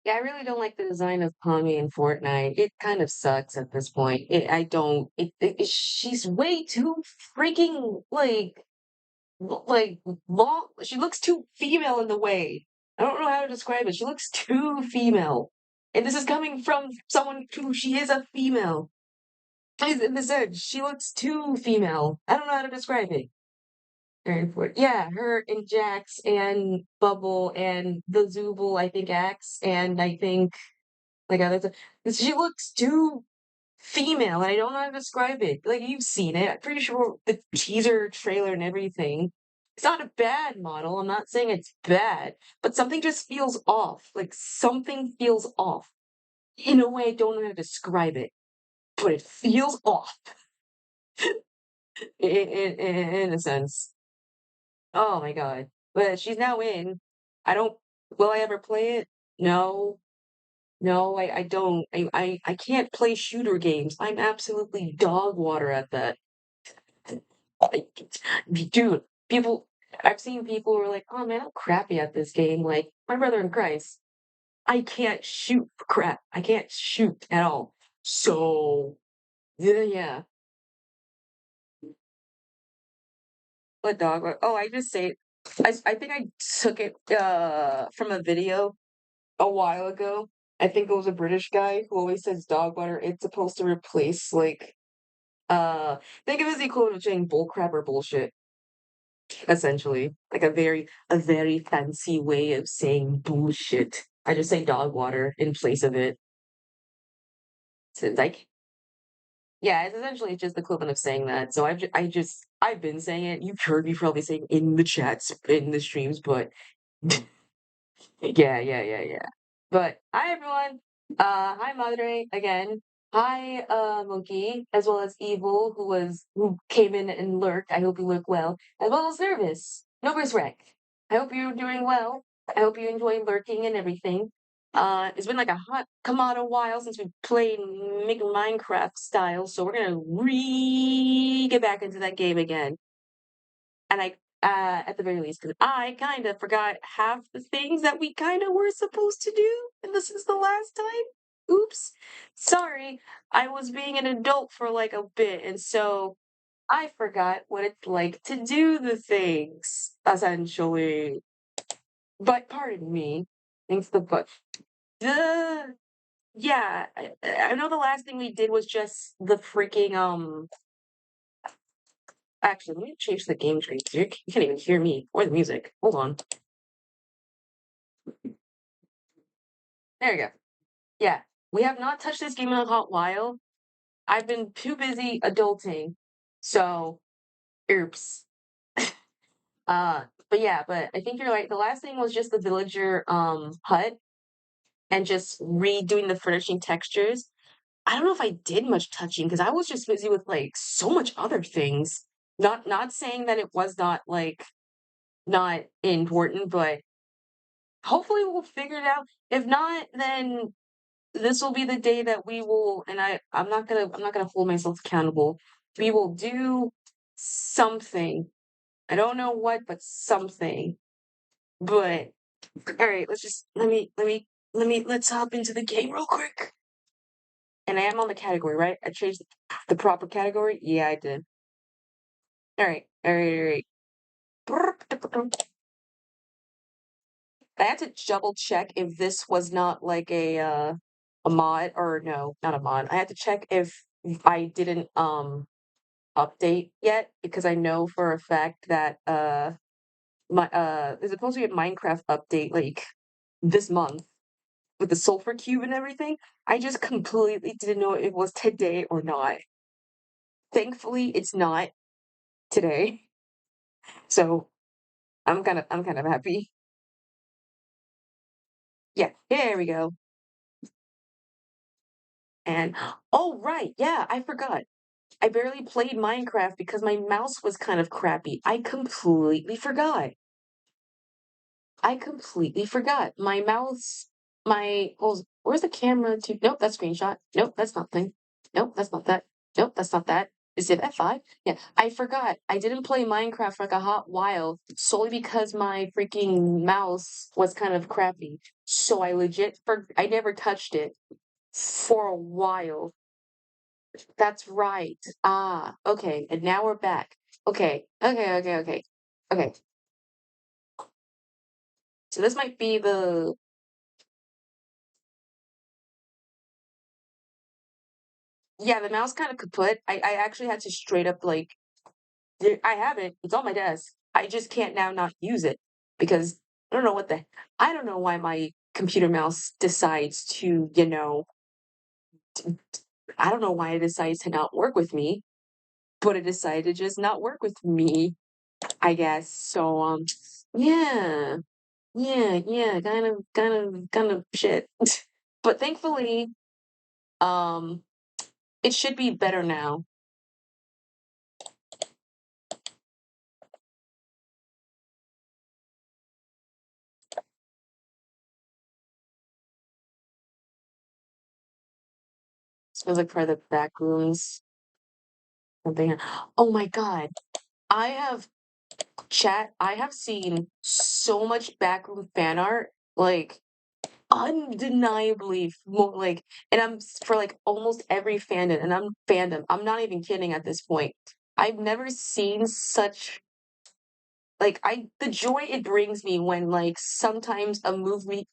Yeah, I really don't like the design of Pommy in Fortnite. It kind of sucks at this point. I don't. She's way too freaking like long. She looks too female in the way. I don't know how to describe it. She looks too female, and this is coming from someone who she is a female. In this edge, she looks too female. I don't know how to describe it. Very important. Yeah, her and Jax and Bubble and the Zooble, I think Axe, and I think like other. She looks too female. I don't know how to describe it. Like you've seen it. I'm pretty sure the teaser trailer and everything. It's not a bad model. I'm not saying it's bad, but something just feels off. Like something feels off. In a way, I don't know how to describe it, but it feels off in a sense. Oh my god. But she's now in. I don't. Will I ever play it? No. No, I don't. I can't play shooter games. I'm absolutely dog water at that. Like, dude, people, I've seen people who are like, oh man, I'm crappy at this game. Like, my brother in Christ, I can't shoot for crap. I can't shoot at all. So, yeah. What dog? Oh, I just say, I think I took it from a video a while ago. I think it was a British guy who always says dog water. It's supposed to replace like think of it as the equivalent of saying bullcrap or bullshit, essentially. Like a very fancy way of saying bullshit. I just say dog water in place of it. So it's like yeah, it's essentially just the equivalent of saying that. So I've been saying it. You've heard me probably saying in the chats, in the streams, but yeah. But hi everyone. Hi Madre again. Hi Monkey, as well as Evil, who came in and lurked. I hope you lurk well, as well as Nervous. Nervous Wreck. I hope you're doing well. I hope you enjoy lurking and everything. It's been like a hot come on a while since we played Minecraft style, so we're gonna get back into that game again. And at the very least, because I kind of forgot half the things that we kind of were supposed to do, and this is the last time. Oops. Sorry, I was being an adult for like a bit, and so I forgot what it's like to do the things, essentially. But pardon me. Thanks the but. The yeah, I know the last thing we did was just the freaking actually, let me change the game tree. You can't even hear me or the music. Hold on. There you go. Yeah, we have not touched this game in a hot while. I've been too busy adulting, so oops. But yeah, but I think you're right. The last thing was just the villager hut and just redoing the furnishing textures. I don't know if I did much touching because I was just busy with like so much other things. Not saying that it was not like not important, but hopefully we'll figure it out. If not, then this will be the day that we will, and I'm not gonna hold myself accountable. We will do something. I don't know what, but something. But all right, let's hop into the game real quick. And I am on the category, right? I changed the proper category. Yeah, I did. All right. I had to double check if this was not like a mod or no, not a mod. I had to check if I didn't update yet because I know for a fact that there's supposed to be a Minecraft update like this month with the sulfur cube and everything. I just completely didn't know if it was today or not. Thankfully, it's not today. So I'm kind of happy. Yeah, here we go. And oh right, yeah, I forgot. I barely played Minecraft because my mouse was kind of crappy. I completely forgot. My mouse, where's the camera to? Nope, that's screenshot. Nope, that's nothing. Nope, that's not that. Nope, that's not that. Is it F5? Yeah, I forgot. I didn't play Minecraft for like a hot while solely because my freaking mouse was kind of crappy. So I never touched it for a while. That's right. Ah, okay. And now we're back. Okay. Okay. So this might be the yeah, the mouse kind of kaput. I actually had to straight up like I have it. It's on my desk. I just can't now not use it because I don't know what the I don't know why my computer mouse decides to, t- I don't know why it decides to not work with me, but it decided to just not work with me, I guess. So yeah. Yeah, kind of shit. But thankfully, um it should be better now. So like for the back rooms, something. Oh my God. I have I have seen so much backroom fan art, like undeniably more like, and for like almost every fandom. I'm not even kidding at this point. I've never seen such like the joy it brings me when like sometimes a movie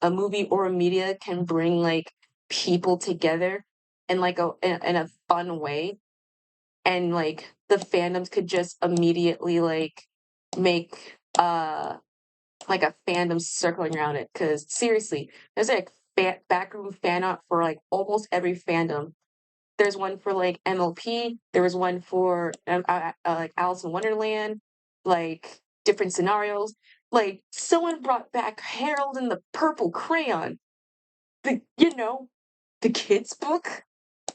or a media can bring like people together in like in a fun way, and like the fandoms could just immediately like make like a fandom circling around it. Because seriously, there's like backroom fan art for like almost every fandom. There's one for like MLP. There was one for like Alice in Wonderland, like different scenarios. Like someone brought back Harold and the Purple Crayon, the the kids book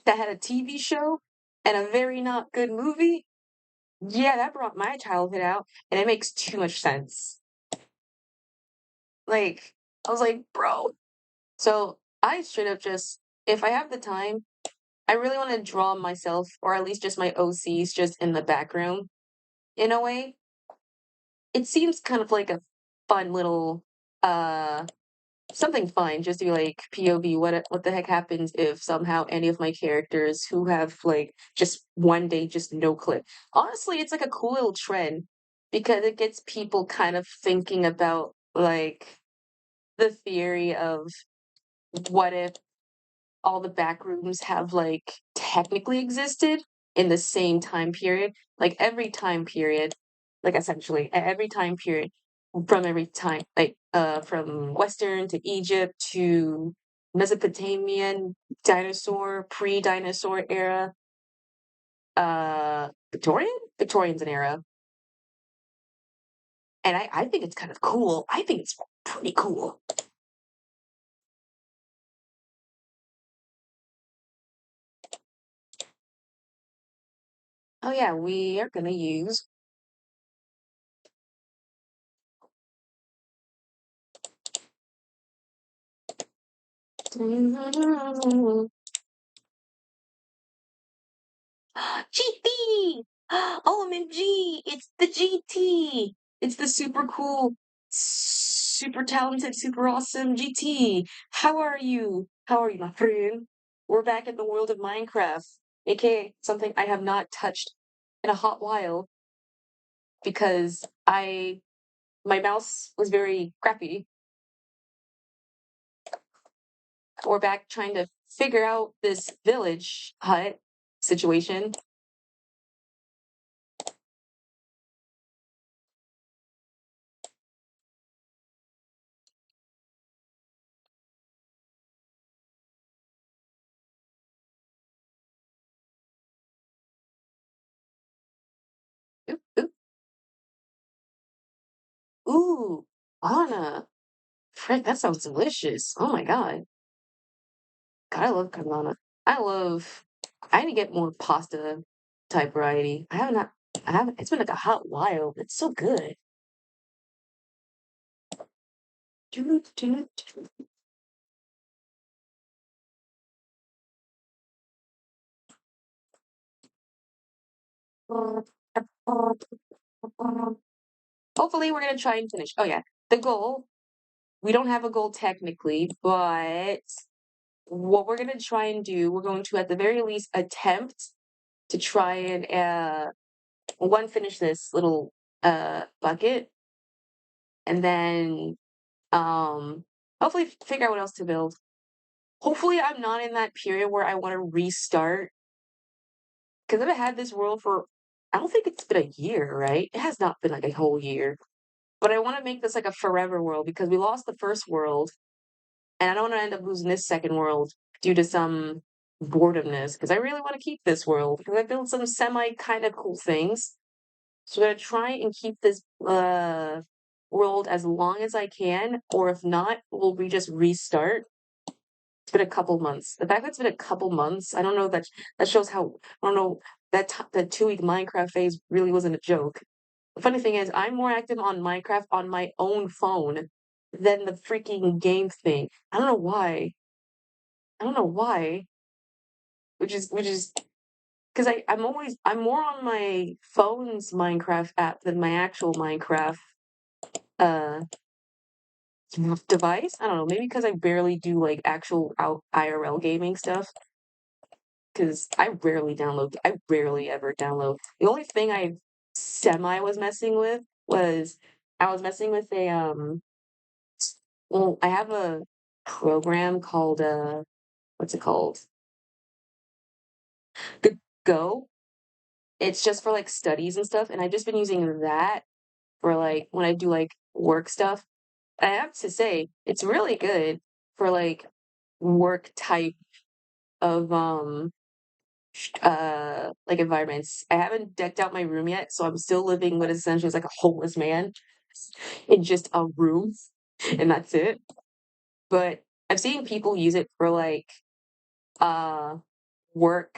that had a TV show and a very not good movie. Yeah, that brought my childhood out, and it makes too much sense. Like I was like, bro. So I straight up just, if I have the time, I really want to draw myself, or at least just my OCs, just in the background. In a way, it seems kind of like a fun little, uh, something fun, just to be like POV. What the heck happens if somehow any of my characters who have like just one day just no clip? Honestly, it's like a cool little trend because it gets people kind of thinking about like the theory of what if all the back rooms have like technically existed in the same time period, like every time period, like essentially every time period from every time, like from Western to Egypt to Mesopotamian dinosaur, pre-dinosaur era, Victorian's an era. And I think it's kind of cool. I think it's pretty cool. Oh yeah, we are gonna use GT! OMG! It's the GT! It's the super cool, super talented, super awesome GT. How are you? How are you, my friend? We're back in the world of Minecraft, aka something I have not touched in a hot while because my mouse was very crappy. We're back trying to figure out this village hut situation. Oop, oop. Ooh, Anna. Frick, that sounds delicious. Oh my God. God, I love carbonara. I love. I need to get more pasta type variety. I haven't. It's been like a hot while. It's so good. Hopefully, we're gonna try and finish. Oh yeah, the goal. We don't have a goal technically, but what we're gonna try and do, we're going to at the very least attempt to try and one finish this little bucket, and then um hopefully figure out what else to build. Hopefully, I'm not in that period where I want to restart because I've had this world for. I don't think it's been a year, right? It has not been like a whole year. But I want to make this like a forever world because we lost the first world, and I don't want to end up losing this second world due to some boredomness because I really want to keep this world because I built some semi kind of cool things. So I'm gonna try and keep this world as long as I can, or if not, we'll just restart. It's been a couple months. The fact that it's been a couple months, I don't know that shows how I don't know that 2 week Minecraft phase really wasn't a joke. The funny thing is, I'm more active on Minecraft on my own phone than the freaking game thing. I don't know why. I don't know why. Which is because I'm more on my phone's Minecraft app than my actual Minecraft uh device. I don't know, maybe because I barely do like actual out IRL gaming stuff. Because I rarely ever download. The only thing I semi was messing with was I was messing with well, I have a program called what's it called? The Go. It's just for like studies and stuff, and I've just been using that for like when I do like work stuff. I have to say, it's really good for like work type of like environments. I haven't decked out my room yet, so I'm still living what essentially is like a homeless man in just a room, and that's it. But I've seen people use it for like uh work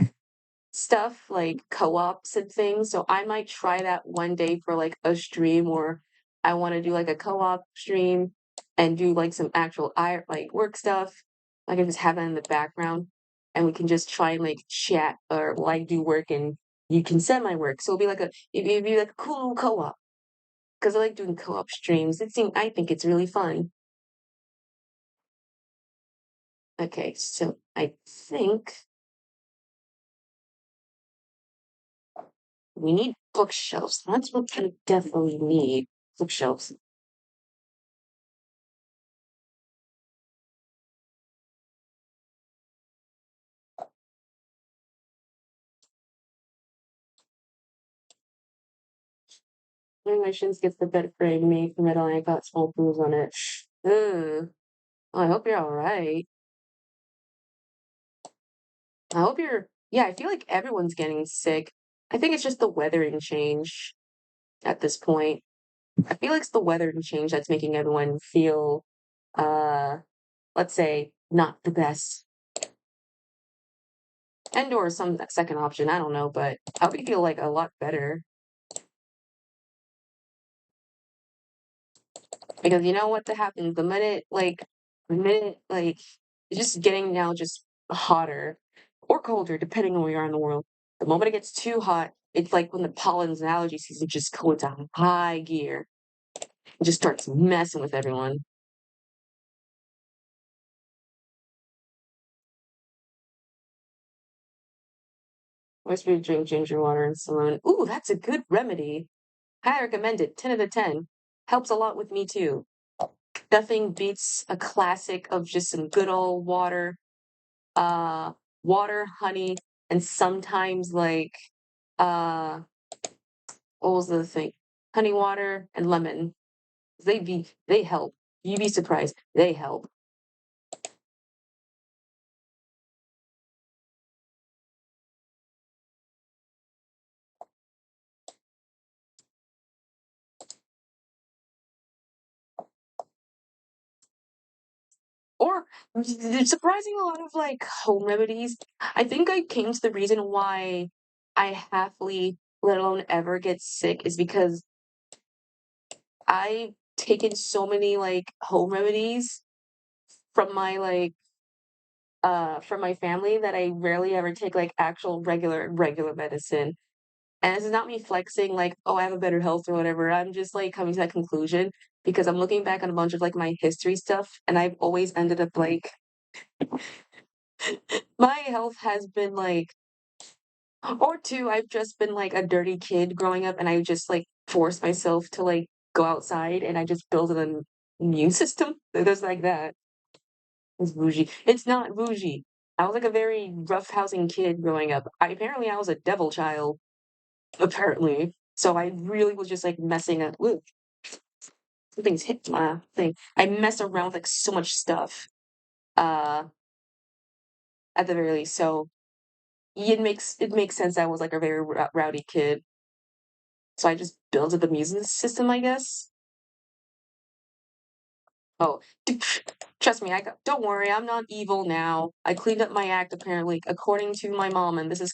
stuff, like co-ops and things. So I might try that one day for like a stream, or I want to do like a co-op stream and do like some actual like work stuff. I can just have that in the background and we can just try and like chat or like do work and you can send my work. So it'd be like a cool little co-op because I like doing co-op streams. I think it's really fun. Okay, so I think we need bookshelves. That's what I definitely need. Bookshelves. My missions gets the bed frame made from metal and I got small bruise on it. Ugh. Well, I hope you're all right. I hope you're. Yeah, I feel like everyone's getting sick. I think it's just the weathering change at this point. I feel like it's the weathering change that's making everyone feel, uh, let's say, not the best. And or some second option, I don't know, but I hope you feel like a lot better. Because you know what happens the minute like it's just getting now just hotter or colder, depending on where you are in the world. The moment it gets too hot, it's like when the pollen's and allergy season just go into high gear. It just starts messing with everyone. Always be drink ginger water and cinnamon. Ooh, that's a good remedy. Highly recommend it. 10 out of 10. Helps a lot with me too. Nothing beats a classic of just some good old water, uh, honey, and sometimes like uh what was the thing? Honey water and lemon. They help. You'd be surprised. They help. Or surprising a lot of like home remedies. I think I came to the reason why I happily, let alone ever get sick, is because I've taken so many like home remedies from my from my family that I rarely ever take like actual regular medicine. And this is not me flexing like, "Oh, I have a better health," or whatever. I'm just, like, coming to that conclusion because I'm looking back on a bunch of, like, my history stuff, and I've always ended up, like my health has been, like or 2, I've just been, like, a dirty kid growing up, and I just, like, forced myself to, like, go outside, and I just built an immune system. There's like that. It's bougie. It's not bougie. I was, like, a very roughhousing kid growing up. I was a devil child, apparently. So I really was just, like, messing up ooh, something's hit my thing. I mess around with, like, so much stuff, uh, at the very least, so it makes sense I was, like, a very rowdy kid. So I just built up the immune system, I guess? Oh, trust me, I got don't worry, I'm not evil now. I cleaned up my act apparently, according to my mom, and this is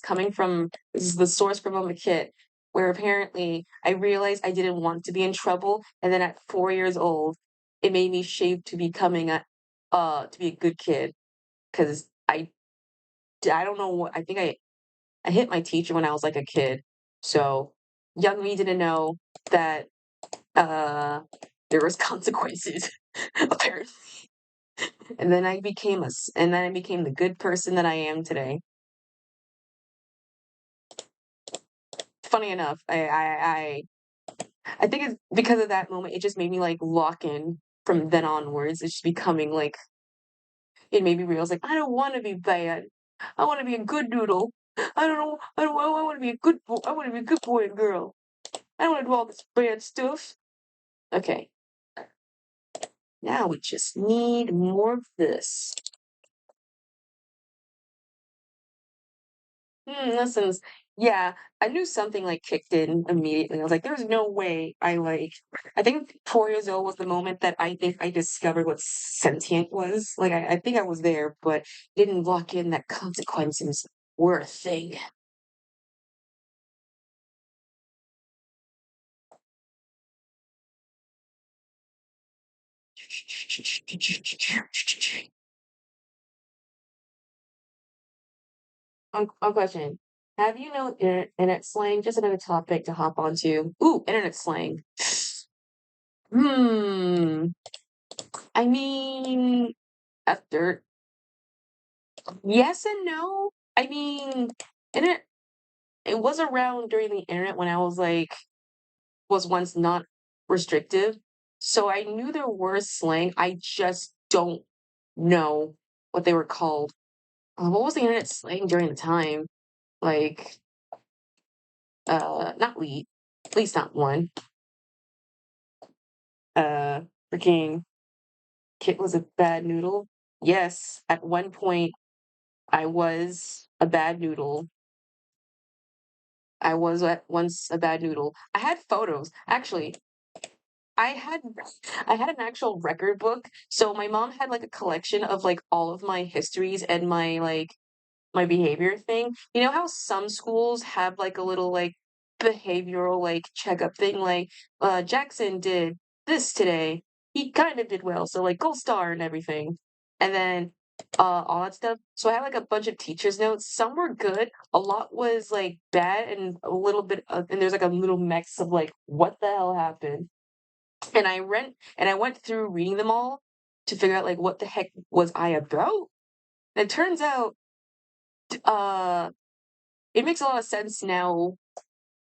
the source from a kid, where apparently I realized I didn't want to be in trouble, and then at 4 years old, it made me shape to becoming to be a good kid, 'cause I don't know what I think I hit my teacher when I was, like, a kid. So, young me didn't know that, uh, there was consequences, apparently. And then I became the good person that I am today. Funny enough, I think it's because of that moment, it just made me, like, lock in from then onwards. It's just becoming, like it made me realize, like, I don't wanna be bad. I wanna be a good noodle. I wanna be a good boy. I wanna be a good boy and girl. I don't wanna do all this bad stuff. Okay, now we just need more of this. Lessons. Yeah, I knew something, like, kicked in immediately. I was like, "There's no way I think 4 years old was the moment that I think I discovered what sentient was. Like, I think I was there, but didn't lock in that consequences were a thing. One question. Have you known internet slang? Just another topic to hop onto. Ooh, internet slang. Hmm. I mean, after yes and no. I mean, internet it was around during the internet when I was like was once not restrictive. So I knew there were slang. I just don't know what they were called. What was the internet slang during the time? Like, not lead, at least not one. Uh, freaking Kit was a bad noodle. Yes, at one point I was a bad noodle. I was at once a bad noodle. I had photos. Actually, I had I had an actual record book. So my mom had like a collection of like all of my histories and my behavior thing. You know how some schools have like a little like behavioral like checkup thing like Jackson did this today. He kind of did well, so like gold star and everything. And then all that stuff. So I had like a bunch of teachers' notes. Some were good, a lot was like bad, and a little bit and there's like a little mix of like what the hell happened. And I went through reading them all to figure out like what the heck was I about. And it turns out uh it makes a lot of sense now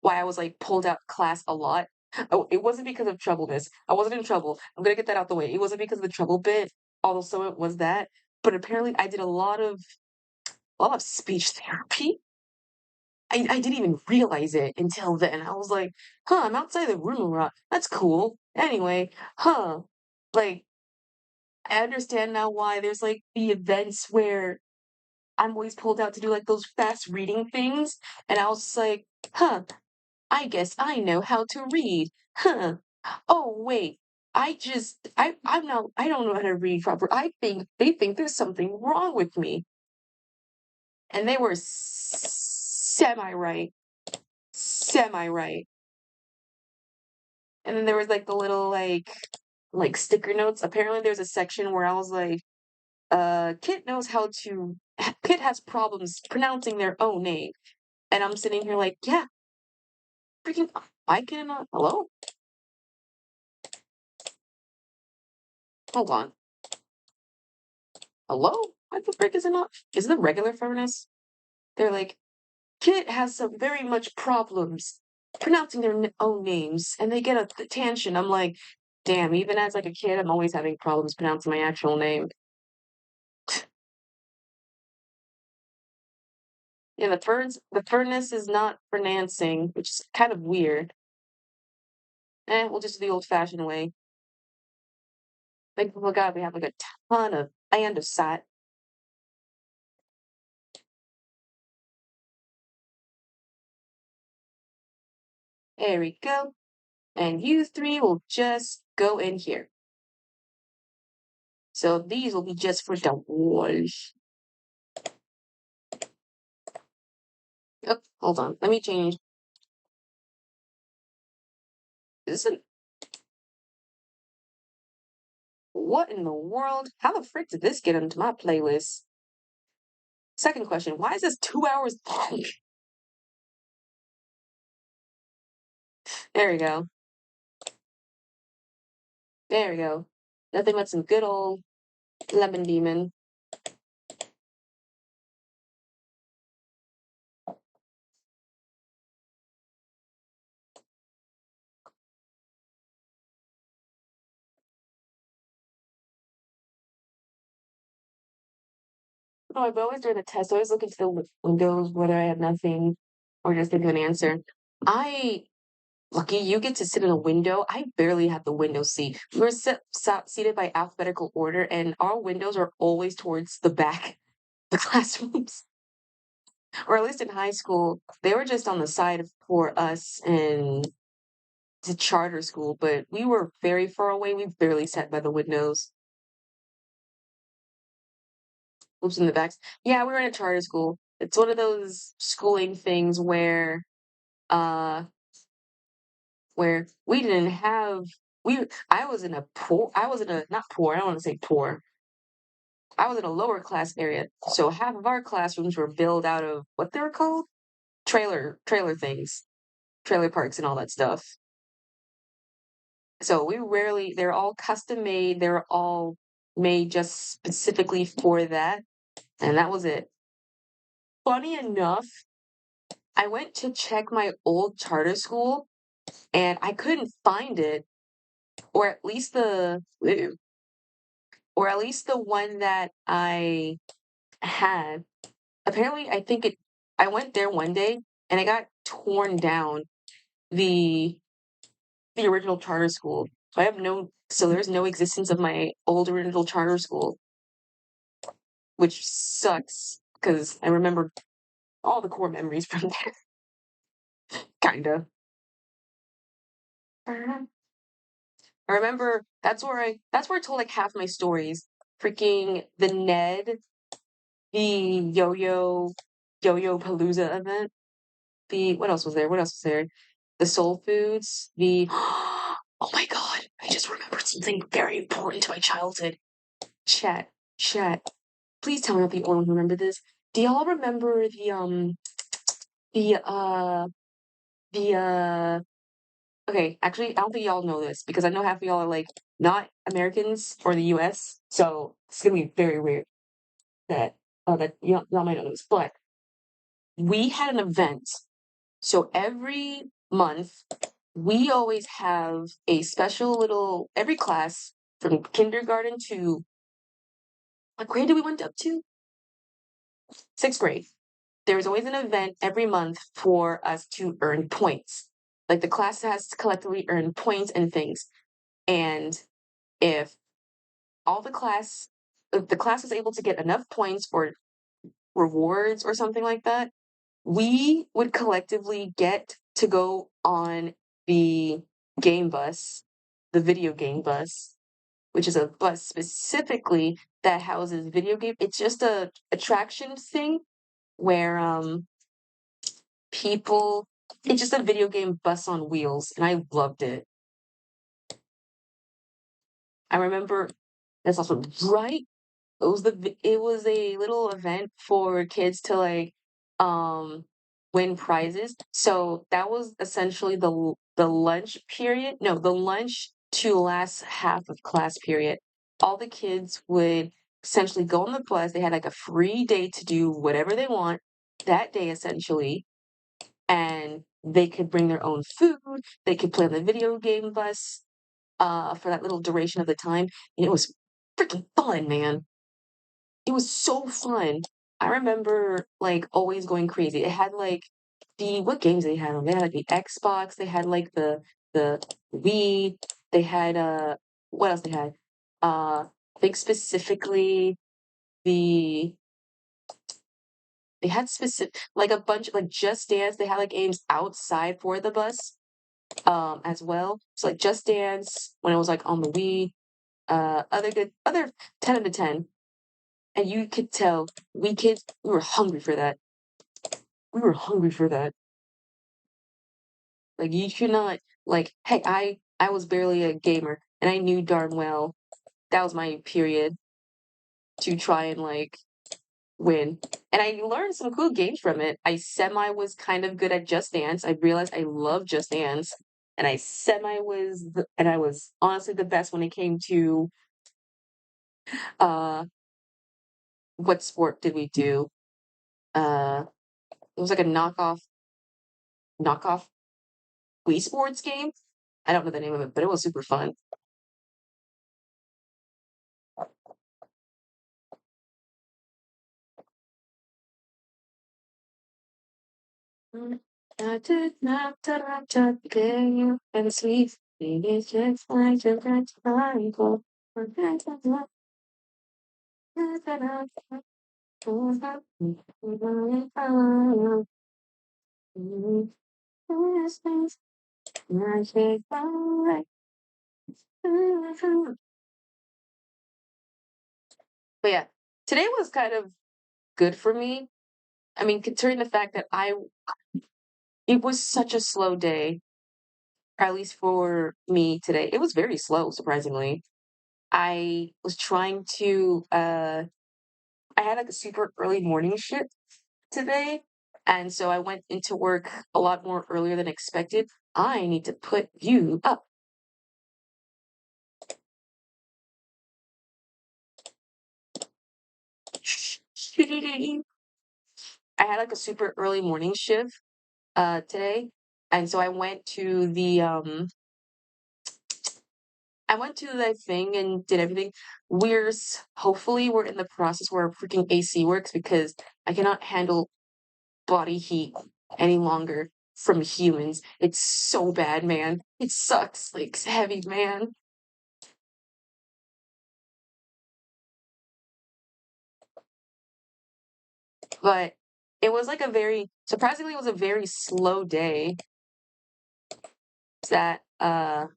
why I was, like, pulled out class a lot. Oh, it wasn't because of troubleness. I wasn't in trouble. I'm gonna get that out the way. It wasn't because of the trouble bit, although it was that, but apparently I did a lot of speech therapy. I didn't even realize it until then. I was like, "Huh, I'm outside the room a lot. That's cool." Anyway, huh, like, I understand now why there's, like, the events where I'm always pulled out to do, like, those fast reading things, and I was just like, "Huh, I guess I know how to read. Huh. Oh, wait. I don't know how to read proper. They think there's something wrong with me." And they were semi right. Semi right. And then there was like the little like sticker notes. Apparently there's a section where I was like, Kit knows how to Kit has problems pronouncing their own name. And I'm sitting here like, yeah, Freaking, why can I not? Hello? Hold on. Hello? Why the frick is it not? Is it the regular furnace? They're like, Kit has some very much problems pronouncing their own names, and they get a tangent. I'm like, damn, even as like a kid, I'm always having problems pronouncing my actual name. Yeah, the furnace is not pronouncing, which is kind of weird. We'll just do the old-fashioned way. Like, oh my god, we have like a ton of andesite. There we go. And you three will just go in here. So these will be just for the walls. Oh, hold on. Let me change. Is this what in the world? How the frick did this get into my playlist? Second question, why is this 2 hours long? There we go. There we go. Nothing but some good old lemon demon. Oh, but always during the test, I always look into the windows whether I have nothing or just think of an answer. I lucky you get to sit in a window. I barely have the window seat. We were seated by alphabetical order, and our windows are always towards the back, the classrooms. Or at least in high school, they were just on the side for us and to charter school, but we were very far away. We barely sat by the windows. Oops, in the backs. Yeah, we were in a charter school. It's one of those schooling things uh where we didn't have we I was in a poor I was in a not poor, I don't want to say poor. I was in a lower class area. So half of our classrooms were built out of what they were called? Trailer things. Trailer parks and all that stuff. So they're all custom made, they're all made just specifically for that. And that was it. Funny enough, I went to check my old charter school and I couldn't find it, or at least the one that I had. Apparently, I went there one day and I got torn down the the original charter school. So there's no existence of my old original charter school, which sucks because I remember all the core memories from there, kinda. I remember that's where I told like half my stories. Freaking the Ned, the Yo-Yo Palooza event. The what else was there? What else was there? The Soul Foods. The oh my god! I just remembered something very important to my childhood. Chat, chat. Please tell me not the only one who remember this. Do y'all remember the the okay, actually, I don't think y'all know this because I know half of y'all are like not Americans or the US, so it's gonna be very weird that y'all might know this. But we had an event. So every month we always have a special little every class from kindergarten to what grade did we went up to? Sixth grade. There was always an event every month for us to earn points. Like the class has to collectively earn points and things. And if all the class if the class was able to get enough points or rewards or something like that, we would collectively get to go on the game bus, the video game bus, which is a bus specifically that houses video game. It's just a attraction thing where people it's just a video game bus on wheels, and I loved it. I remember that's also right. It was a little event for kids to like um win prizes. So that was essentially the lunch period. No, the lunch to last half of class period. All the kids would essentially go on the bus. They had like a free day to do whatever they want that day, essentially, and they could bring their own food. They could play on the video game bus for that little duration of the time, and it was freaking fun, man. It was so fun. I remember, like, always going crazy. It had, like, what games they had on? They had, like, the Xbox, they had, like, the Wii, they had, what else they had? I think specifically the they had specific like, a bunch like, Just Dance, they had, like, games outside for the bus, as well. So, like, Just Dance when it was, like, on the Wii, other 10 out of 10. And you could tell we kids, we were hungry for that. We were hungry for that. Like, you should not like, hey, I was barely a gamer, and I knew darn well that was my period to try and, like, win. And I learned some cool games from it. I semi was kind of good at Just Dance. I realized I love Just Dance, and I semi was and I was honestly the best when it came to, uh, what sport did we do? Uh, it was like a knockoff Wii Sports game. I don't know the name of it, but it was super fun. I did not forget you and sweet. It's just like a red triangle. But yeah, today was kind of good for me. I mean, considering the fact that it was such a slow day, or at least for me today. It was very slow, surprisingly. I was trying to, I had like a super early morning shift today, and so I went into work a lot more earlier than expected. I need to put you up. I had like a super early morning shift today, and so I went to the thing and did everything. Hopefully we're in the process where freaking AC works because I cannot handle body heat any longer from humans. It's so bad, man. It sucks. Like, it's heavy, man. But it was like a very surprisingly, it was a very slow day that I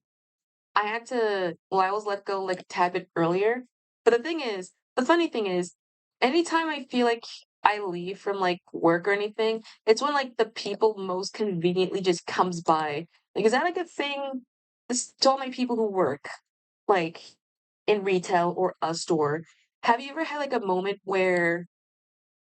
had to well, I was let go like a tad bit earlier. But the funny thing is, anytime I feel like I leave from like work or anything, it's when like the people most conveniently just comes by. Like, is that like a thing? This to all my people who work like in retail or a store. Have you ever had like a moment where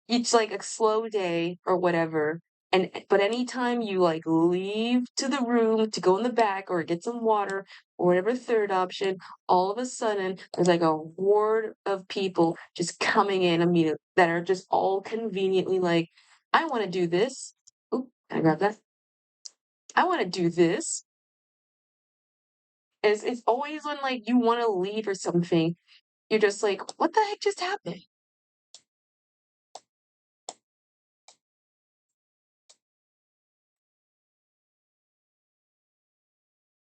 it's like a slow day or whatever, and but anytime you like leave to the room to go in the back or get some water or whatever third option, all of a sudden there's like a horde of people just coming in immediately that are just all conveniently like, I want to do this. Oop, can I grab that? I want to do this. It's always when like you want to leave or something, you're just like, what the heck just happened?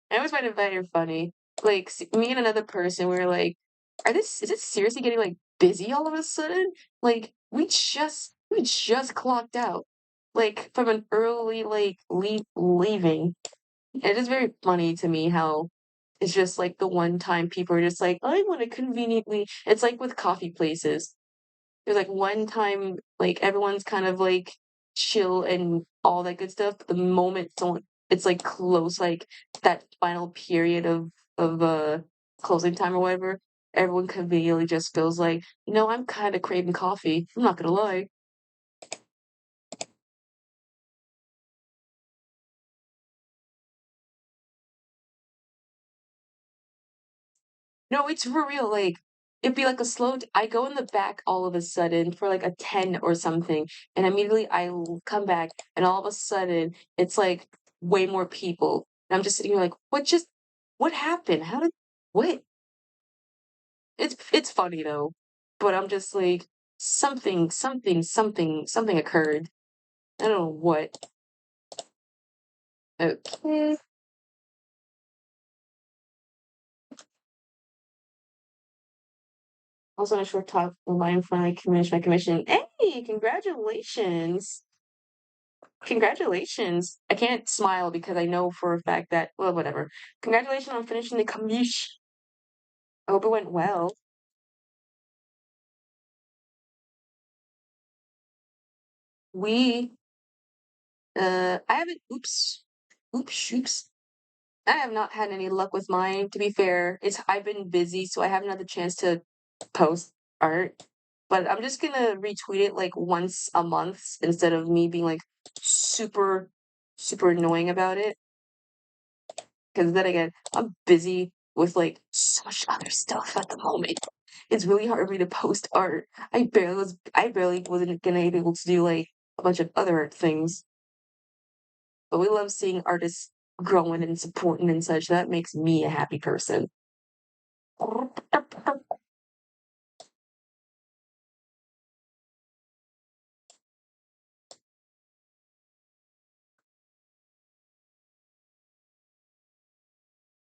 I always find it very funny. Like, me and another person, we were like, is it seriously getting like busy all of a sudden? Like, we just clocked out, like from an early like leaving. And it is very funny to me how it's just like the one time people are just like, I want to conveniently. It's like with coffee places. There's like one time like everyone's kind of like chill and all that good stuff, but the moment someone it's like close, like that final period of closing time or whatever, everyone conveniently just feels like, I'm kinda craving coffee. I'm not gonna lie. No, it's for real, like, it'd be like a I go in the back all of a sudden for, like, a 10 or something, and immediately come back, and all of a sudden, it's, like, way more people, and I'm just sitting here like, what happened? How did what?" It's funny though, but I'm just like, something occurred. I don't know what. Okay. Also on a short talk where I finally finished my commission. Hey, congratulations. Congratulations. I can't smile because I know for a fact that, well, whatever. Congratulations on finishing the commission. I hope it went well. We, I haven't, oops. I have not had any luck with mine. To be fair, I've been busy, so I haven't had the chance to post art. But I'm just gonna retweet it like once a month instead of me being like super, super annoying about it. Because then again, I'm busy with like so much other stuff at the moment. It's really hard for me to post art. I barely wasn't gonna be able to do like a bunch of other art things. But we love seeing artists growing and supporting and such. That makes me a happy person.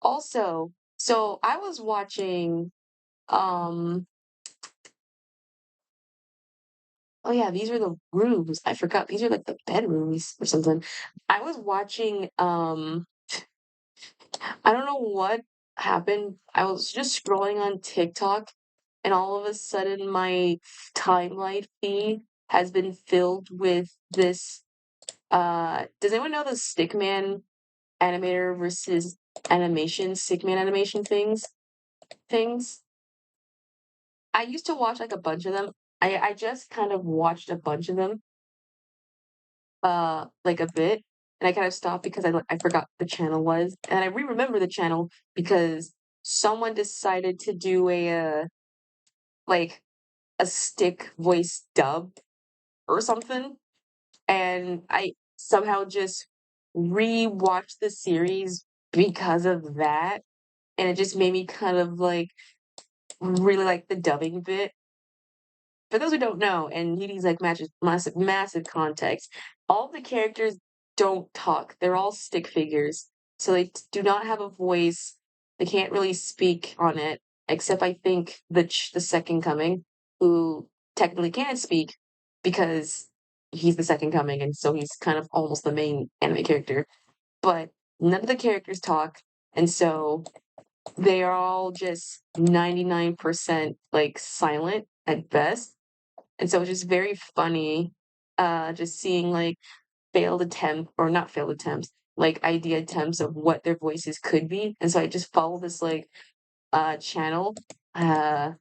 Also, so I was watching, um, oh yeah, these are the rooms. I forgot these are like the bedrooms or something. I was watching, I don't know what happened. I was just scrolling on TikTok, and all of a sudden my timeline feed has been filled with this. Does anyone know the Stickman animator versus Stickman animation things? I used to watch like a bunch of them. I just kind of watched a bunch of them, like a bit, and I kind of stopped because I forgot the channel was, and I remember the channel because someone decided to do like a stick voice dub or something, and I somehow just rewatched the series because of that, and it just made me kind of like really like the dubbing bit. For those who don't know, and he needs like massive context, all the characters don't talk. They're all stick figures. So they do not have a voice. They can't really speak on it, except I think the second coming, who technically can speak because he's the second coming, and so he's kind of almost the main anime character. But none of the characters talk, and so they are all just 99% like silent at best, and so it's just very funny, just seeing like failed attempt or not failed attempts, like idea attempts of what their voices could be. And so I just follow this like channel uh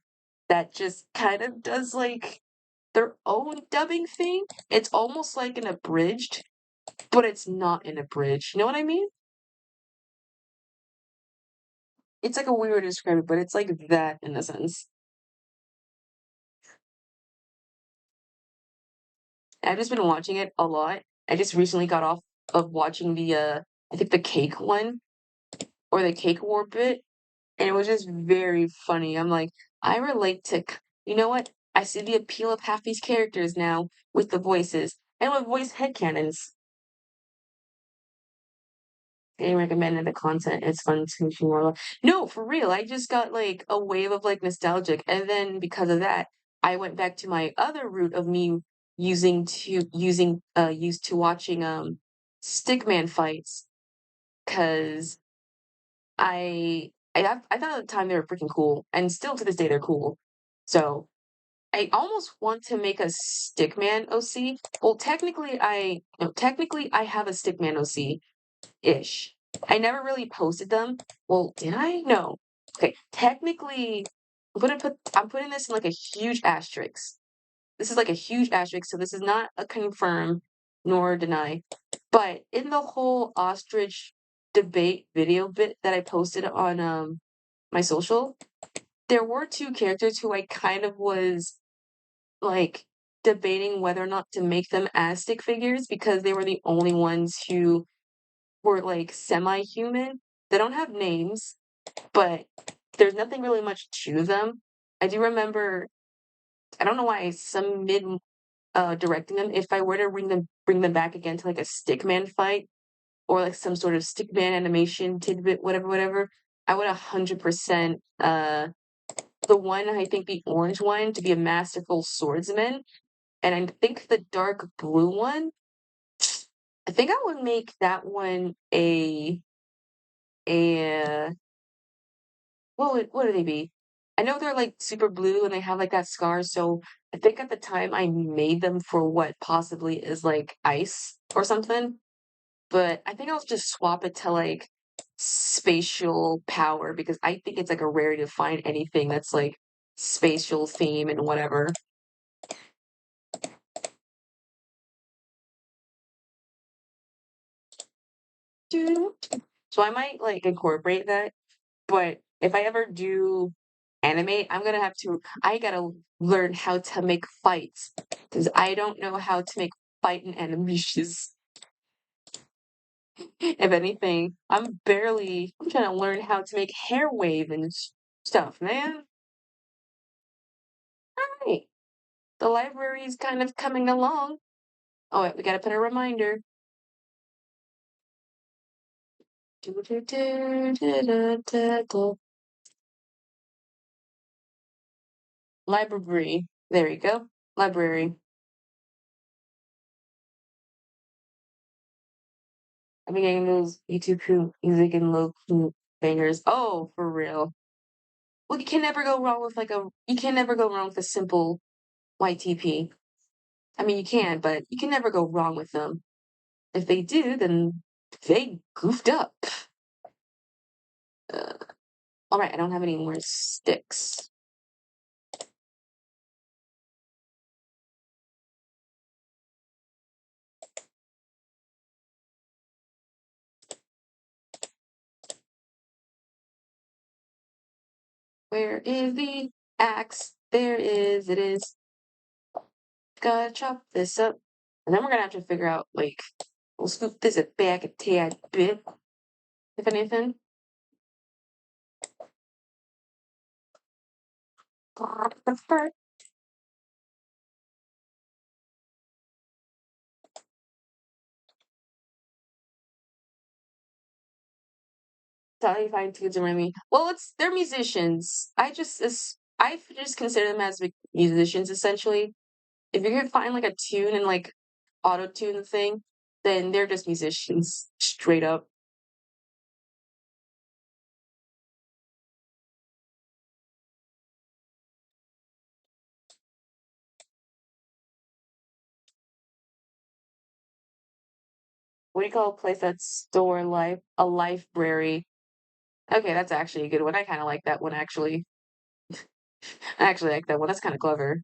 that just kind of does like their own dubbing thing. It's almost like an abridged, but it's not an abridged. You know what I mean? It's like a weird way to describe it, but it's like that in a sense. I've just been watching it a lot. I just recently got off of watching the I think the cake one or the cake war bit, and it was just very funny. I'm like, I relate to you know what? I see the appeal of half these characters now with the voices and with voice headcanons. They recommended the content. It's fun to see more. No, for real. I just got like a wave of like nostalgic, and then because of that, I went back to my other route of me used to watching stickman fights because I thought at the time they were freaking cool, and still to this day they're cool. So I almost want to make a Stickman OC. Well, technically I have a Stickman OC ish. I never really posted them. Well, did I? No. Okay, technically, I'm putting this in like a huge asterisk. This is like a huge asterisk, so this is not a confirm nor deny. But in the whole ostrich debate video bit that I posted on my social, there were two characters who I kind of was, like, debating whether or not to make them as stick figures because they were the only ones who were, like, semi-human. They don't have names, but there's nothing really much to them. I do remember I don't know why I directing them, if I were to bring them back again to, like, a Stickman fight or, like, some sort of Stickman animation tidbit, whatever, whatever, I would 100%, the one, I think the orange one, to be a masterful swordsman, and I think the dark blue one, I think I would make that one a what would they be? I know they're, like, super blue and they have, like, that scar, so I think at the time I made them for what possibly is, like, ice or something, but I think I'll just swap it to, like, spatial power because I think it's, like, a rarity to find anything that's, like, spatial theme and whatever. So I might, like, incorporate that, but if I ever do animate, I gotta learn how to make fights because I don't know how to make fighting animations. If anything, I'm trying to learn how to make hair wave and stuff, man. Right. The library's kind of coming along. Oh, wait, we gotta put a reminder. Library. There you go. Library. I've been getting those YouTube music and low key bangers. Oh, for real. Well, you can never go wrong with a simple YTP. I mean, you can, but you can never go wrong with them. If they do, then they goofed up. Uh, all right, I don't have any more sticks. Where is the axe? There it is. Gotta chop this up. And then we're gonna have to figure out, like, we'll scoop this back a tad bit, if anything. How do you find tunes around me? Well, they're musicians. I just consider them as, like, musicians, essentially. If you can find, like, a tune and, like, auto-tune the thing, then they're just musicians, straight up. What do you call a place that store life? A life-brary. Okay, that's actually a good one. I kinda like that one, actually. I actually like that one. That's kinda clever.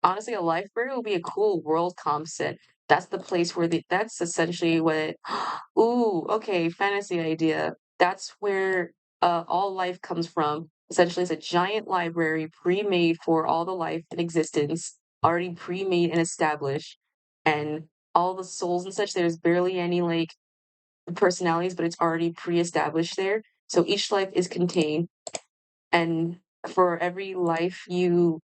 Honestly, a library would be a cool world comp set. That's essentially what it ooh, okay, fantasy idea. That's where, all life comes from. Essentially, it's a giant library pre-made for all the life in existence, already pre-made and established, and all the souls and such, there's barely any, like, personalities, but it's already pre-established there. So each life is contained, and for every life you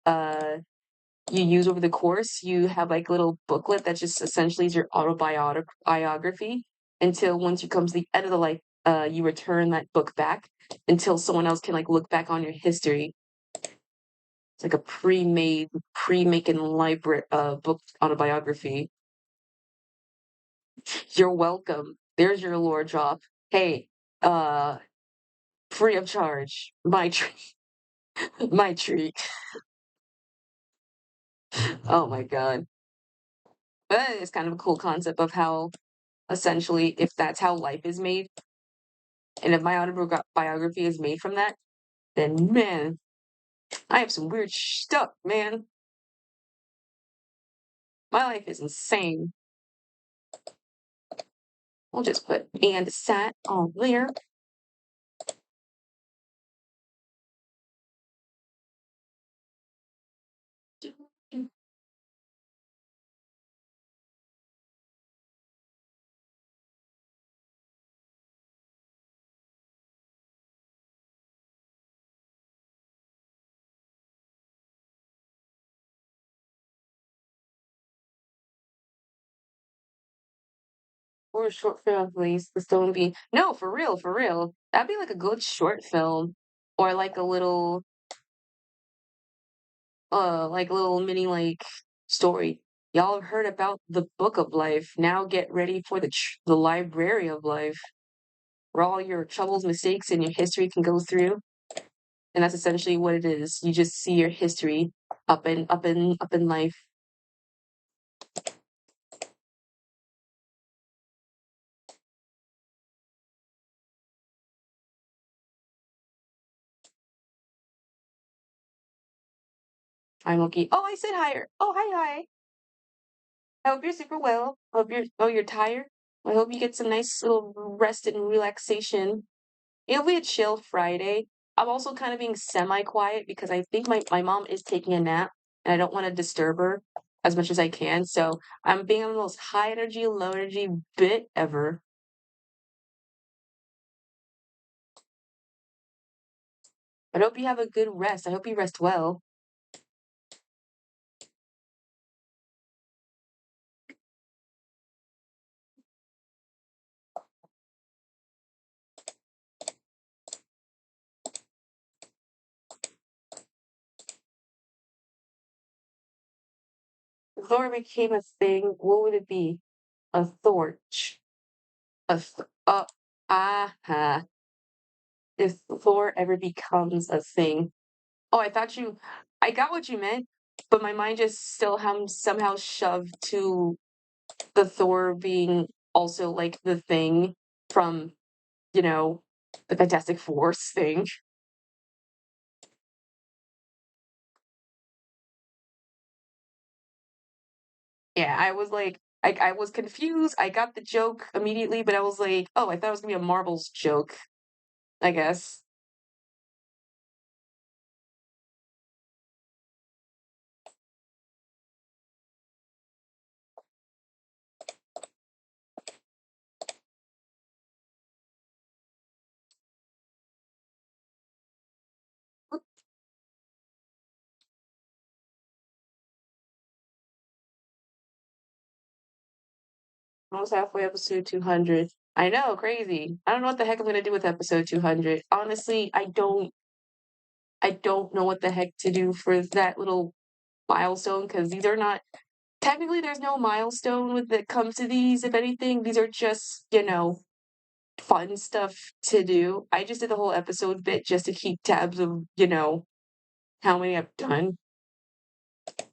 use over the course, you have, like, a little booklet that just essentially is your biography until once you come to the end of the life, you return that book back until someone else can, like, look back on your history. It's like a pre-making library book autobiography. You're welcome. There's your lore drop. Hey, uh, free of charge. My treat. My treat. Oh my god. But it's kind of a cool concept of how essentially if that's how life is made, and if my autobiography is made from that, then man, I have some weird stuff, man. My life is insane. We'll just put and sat on there. Or a short film, please. The stone be no, for real, for real. That'd be like a good short film. Or like a little mini like story. Y'all have heard about the book of life. Now get ready for the library of life, where all your troubles, mistakes, and your history can go through. And that's essentially what it is. You just see your history up in life. I'm okay. Oh, I said higher. Oh, hi. I hope you're super well. I hope you're tired. I hope you get some nice little rest and relaxation. It'll be a chill Friday. I'm also kind of being semi-quiet because I think my mom is taking a nap and I don't want to disturb her as much as I can. So I'm being on the most high energy, low energy bit ever. I hope you have a good rest. I hope you rest well. If Thor became a thing, what would it be? A torch. A th- ah. If Thor ever becomes a thing. Oh, I got what you meant, but my mind just still somehow shoved to the Thor being also like the thing from, you know, the Fantastic Force thing. Yeah, I was like, I was confused. I got the joke immediately, but I was like, oh, I thought it was gonna be a Marvel's joke, I guess. Almost halfway episode 200. I know, crazy. I don't know what the heck I'm gonna do with episode 200. Honestly, I don't know what the heck to do for that little milestone because these are not technically there's no milestone with that comes to these. If anything, these are just, fun stuff to do. I just did the whole episode bit just to keep tabs of, how many I've done.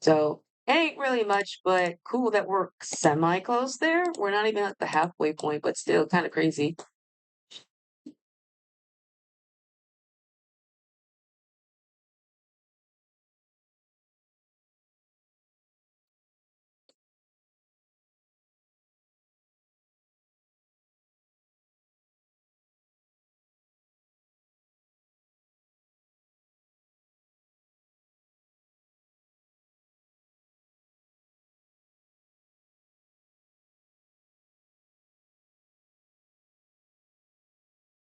So it ain't really much, but cool that we're semi close there. We're not even at the halfway point, but still kind of crazy.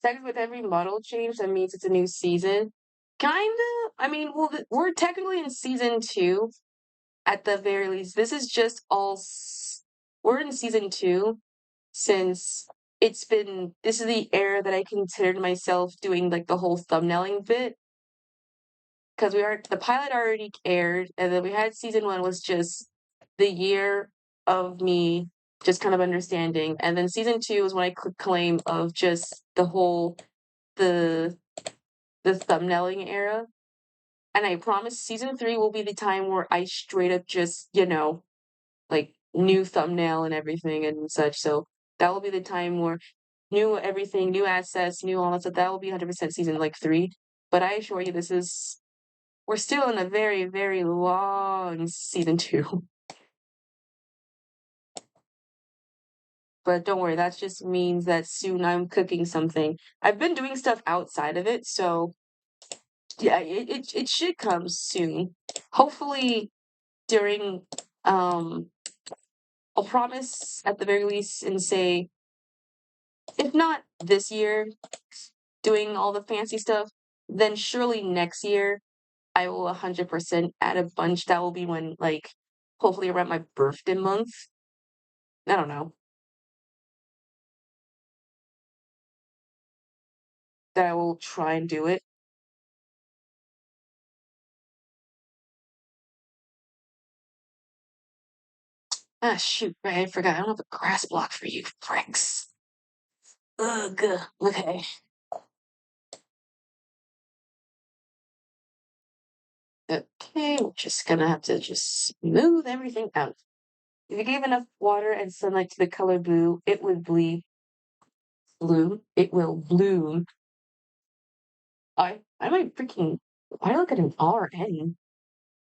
Technically, with every model change, that means it's a new season. Kinda. I mean, well, we're technically in season two at the very least. This is just we're in season two since this is the era that I considered myself doing like the whole thumbnailing bit because the pilot already aired, and then we had season one was just the year of me just kind of understanding, and then season two is when I could claim of just the the thumbnailing era. And I promise season three will be the time where I straight up just, like new thumbnail and everything and such. So that will be the time where new everything, new assets, new all that stuff. That will be 100% season like three. But I assure you, we're still in a very, very long season two. But don't worry, that just means that soon I'm cooking something. I've been doing stuff outside of it, so yeah, it should come soon. Hopefully during I'll promise at the very least and say, if not this year, doing all the fancy stuff, then surely next year I will 100% add a bunch. That will be when, like, hopefully around my birthday month. I don't know. that I will try and do it. Ah, shoot, right, I forgot. I don't have a grass block for you, pricks. Ugh, okay. Okay, we're just gonna have to just smooth everything out. If you gave enough water and sunlight to the color blue, it would bleed blue. It will bloom. I might freaking. Why do I look at an RN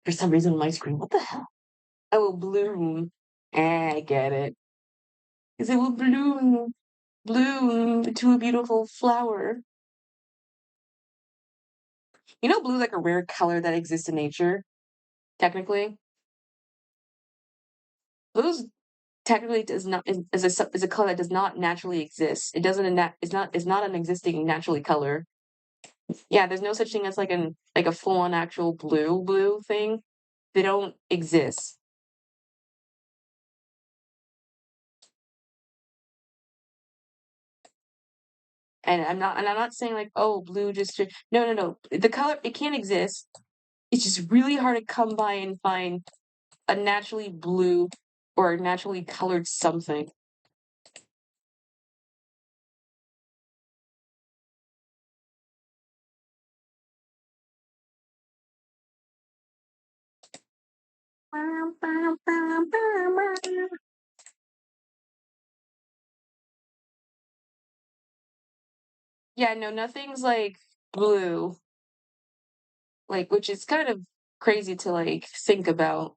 for some reason on my screen? What the hell? I will bloom. I get it. Because it will bloom into a beautiful flower. You know, blue is like a rare color that exists in nature. Technically, blue technically does not is a color that does not naturally exist. It doesn't it's not an existing naturally color. Yeah, there's no such thing as like a full on actual blue thing. They don't exist. And I'm not saying like, oh, blue just no. The color it can't exist. It's just really hard to come by and find a naturally blue or naturally colored something. Yeah, no, nothing's like blue, like which is kind of crazy to like think about.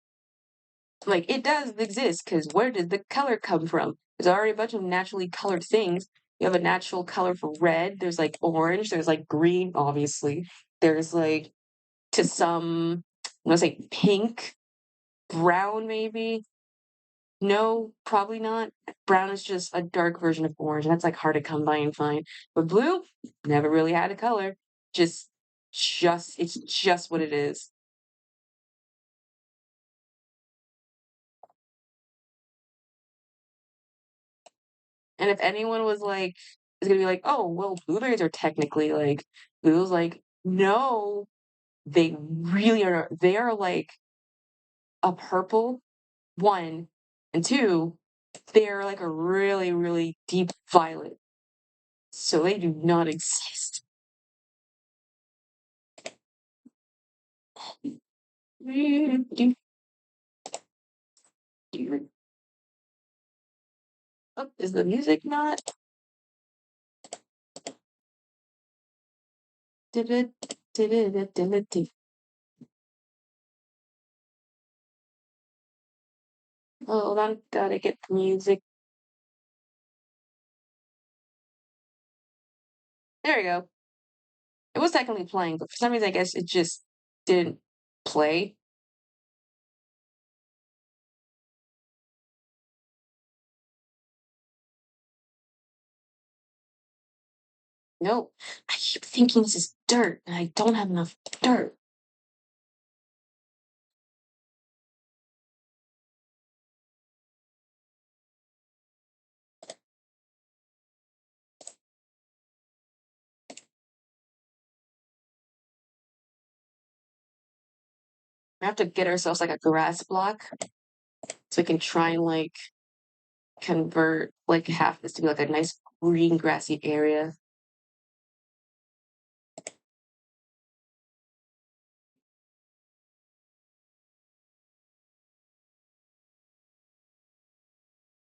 Like it does exist because where did the color come from? There's already a bunch of naturally colored things. You have a natural color for red. There's like orange. There's like green, obviously. There's like to some, I'm gonna say pink, brown, maybe. No, probably not. Brown is just a dark version of orange, and that's like hard to come by and find. But blue, never really had a color. Just, it's just what it is. And if anyone was like, is gonna be like, oh, well, blueberries are technically like blue's like, no, they really are. They are like a purple, one, and two, they're like a really deep violet. So they do not exist. Oh, is the music not? Did it? Did it? Oh, hold on, gotta get the music. There we go. It was technically playing, but for some reason, I guess it just didn't play. Nope. I keep thinking this is dirt, and I don't have enough dirt. We have to get ourselves like a grass block so we can try and like convert like half this to be like a nice green grassy area.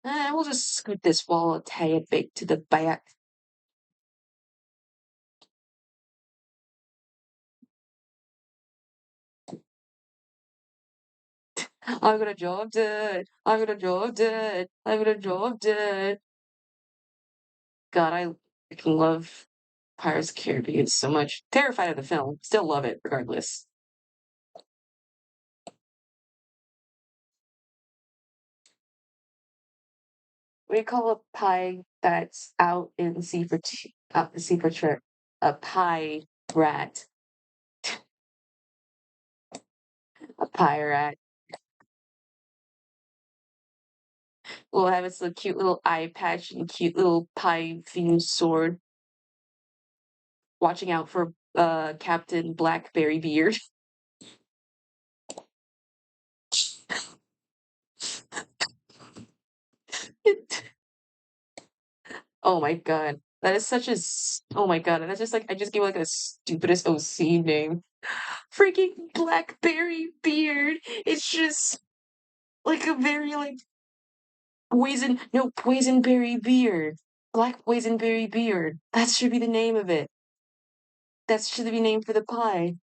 We'll just scoot this wall a tiny bit to the back. I'm gonna job dead. I'm gonna job dead. I'm gonna job dead. God, I freaking love Pirates of the Caribbean so much. Terrified of the film. Still love it regardless. We call a pie that's out in the sea for out the sea for trip a pie rat. A pie rat. We'll have its little cute little eye patch and cute little pie themed sword. watching out for Captain Blackberry Beard. Oh my god. That is such a oh my god, and that's just like I just gave like the stupidest OC name. Freaking Blackberry Beard. It's just like a very like poisonberry beard. Black poisonberry beard. That should be the name of it. That should be named for the pie.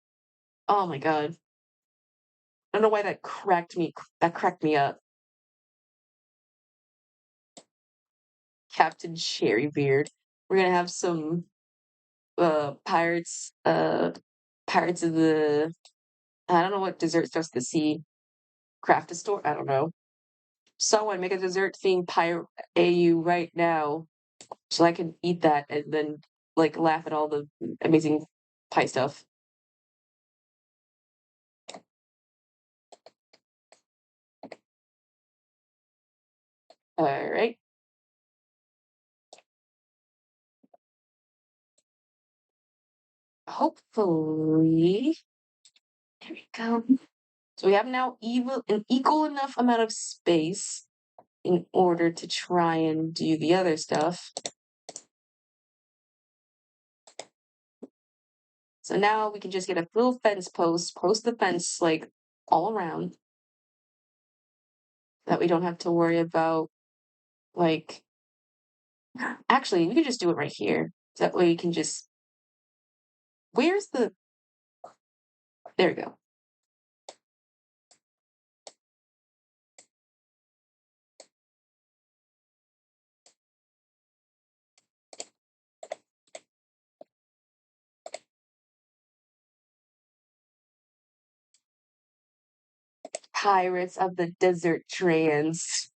Oh my god. I don't know why that cracked me up. Captain Cherrybeard. We're gonna have some pirates of the I don't know what dessert starts with the C. Craft a store? I don't know. Someone make a dessert themed pirate AU right now so I can eat that and then like laugh at all the amazing pie stuff. All right. Hopefully, there we go. So we have now an equal enough amount of space in order to try and do the other stuff. So now we can just get a little fence post the fence like all around. That we don't have to worry about like actually we can just do it right here. That way you can just where's the there we go. Pirates of the Desert Trans.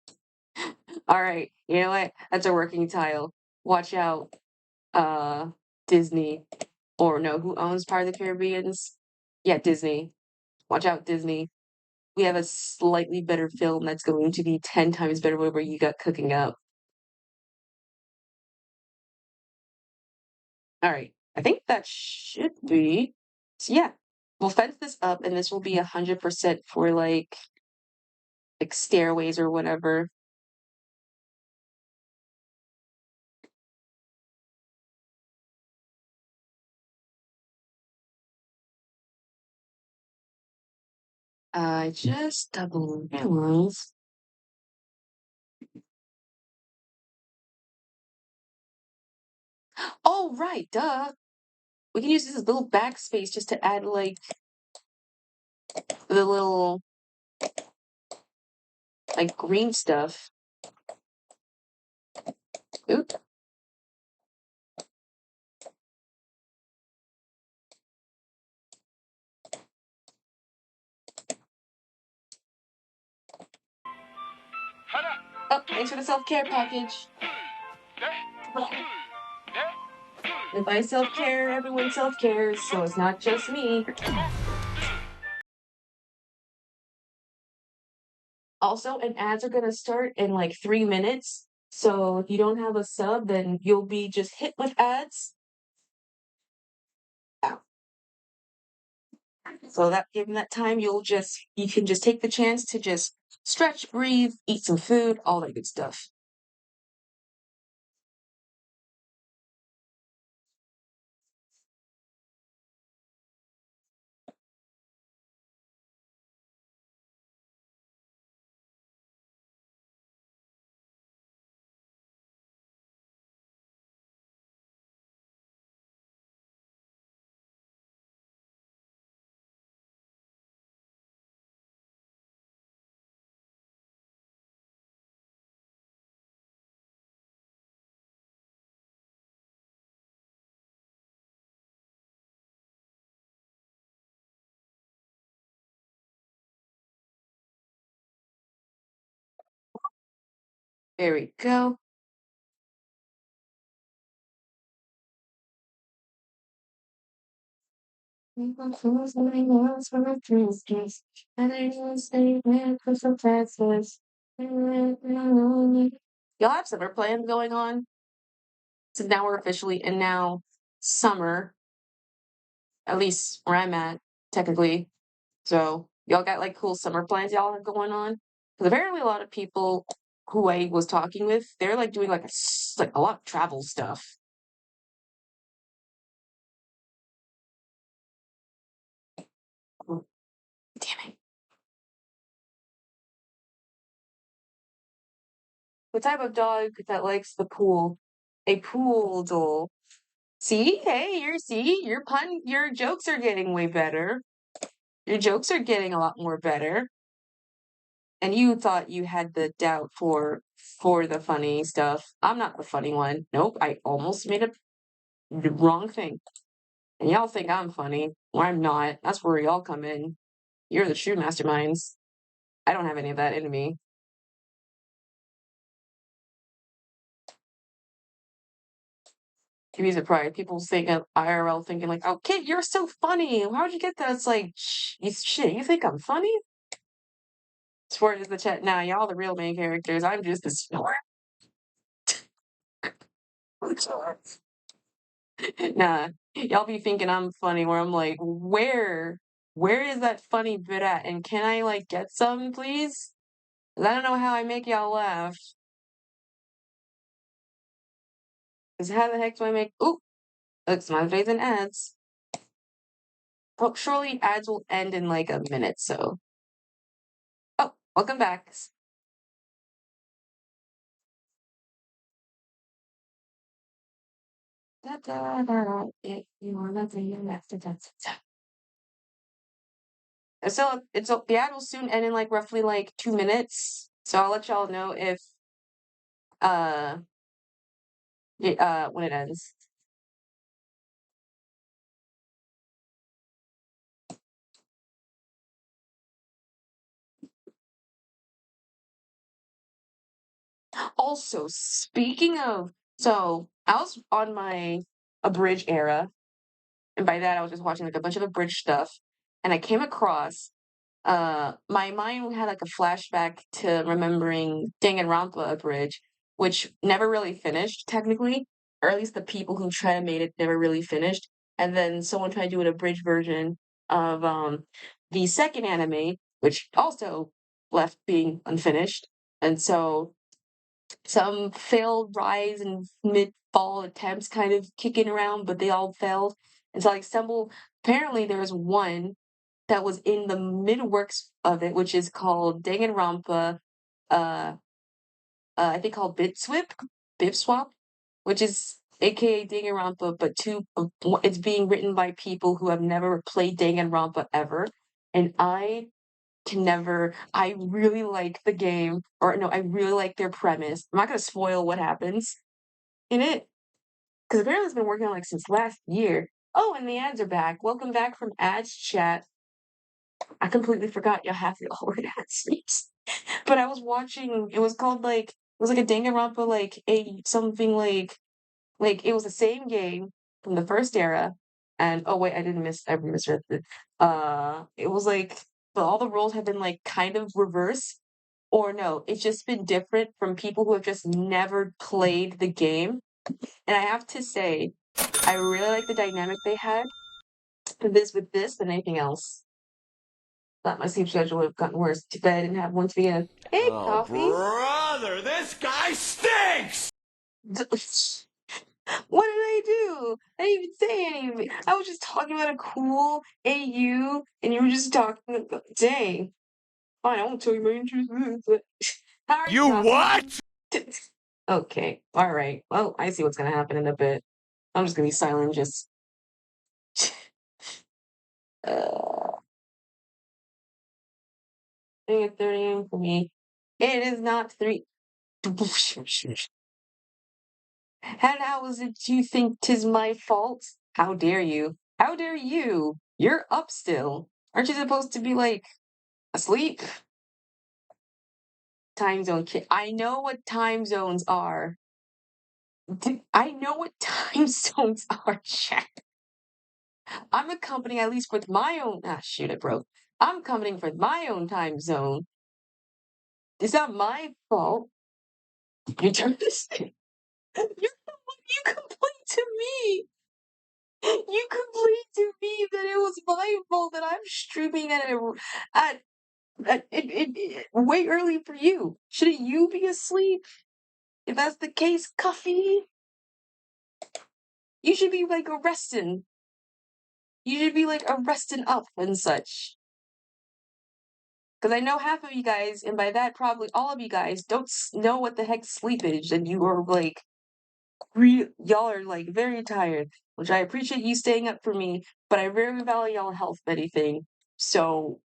All right, you know what? That's a working title. Watch out, uh, Disney, or no, who owns Pirates of the Caribbean's? Yeah, Disney. Watch out, Disney. We have a slightly better film that's going to be 10 times better whatever you got cooking up. All right, I think that should be. So yeah, we'll fence this up, and this will be 100% for like stairways or whatever. I just double realized. Oh, right, duh. We can use this as little backspace just to add like the little like green stuff. Oop. Oh, thanks for the self-care package. If I self-care, everyone self-cares, so it's not just me. Also, and ads are gonna start in like 3 minutes. So if you don't have a sub, then you'll be just hit with ads. Ow. So that given that time, you can just take the chance to just stretch, breathe, eat some food, all that good stuff. There we go. Y'all have summer plans going on? So now we're officially in now summer. At least where I'm at, technically. So y'all got like cool summer plans y'all have going on? Because apparently a lot of people who I was talking with, they're like doing like like a lot of travel stuff. Oh, damn it. What type of dog that likes the pool? A poodle. See, hey, your jokes are getting way better. Your jokes are getting a lot more better. And you thought you had the doubt for the funny stuff. I'm not the funny one. Nope, I almost made the wrong thing. And y'all think I'm funny. Well, I'm not. That's where y'all come in. You're the true masterminds. I don't have any of that in me. To be surprised, people think of IRL thinking like, "Oh, kid, you're so funny. How'd you get that?" It's like, shit. You think I'm funny? Sport is the chat. Nah, y'all the real main characters. I'm just the snort. Nah, y'all be thinking I'm funny. Where I'm like, where is that funny bit at? And can I like get some, please? 'Cause I don't know how I make y'all laugh. Cause how the heck do I make? Oop, looks my face in ads. Well, surely ads will end in like a minute. So, oh, welcome back. Da, da, da, da, if you wanna be an actor, so the ad will soon end in like roughly like 2 minutes. So I'll let y'all know if uh when it ends. Also, speaking of, so I was on my abridged era, and by that I was just watching like a bunch of abridged stuff, and I came across my mind had like a flashback to remembering Danganronpa abridged, which never really finished technically, or at least the people who tried to made it never really finished. And then someone tried to do an abridged version of the second anime, which also left being unfinished. And so some failed rise and mid-fall attempts kind of kicking around, but they all failed. And so I stumbled. Apparently, there was one that was in the mid-works of it, which is called Danganronpa. Uh, I think called Bib Swap, which is AKA Danganronpa, but it's being written by people who have never played Danganronpa ever, and I can never. I really like the game, or no, I really like their premise. I'm not gonna spoil what happens in it because apparently it's been working on like since last year. Oh, and the ads are back. Welcome back from ads chat. I completely forgot you have your whole ads. But I was watching. It was called like it was like a Danganronpa like a something like it was the same game from the first era. And oh wait, I misread it. It was like but all the roles have been like kind of reverse. Or no, it's just been different from people who have just never played the game. And I have to say, I really like the dynamic they had with this than anything else. Thought my sleep schedule would have gotten worse. Too bad I didn't have one to begin. Hey, Oh, coffee. brother, this guy stinks! What did I do? I didn't even say anything. I was just talking about a cool AU, and you were just talking about. Dang. Fine, I won't tell you my interest. But how are you, You coffee? what? Okay, all right. Well, I see what's gonna happen in a bit. I'm just gonna be silent. And just. uh, I think it's 30 a.m. for me. It is not 3. And how is it you think 'tis my fault? How dare you? How dare you? You're up still. Aren't you supposed to be, like, asleep? Time zone kid. I know what time zones are. I know what time zones are, chat. I'm accompanying at least with my own. Ah, shoot, it broke. I'm accompanying for my own time zone. It's not my fault. You turn this. You complain to me. You complain to me my fault that I'm streaming at way early for you. Shouldn't you be asleep? If that's the case, Cuffy, you should be like resting. You should be like resting up and such. Because I know half of you guys, and by that probably all of you guys, don't know what the heck sleep is, and you are like, y'all are like very tired, which I appreciate you staying up for me, but I rarely value y'all health of anything. So,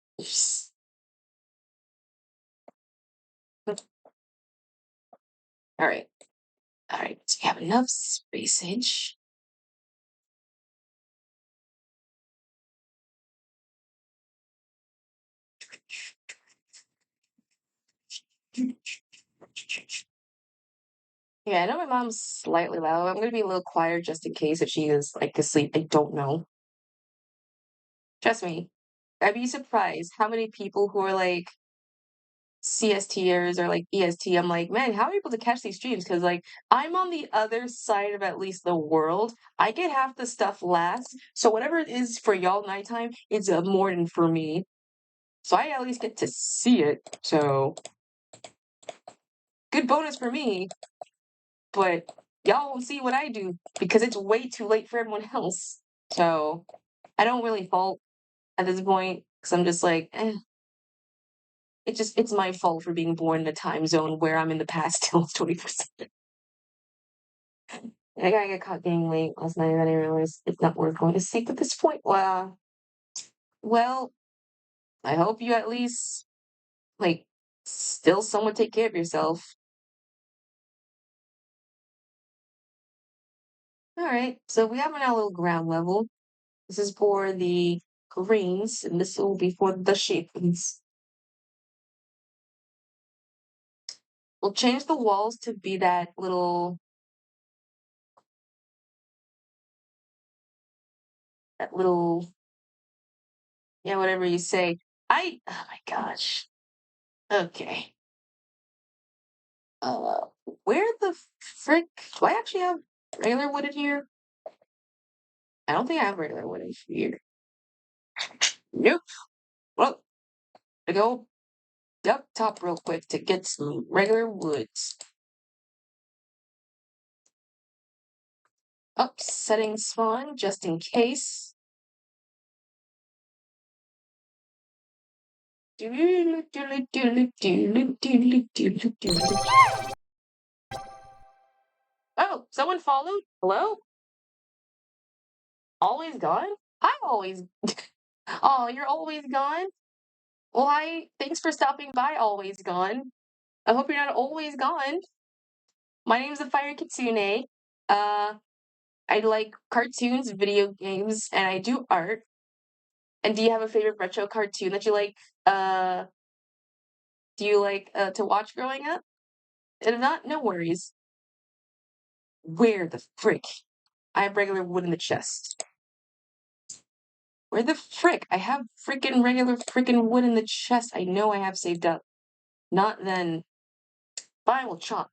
all right, all right. So you have enough spacage. Yeah, I know my mom's slightly loud. I'm gonna be a little quieter just in case if she is like asleep. I don't know. Trust me, I'd be surprised how many people who are like CSTers or like EST. I'm like, man, how are you able to catch these streams? Because like I'm on the other side of at least the world. I get half the stuff last, so whatever it is for y'all nighttime, it's a morning for me. So I at least get to see it. So good bonus for me. But y'all won't see what I do because it's way too late for everyone else. So I don't really fault at this point because I'm just like, it's my fault for being born in a time zone where I'm in the past till it's 24/7. I gotta get caught getting late last night and then I realized it's not worth going to sleep at this point. Well, I hope you at least like still somewhat take care of yourself. All right, so we have our little ground level. This is for the greens, and this will be for the shapings. We'll change the walls to be that little, yeah, whatever you say. Oh my gosh. Okay. Uh, where the frick? Do I actually have regular wood in here? I don't think I have regular wood in here. Nope. Well, I go up top real quick to get some regular woods. Up, setting spawn just in case. Oh, someone followed? Hello? Always gone? Hi, always. Oh, you're always gone? Well, hi. Thanks for stopping by, always gone. I hope you're not always gone. My name's TheFireyKitsune. Uh, I like cartoons, video games, and I do art. And do you have a favorite retro cartoon that you like? Uh, do you like to watch growing up? And if not, no worries. Where the frick? I have regular wood in the chest. Where the frick? I have freaking regular freaking wood in the chest. I know I have saved up. Not then. Fine, we'll chop.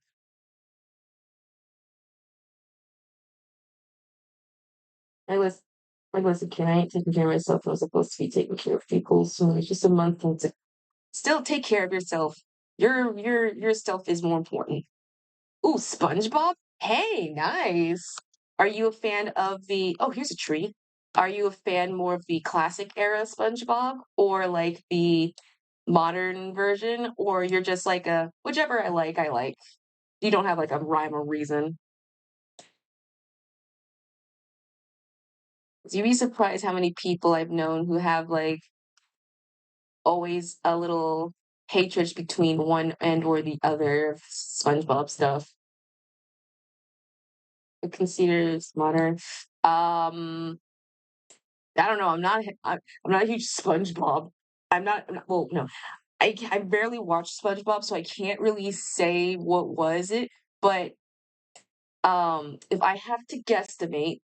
Listen, kid, I ain't taking care of myself. I'm supposed to be taking care of people, so it's just a month into. Still take care of yourself. Your stuff is more important. Ooh, SpongeBob? Hey, nice. Are you a fan of the oh, here's a tree. Are you a fan more of the classic era SpongeBob or like the modern version? Or you're just like a whichever I like, I like. You don't have like a rhyme or reason. You'd be surprised how many people I've known who have like always a little hatred between one and or the other of SpongeBob stuff. It considers modern. I don't know. I'm not a huge SpongeBob. Well, no. I barely watch SpongeBob, so I can't really say what was it. But if I have to guesstimate,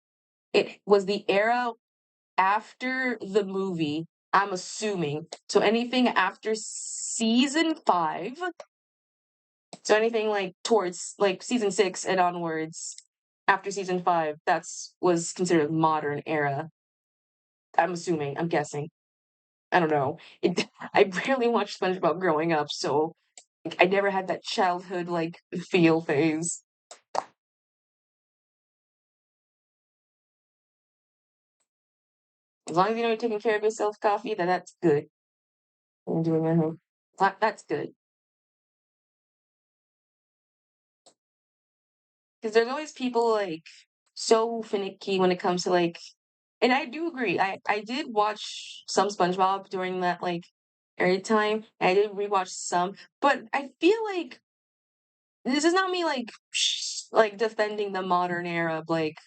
it was the era after the movie. I'm assuming so. Anything after season 5. So anything like towards like season 6 and onwards, after season 5, that's was considered modern era. I'm assuming, I'm guessing. I don't know. I barely watched SpongeBob growing up, so like, I never had that childhood like feel phase. As long as you know you're taking care of yourself, coffee, then that's good. I'm doing at home. That's good. Because there's always people like so finicky when it comes to like, and I do agree. I did watch some SpongeBob during that like area time. And I did rewatch some, but I feel like this is not me like like defending the modern era of like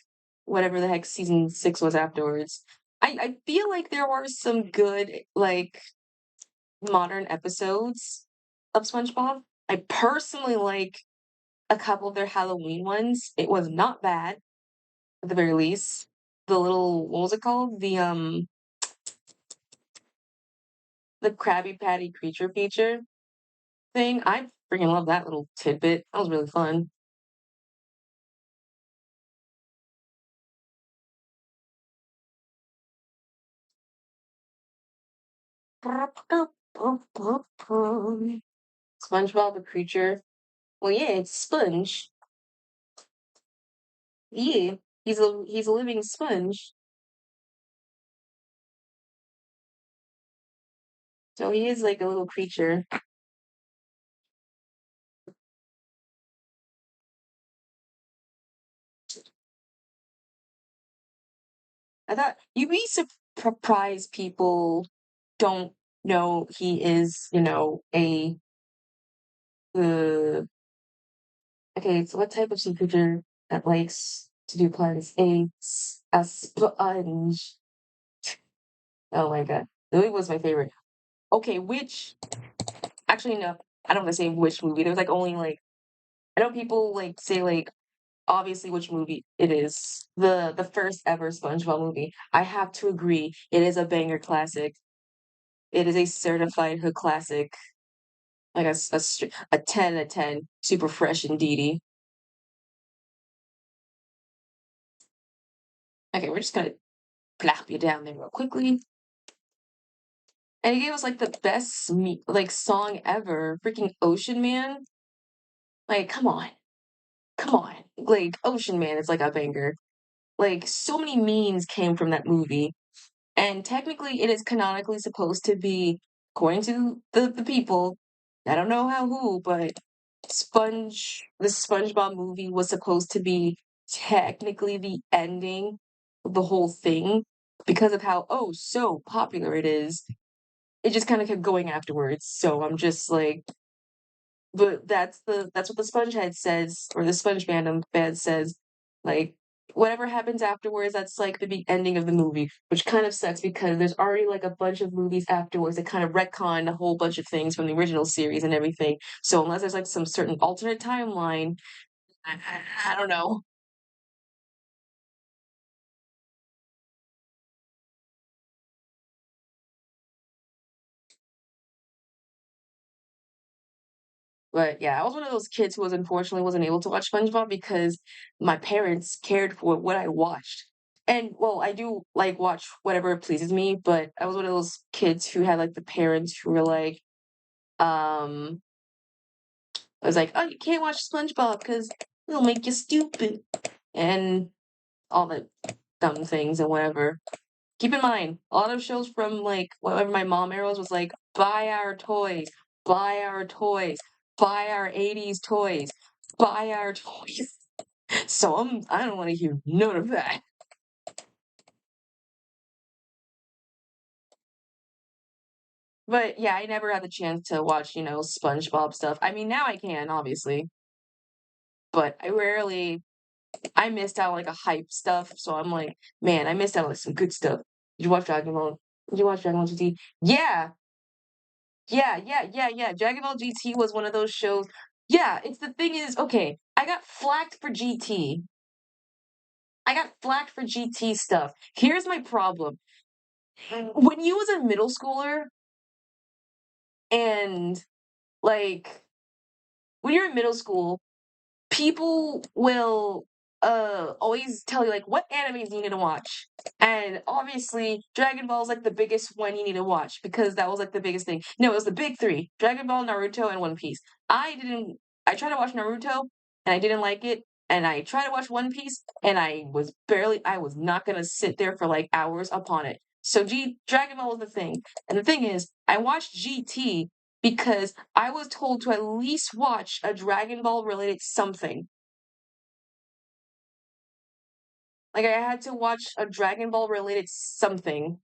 whatever the heck season 6 was afterwards. I feel like there were some good like modern episodes of SpongeBob. I personally like a couple of their Halloween ones. It was not bad, at the very least. The little what was it called? The Krabby Patty creature feature thing. I freaking love that little tidbit. That was really fun. SpongeBob the creature. Well, yeah, it's Sponge. Yeah, he's a living sponge. So he is like a little creature. I thought you'd be surprised people don't know he is, uh, okay, so what type of sea creature that likes to do puns? A sponge. Oh my god. Louis was my favorite. Okay, which actually no, I don't want to say which movie. There was like only like I know people like say like obviously which movie it is. The first ever SpongeBob movie. I have to agree, it is a banger classic. It is a certified hood classic. Like a 10 out of 10. Super fresh indeedy. Okay, we're just gonna plop you down there real quickly. And he gave us like the best like song ever. Freaking Ocean Man. Like, come on. Come on. Like, Ocean Man is like a banger. Like, so many memes came from that movie. And technically, it is canonically supposed to be, according to the people, I don't know how who, but the SpongeBob movie was supposed to be technically the ending of the whole thing because of how, oh, so popular it is. It just kind of kept going afterwards. So I'm just like, but that's what the SpongeHead says, or the Sponge Fandom fan says. Like whatever happens afterwards, that's like the ending of the movie, which kind of sucks because there's already like a bunch of movies afterwards that kind of retcon a whole bunch of things from the original series and everything. So unless there's like some certain alternate timeline, I don't know. But yeah, I was one of those kids who was unfortunately wasn't able to watch SpongeBob because my parents cared for what I watched. And well, I do like watch whatever pleases me, but I was one of those kids who had like the parents who were like, um, I was like, oh, you can't watch SpongeBob because it'll make you stupid and all the dumb things and whatever. Keep in mind, a lot of shows from like whatever my mom eras was like, buy our toys, buy our toys, buy our 80s toys, buy our toys. So I don't want to hear none of that. But yeah, I never had the chance to watch, SpongeBob stuff. I mean, now I can, obviously, but I missed out on like a hype stuff. So I'm like, man, I missed out on like some good stuff. Did you watch Dragon Ball? Did you watch Dragon Ball GT? Yeah, yeah. Dragon Ball GT was one of those shows. Yeah, it's the thing is, okay, I got flacked for GT. I got flacked for GT stuff. Here's my problem. When you was a middle schooler and like when you're in middle school, people will always tell you like what animes you need to watch. And obviously Dragon Ball is like the biggest one you need to watch because that was like the biggest thing. No, it was the big three: Dragon Ball, Naruto, and One Piece. I didn't I tried to watch Naruto and I didn't like it. And I tried to watch One Piece and I was not gonna sit there for like hours upon it. So Dragon Ball was the thing. And the thing is, I watched GT because I was told to at least watch a Dragon Ball related something. Like I had to watch a Dragon Ball related something.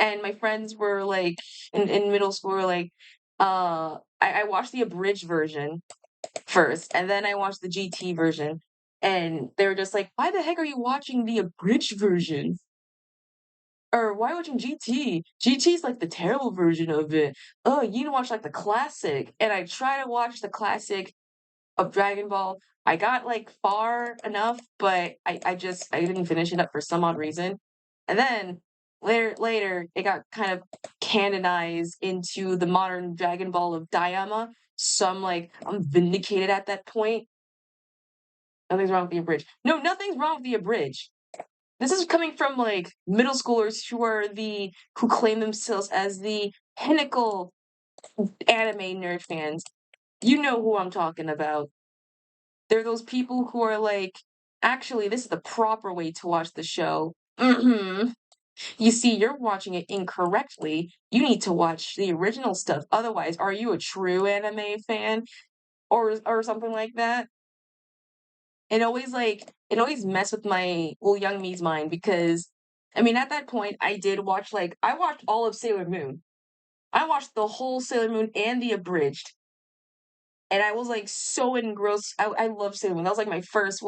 And my friends were like in middle school were like, I watched the abridged version first, and then I watched the GT version. And they were just like, why the heck are you watching the abridged version? Or why watching GT? GT is like the terrible version of it. Oh, you need to watch like the classic. And I try to watch the classic of Dragon Ball. I got like far enough, but I didn't finish it up for some odd reason. And then later it got kind of canonized into the modern Dragon Ball of Diama. So I'm vindicated at that point. Nothing's wrong with the abridged. No, nothing's wrong with the abridged. This is coming from like middle schoolers who claim themselves as the pinnacle anime nerd fans. You know who I'm talking about. They're those people who are like, actually, this is the proper way to watch the show. You see, you're watching it incorrectly. You need to watch the original stuff. Otherwise, are you a true anime fan or something like that? It always messed with my young me's mind because I mean at that point I watched all of Sailor Moon. I watched the whole Sailor Moon and the abridged. And I was like so engrossed. I love Sailor Moon. That was like my first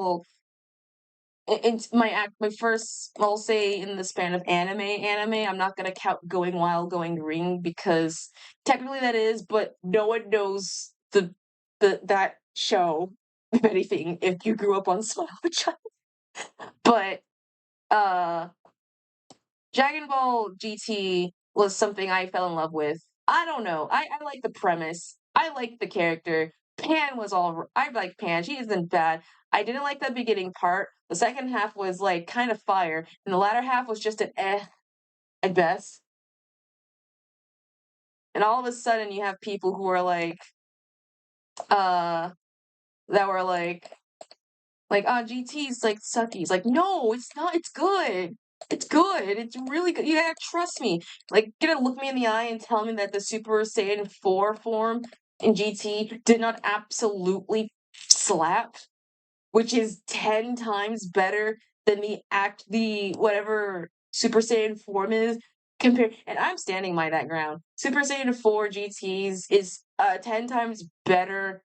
my first, I'll say, in the span of anime. I'm not gonna count Going Wild, Going Green because technically that is, but no one knows that show, if anything, if you grew up on Smile the Child. But uh Dragon Ball GT was something I fell in love with. I don't know. I like the premise. I like the character. I like Pan. She isn't bad. I didn't like the beginning part. The second half was like kind of fire, and the latter half was just an at best. And all of a sudden you have people who are uh that were like, GT's like sucky. It's like, no, it's not. It's good. It's good. It's really good. You gotta trust me. Like, gonna look me in the eye and tell me that the Super Saiyan 4 form in GT did not absolutely slap, which is 10 times better than the whatever Super Saiyan form is compared. And I'm standing by that ground. Super Saiyan 4 GTs is 10 times better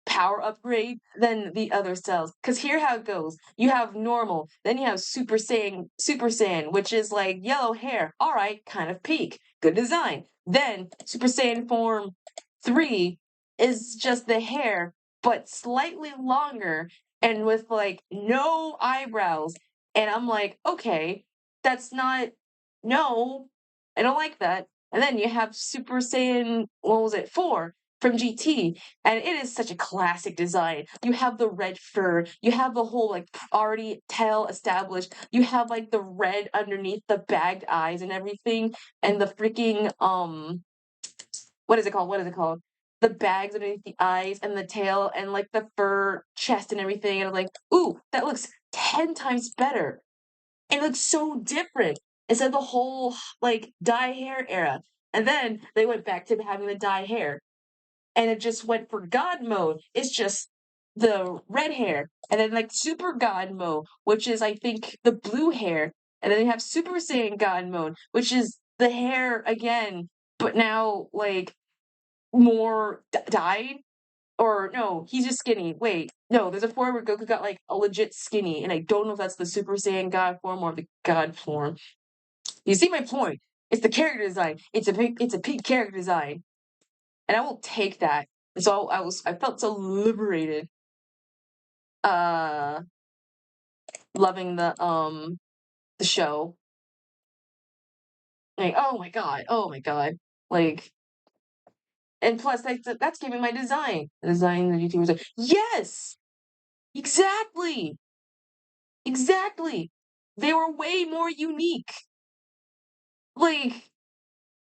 power upgrade than the other cells. Because here how it goes. You have normal, then you have Super Saiyan, which is like yellow hair. Alright, kind of peak. Good design. Then Super Saiyan form 3 is just the hair, but slightly longer and with like no eyebrows. And I'm like, okay, that's not no, I don't like that. And then you have Super Saiyan, what was it, 4 from GT, and it is such a classic design. You have the red fur, you have the whole like already tail established, you have like the red underneath the bagged eyes and everything, and the freaking what is it called? What is it called? The bags underneath the eyes and the tail and like the fur chest and everything. And I'm like, ooh, that looks 10 times better. It looks so different instead of the whole like dye hair era. And then they went back to having the dye hair and it just went for God mode. It's just the red hair, and then like Super God mode, which is I think the blue hair, and then they have Super Saiyan God mode, which is the hair again, but now like more dyed. Or no, he's just skinny. Wait, no, there's a form where Goku got like a legit skinny, and I don't know if that's the Super Saiyan God form or the God form. You see my point? It's the character design. It's a peak character design. And I will take that. And so I felt so liberated, uh, loving the show. Like, oh my god, like, and plus that's giving my design. The design the YouTubers like, yes, exactly. Exactly. They were way more unique. Like,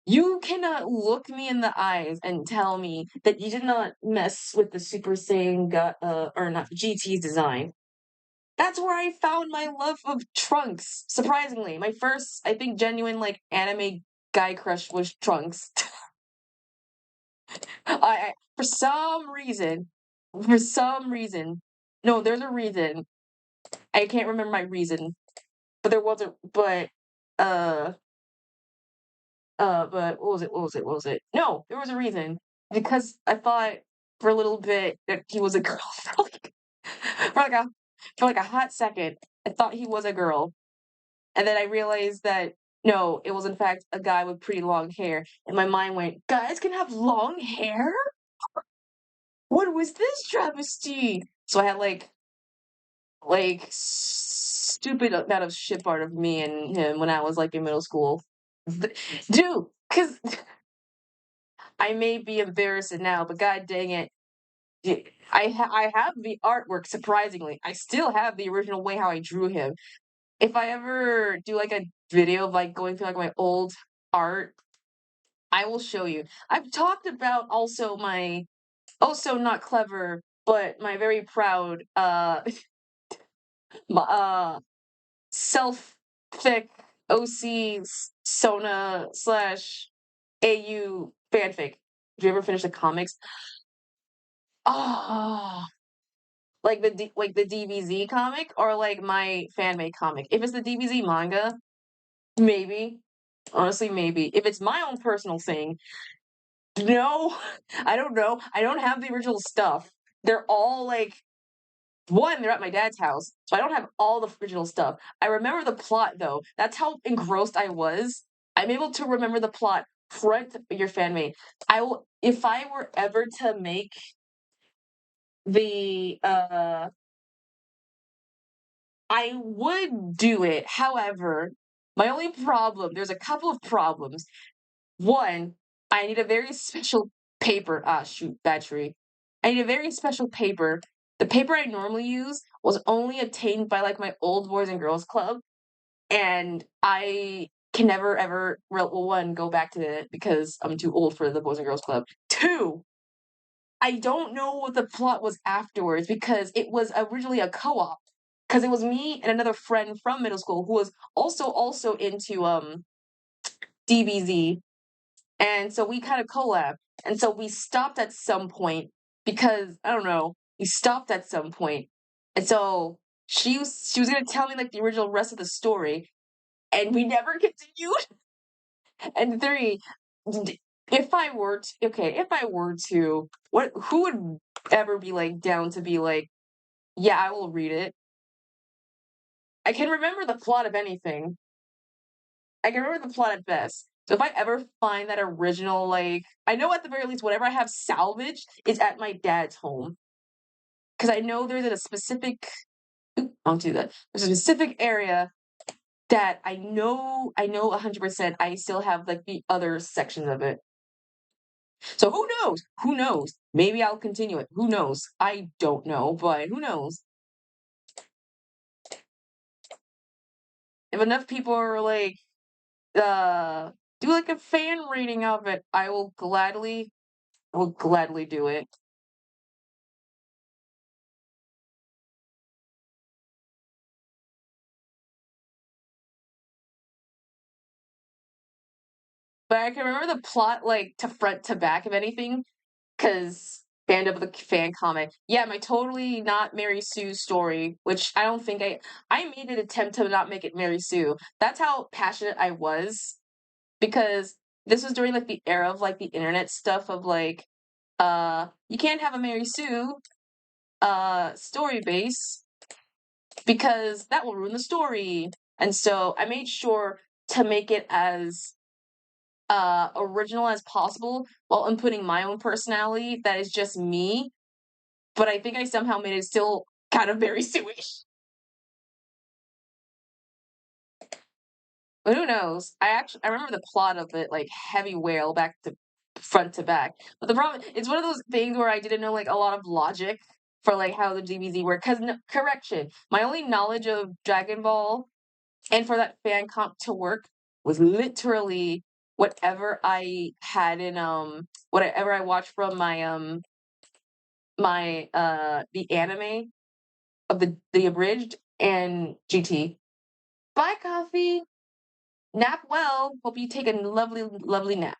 you cannot look me in the eyes and tell me that you did not mess with the Super Saiyan or not GT's design. That's where I found my love of Trunks. Surprisingly, my first, I think, genuine like anime guy crush was Trunks. I for some reason, no, there's a reason. I can't remember my reason, but there wasn't. Uh, but what was it? What was it? What was it? No, there was a reason because I thought for a little bit that he was a girl. For like a for like a hot second, I thought he was a girl. And then I realized that no, it was in fact a guy with pretty long hair. And my mind went, guys can have long hair? What was this travesty? So I had stupid amount of ship art of me and him when I was like in middle school. Dude, because I may be embarrassed now, but god dang it. I have the artwork surprisingly. I still have the original way how I drew him. If I ever do like a video of like going through like my old art, I will show you. I've talked about also my also not clever, but my very proud my, self fic OC Sona slash AU fanfic. Did you ever finish the comics? Oh, like like the DBZ comic or like my fan made comic. If it's the DBZ manga, maybe. Honestly, maybe. If it's my own personal thing, no, I don't know. I don't have the original stuff. They're all like one, they're at my dad's house, so I don't have all the original stuff. I remember the plot though. That's how engrossed I was. I'm able to remember the plot front your fan made. I will if I were ever to make the I would do it. However, my only problem, there's a couple of problems. One, I need a very special paper. Ah, shoot, battery. I need a very special paper. The paper I normally use was only obtained by like my old Boys and Girls Club, and I can never ever well, one go back to it because I'm too old for the Boys and Girls Club. Two, I don't know what the plot was afterwards because it was originally a co-op. Because it was me and another friend from middle school who was also into DBZ, and so we kind of collab. And so we stopped at some point because I don't know, we stopped at some point. And so she was gonna tell me like the original rest of the story, and we never continued. And three, if I were to okay, if I were to, what who would ever be like down to be like, yeah, I will read it. I can remember the plot of anything. I can remember the plot at best. So if I ever find that original, like, I know at the very least whatever I have salvaged is at my dad's home. Because I know there's a specific, I'll do that. There's a specific area that I know 100% I still have like the other sections of it. So who knows? Who knows? Maybe I'll continue it. Who knows? I don't know, but who knows? If enough people are like, uh, do like a fan rating of it, I will gladly do it. But I can remember the plot like to front to back of anything, because band of the fan comic. Yeah, my totally not Mary Sue story, which I don't think I made an attempt to not make it Mary Sue. That's how passionate I was because this was during like the era of like the internet stuff of like you can't have a Mary Sue story base because that will ruin the story. And so I made sure to make it as original as possible while inputting my own personality that is just me, but I think I somehow made it still kind of very Sue-ish. But who knows? I remember the plot of it like heavy whale back to front to back. But the problem it's one of those things where I didn't know like a lot of logic. for like how the DBZ work. Because correction, my only knowledge of Dragon Ball and for that fan comp to work was literally whatever I had in whatever I watched from my the anime of the abridged and GT. Bye, coffee. Nap well. Hope you take a lovely, lovely nap.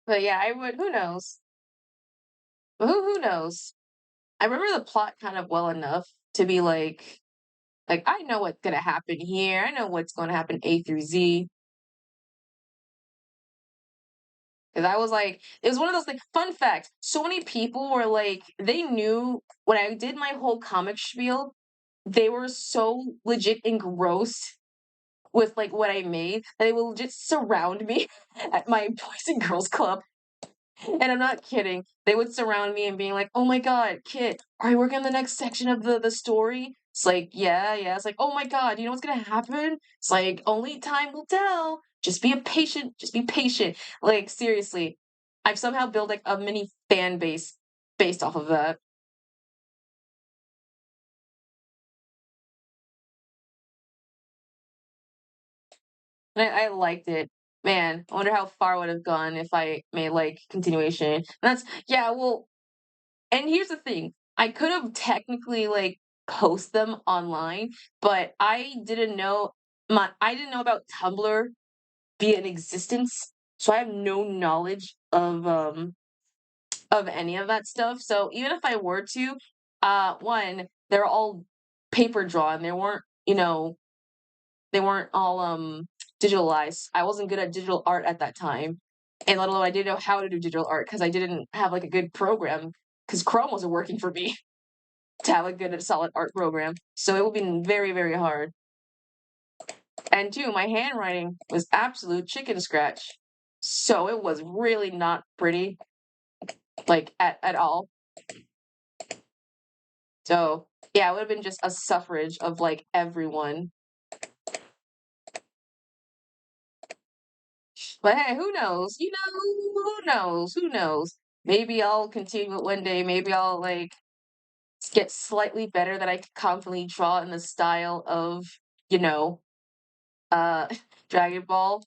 But yeah, I would. Who knows? Who knows? I remember the plot kind of well enough to be like I know what's gonna happen here. I know what's gonna happen A through Z. Because I was like, it was one of those like fun fact. So many people were like, they knew when I did my whole comic spiel, they were so legit engrossed with like what I made that they will just surround me at my Boys and Girls Club. And I'm not kidding. They would surround me and being like, "Oh my god, Kit, are you working on the next section of the story?" It's like, yeah, yeah. It's like, "Oh my god, you know what's gonna happen?" It's like, "Only time will tell. Just be patient. Just be patient." Like seriously, I've somehow built like a mini fan base based off of that. And I liked it. Man, I wonder how far I would have gone if I made like continuation. And that's yeah, well, and here's the thing, I could have technically, like, post them online, but I didn't know about Tumblr being in existence, so I have no knowledge of any of that stuff, so even if I were to, 1, they're all paper drawn, they weren't, they weren't all, digitalized. I wasn't good at digital art at that time, and let alone I didn't know how to do digital art because I didn't have, like, a good program because Chrome wasn't working for me. To have a good solid art program. So it would be very, very hard. And two, my handwriting was absolute chicken scratch. So it was really not pretty, like at all. So yeah, it would have been just a suffrage of like everyone. But hey, who knows? Who knows? Who knows? Maybe I'll continue it one day. Maybe I'll like get slightly better that I can confidently draw in the style of, you know, uh Dragon Ball,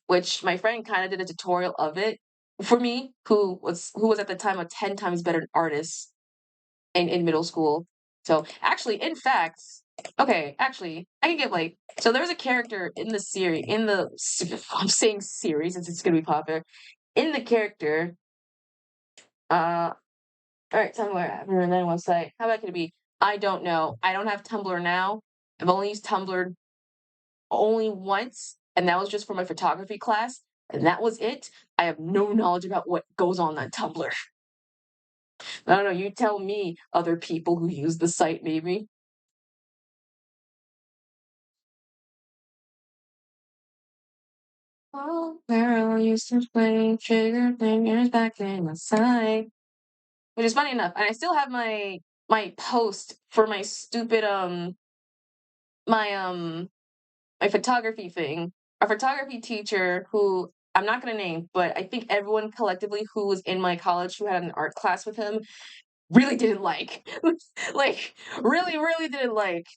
which my friend kind of did a tutorial of it for me, who was at the time a 10 times better artist in middle school. So actually, in fact, okay, actually, I can give like so there's a character in the series I'm saying series since it's gonna be popular. In the character, all right, tell me where I remember that website. How about could it be? I don't know. I don't have Tumblr now. I've only used Tumblr only once, and that was just for my photography class, and that was it. I have no knowledge about what goes on Tumblr. I don't know, you tell me other people who use the site maybe. Oh, Meryl used to play trigger fingers back in the site. Which is funny enough, and I still have my post for my stupid my my photography thing. Our photography teacher who I'm not gonna name, but I think everyone collectively who was in my college who had an art class with him really didn't like. Like, really, really didn't like.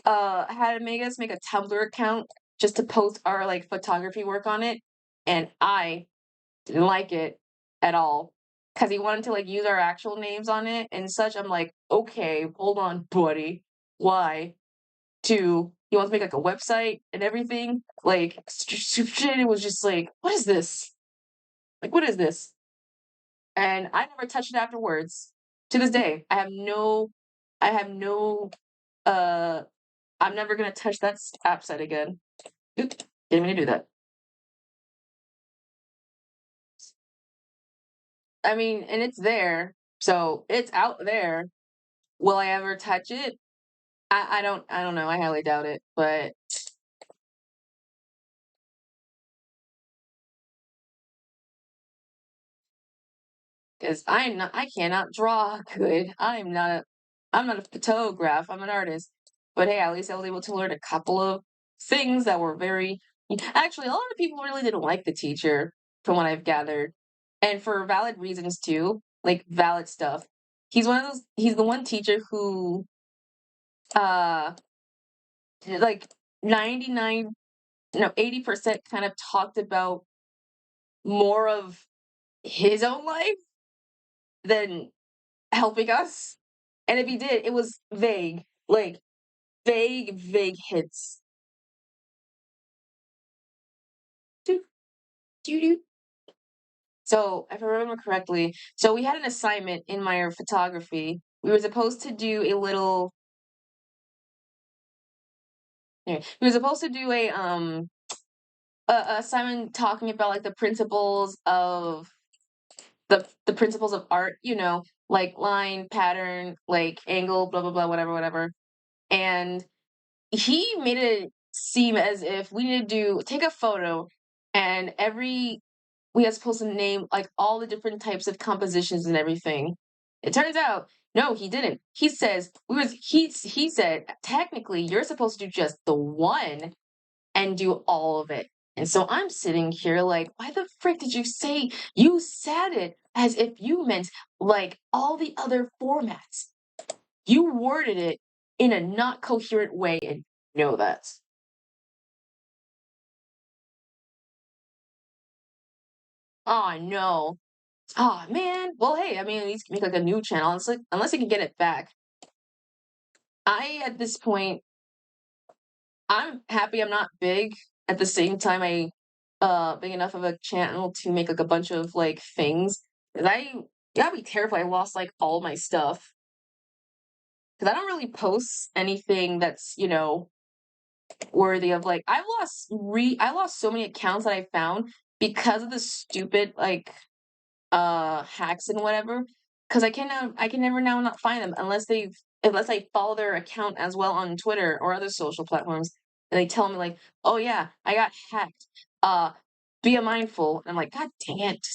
Had to make us make a Tumblr account just to post our, like, photography work on it, and I didn't like it at all because he wanted to, like, use our actual names on it and such. I'm like, "Okay, hold on, buddy. Why?" 2, he wants to make, like, a website and everything, like, shit, it was just like, "What is this? Like, what is this?" And I never touched it afterwards. To this day, I have no, uh I'm never gonna touch that app site again. Oop, didn't mean to do that. I mean, and it's there, so it's out there. Will I ever touch it? I don't know, I highly doubt it, but because I cannot draw good. I'm not a photograph. I'm an artist. But hey, at least I was able to learn a couple of things that were very. Actually, a lot of people really didn't like the teacher, from what I've gathered, and for valid reasons too, like valid stuff. He's one of those. He's the one teacher who, uh, like 99, no, 80% kind of talked about more of his own life than helping us. And if he did, it was vague, like vague hints. Doo, doo, doo. So, if I remember correctly, so we had an assignment in my photography. We were supposed to do a little. Yeah, we were supposed to do a assignment talking about like the principles of art. Like line, pattern, like angle, blah blah blah, whatever, whatever. And he made it seem as if we need to take a photo and we are supposed to name like all the different types of compositions and everything. It turns out, no, he didn't. He says he said technically you're supposed to do just the one and do all of it. And so I'm sitting here like, why the frick did you say you said it as if you meant like all the other formats? You worded it in a not coherent way and you know that. Oh no. Oh man. Well, hey, I mean, at least make like a new channel. Unless you can get it back. At this point, I'm happy I'm not big. At the same time, big enough of a channel to make like a bunch of like things. Cause I'd be terrified I lost like all my stuff. Cause I don't really post anything that's worthy of like I lost so many accounts that I found because of the stupid like hacks and whatever, because I can never now not find them unless I follow their account as well on Twitter or other social platforms, and they tell me like, oh yeah, I got hacked, uh be mindful, and I'm like, god dang it.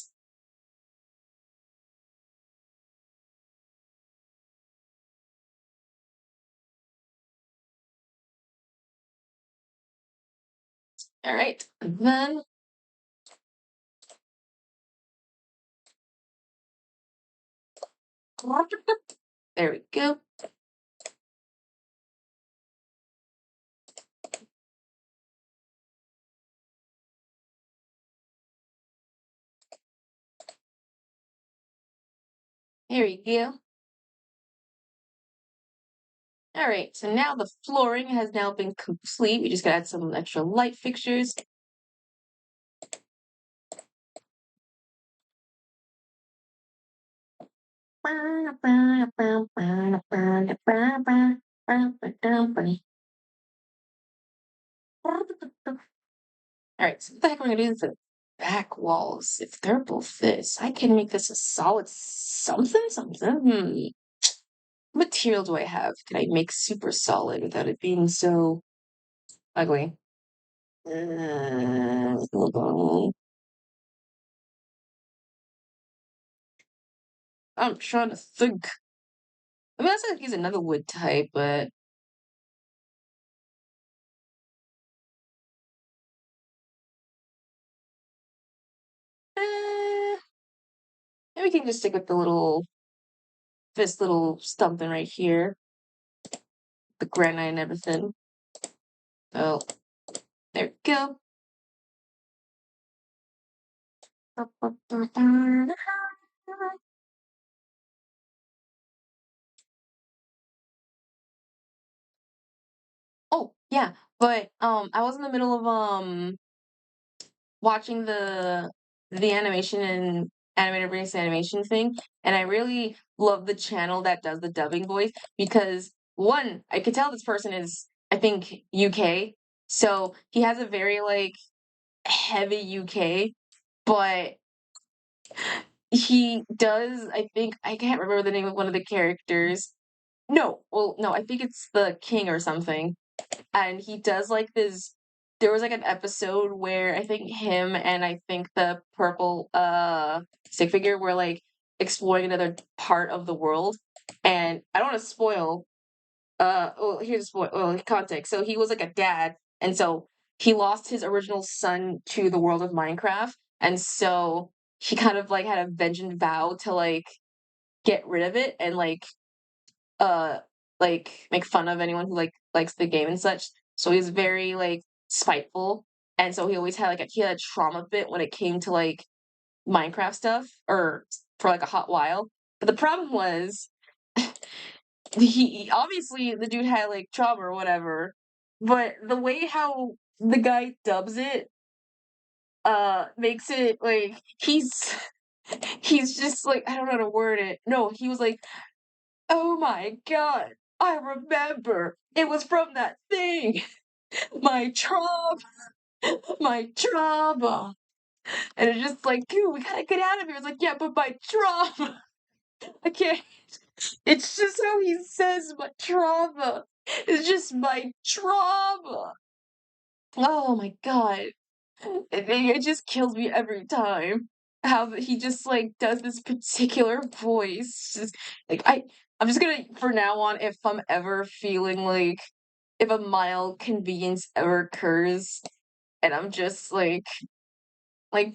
All right, and then there we go. Here we go. All right, so now the flooring has now been complete. We just gotta add some extra light fixtures. Alright, so what the heck am I gonna do with the back walls? If they're both this, I can make this a solid something. What material do I have? Can I make super solid without it being so ugly? Hold on. I'm trying to think. I mean, that's like use another wood type, but eh, maybe we can just stick with this little something right here, the granite and everything. So there we go. Oh, yeah, but, I was in the middle of, watching the animation and animated based animation thing, and I really love the channel that does the dubbing voice because, 1, I could tell this person is, I think, UK, so he has a very, like, heavy UK, but he does I think I can't remember the name of one of the characters. No, well, no, I think it's the king or something. And he does like this there was like an episode where I think him and I think the purple stick figure were like exploring another part of the world. And I don't want to spoil. Well, here's a spoil. Well, context. So he was like a dad, and so he lost his original son to the world of Minecraft, and so he kind of like had a vengeance vow to like get rid of it and uh like make fun of anyone who like likes the game and such. So he was very like spiteful, and so he always had like he had a trauma bit when it came to like Minecraft stuff, or for like a hot while. But the problem was he obviously the dude had like trauma or whatever, but the way how the guy dubs it makes it like he's just like I don't know how to word it. No, he was like, "Oh my god, I remember. It was from that thing. My trauma, my trauma." And it's just like, dude, we gotta get out of here. It's like, yeah, but my trauma. I can't. It's just how he says my trauma. It's just my trauma. Oh my god. It just kills me every time. How he just like does this particular voice. Just like I'm just gonna for now on, if I'm ever feeling like if a mild convenience ever occurs and I'm just like,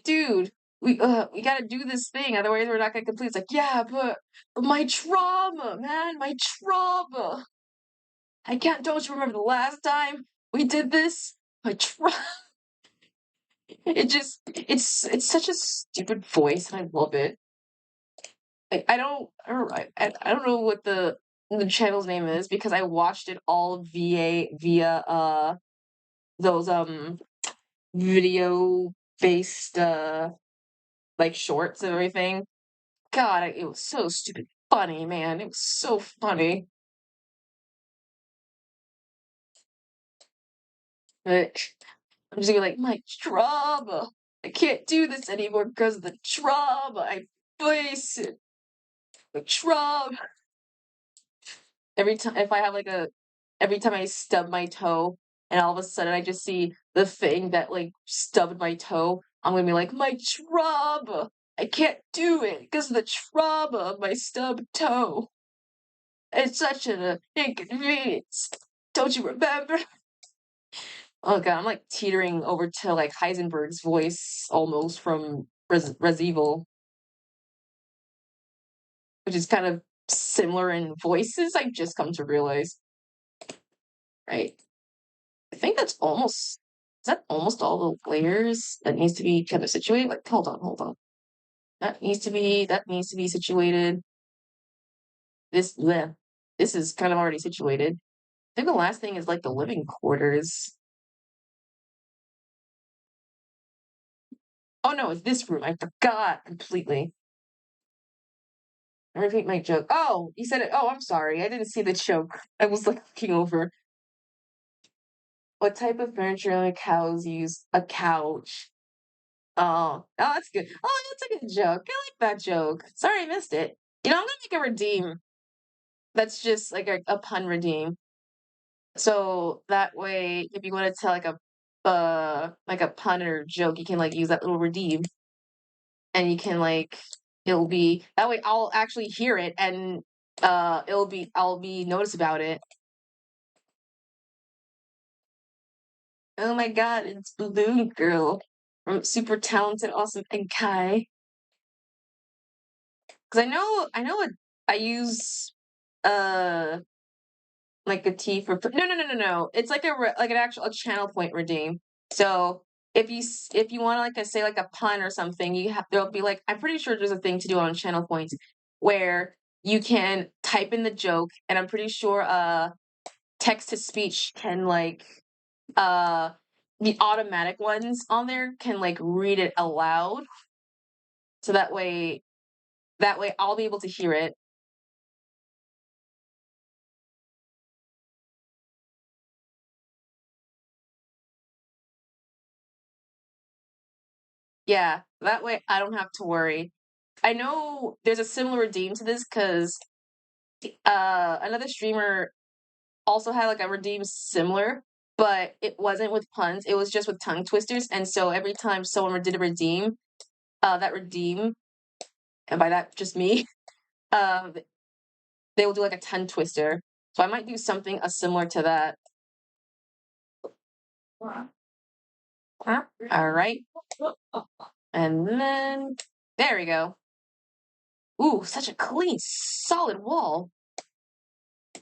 dude, we gotta do this thing, otherwise we're not gonna complete. It's like, yeah, but my trauma, man, my trauma. I can't don't you remember the last time we did this? My trauma. It just it's such a stupid voice and I love it. Like I don't know what the channel's name is because I watched it all via those video based like shorts and everything. God, it was so stupid funny, man. It was so funny. But I'm just gonna be like, my trauma. I can't do this anymore because of the trauma I face it. The trauma. Every time if I have like a every time I stub my toe and all of a sudden I just see the thing that like stubbed my toe, I'm gonna be like, my trauma. I can't do it because of the trauma of my stubbed toe. It's such an inconvenience. Don't you remember? Oh god, I'm like teetering over to like Heisenberg's voice almost from Res Evil, which is kind of similar in voices. I've just come to realize, right? I think that's almost is that almost all the layers that needs to be kind of situated? Like, hold on. That needs to be situated. This bleh, this is kind of already situated. I think the last thing is like the living quarters. Oh no, it's this room. I forgot completely. I repeat my joke. Oh, you said it. Oh, I'm sorry. I didn't see the joke. I was like looking over. What type of furniture only cows use? A couch. Oh, that's good. Oh, that's a good joke. I like that joke. Sorry, I missed it. You know, I'm gonna make a redeem. That's just like a pun redeem. So that way, if you want to tell like a pun or joke, you can like use that little redeem, and you can like it'll be that way. I'll actually hear it, and I'll be noticed about it. Oh my god, it's Balloon Girl from Super Talented, Awesome, and Kai. Because I know what I use uh like a T for no. It's like like an actual a channel point redeem. So if you want to like I say like a pun or something, you have there'll be like I'm pretty sure there's a thing to do on channel points where you can type in the joke, and I'm pretty sure text to speech can like uh the automatic ones on there can like read it aloud, so that way I'll be able to hear it. Yeah, that way I don't have to worry. I know there's a similar redeem to this because another streamer also had like a redeem similar, but it wasn't with puns. It was just with tongue twisters. And so every time someone did a redeem, that redeem and by that just me, they will do like a tongue twister. So I might do something similar to that. All right. And then there we go. Ooh, such a clean, solid wall.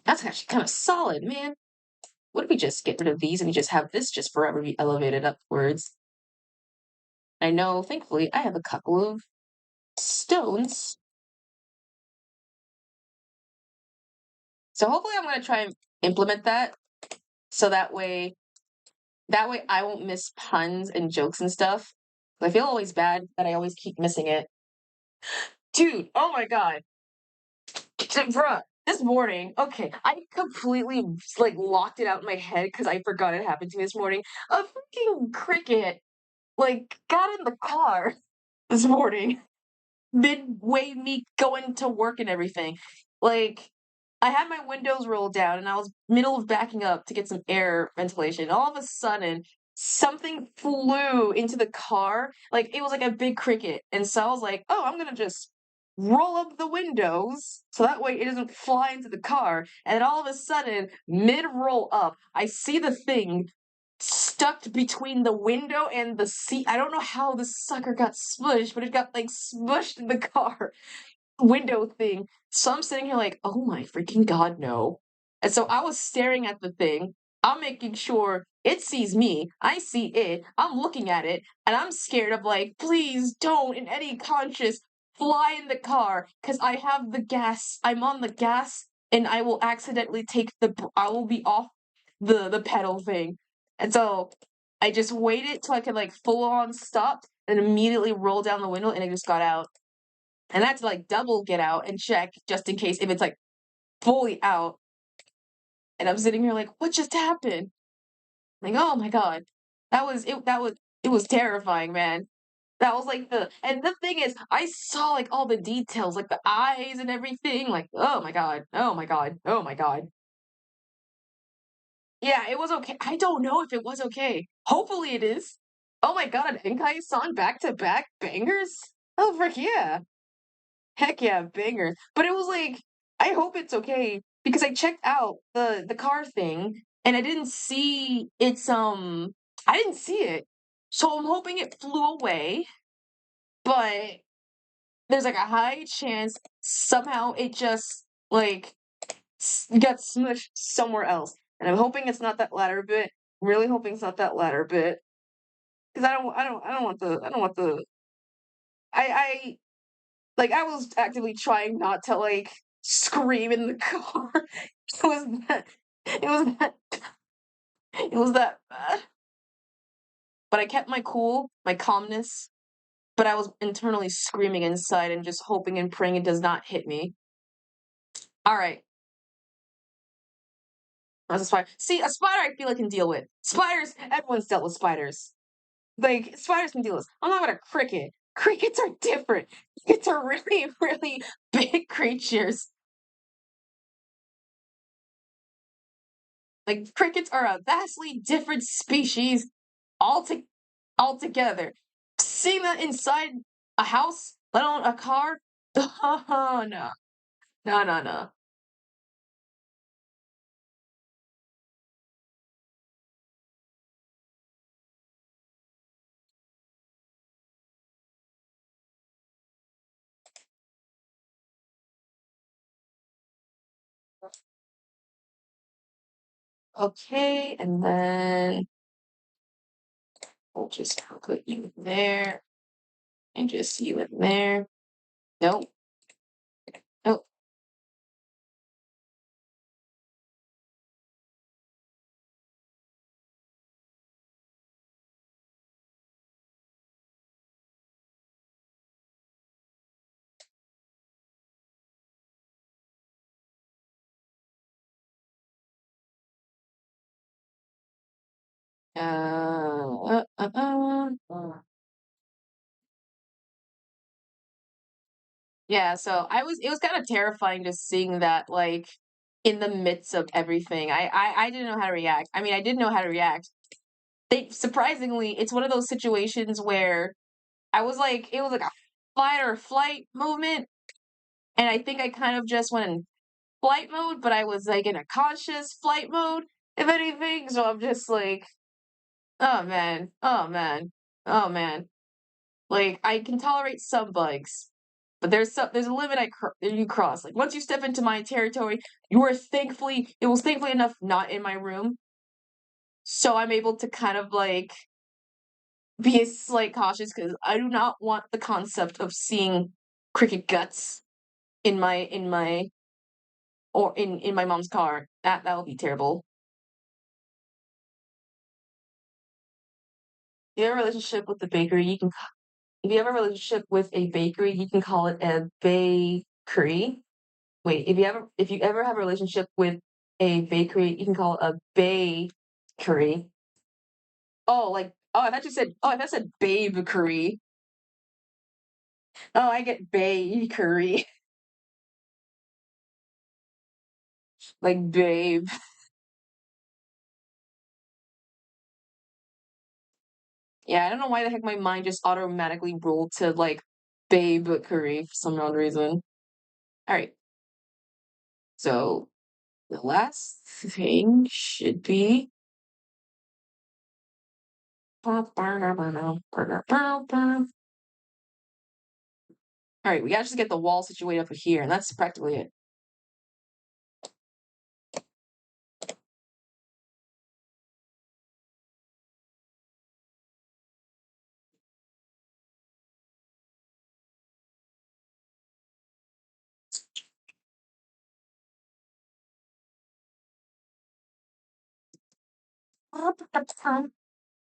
That's actually kind of solid, man. What if we just get rid of these and we just have this just forever be elevated upwards? I know, thankfully, I have a couple of stones. So hopefully I'm gonna try and implement that so that way I won't miss puns and jokes and stuff. I feel always bad that I always keep missing it. Dude, oh my god. Bruh, this morning, okay, I completely like locked it out in my head because I forgot it happened to me this morning. A freaking cricket like got in the car this morning, midway me going to work and everything. Like I had my windows rolled down and I was middle of backing up to get some air ventilation. All of a sudden, something flew into the car. Like it was like a big cricket. And so I was like, oh, I'm gonna just roll up the windows so that way it doesn't fly into the car. And then all of a sudden, mid roll up, I see the thing stuck between the window and the seat. I don't know how the sucker got smushed, but it got like smushed in the car window thing. So I'm sitting here like, oh my freaking god, no. And so I was staring at the thing. I'm making sure it sees me. I see it. I'm looking at it. And I'm scared of like, please don't in any conscious fly in the car because I have the gas. I'm on the gas and I will accidentally take I will be off the pedal thing. And so I just waited till I could like full on stop and immediately roll down the window and I just got out. And I had to like double get out and check just in case if it's like fully out. And I'm sitting here like, what just happened? Like, oh my god. It was terrifying, man. That was like and the thing is, I saw like all the details, like the eyes and everything. Like, oh my god, oh my god, oh my god. Yeah, it was okay. I don't know if it was okay. Hopefully it is. Oh my god, Enkai song back to back bangers? Oh frick yeah. Heck yeah, banger. But it was like, I hope it's okay because I checked out the car thing and I didn't see it. So I'm hoping it flew away, but there's like a high chance somehow it just like got smushed somewhere else. And I'm hoping it's not that latter bit. Really hoping it's not that latter bit. Because I don't want the I like, I was actively trying not to, like, scream in the car. It was that it was that it was that bad. But I kept my cool, my calmness, but I was internally screaming inside and just hoping and praying it does not hit me. Alright. That's a spider. See, a spider I feel I can deal with. Spiders, everyone's dealt with spiders. Like, spiders can deal with this. I'm not about a cricket. Crickets are different. Crickets are really, really big creatures. Like crickets are a vastly different species alto- altogether. Seeing that inside a house, let alone a car, oh no, no, no, no. Okay, and then we'll just put you there and just you in there. Nope, nope. Yeah, so it was kind of terrifying just seeing that like in the midst of everything. I didn't know how to react. I mean, I did know how to react. They surprisingly, it's one of those situations where I was like, it was like a fight or flight movement, and I think I kind of just went in flight mode, but I was like in a conscious flight mode, if anything. So I'm just like, oh man, oh man, oh man. Like I can tolerate some bugs, but there's a limit you cross. Like once you step into my territory, it was thankfully enough not in my room, so I'm able to kind of like be a slight cautious because I do not want the concept of seeing cricket guts in my or in my mom's car. That would be terrible. If you have a relationship with the bakery, if you have a relationship with a bakery, you can call it a bakery. Wait, if you ever have a relationship with a bakery, you can call it a bakery. I thought you said babery. Oh, I get bakery. Like babe. Yeah, I don't know why the heck my mind just automatically rolled to like babery for some odd reason. Alright, so the last thing should be Alright, we gotta just get the wall situated up here, and that's practically it.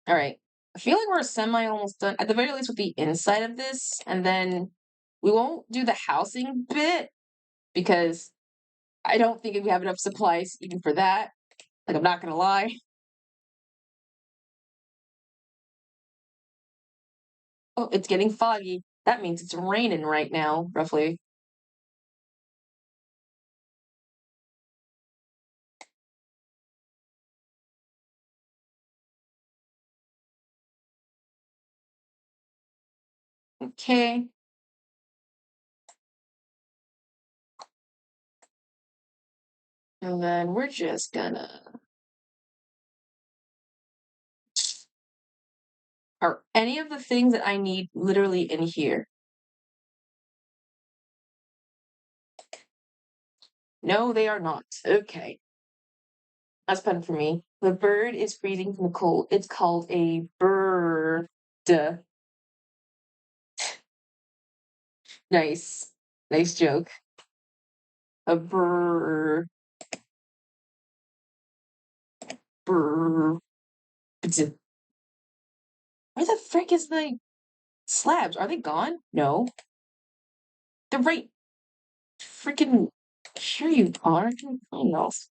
Alright. I feel like we're semi almost done, at the very least with the inside of this, and then we won't do the housing bit because I don't think we have enough supplies even for that. Like, I'm not gonna lie. Oh, it's getting foggy. That means it's raining right now, roughly. Okay. And then we're just gonna. Are any of the things that I need literally in here? No, they are not. Okay. That's fun for me. The bird is freezing from the cold. It's called a bird. Nice. Nice joke. A bird. Bird. Where the frick is the slabs? Are they gone? No. They're right. Freaking. Sure you are. I can find those.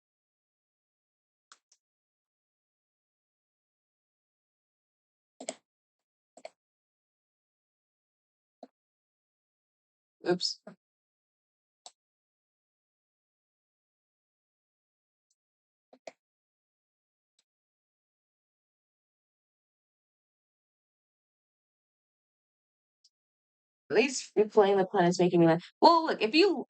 Oops. At least replaying the pun is making me laugh. Well, look, if you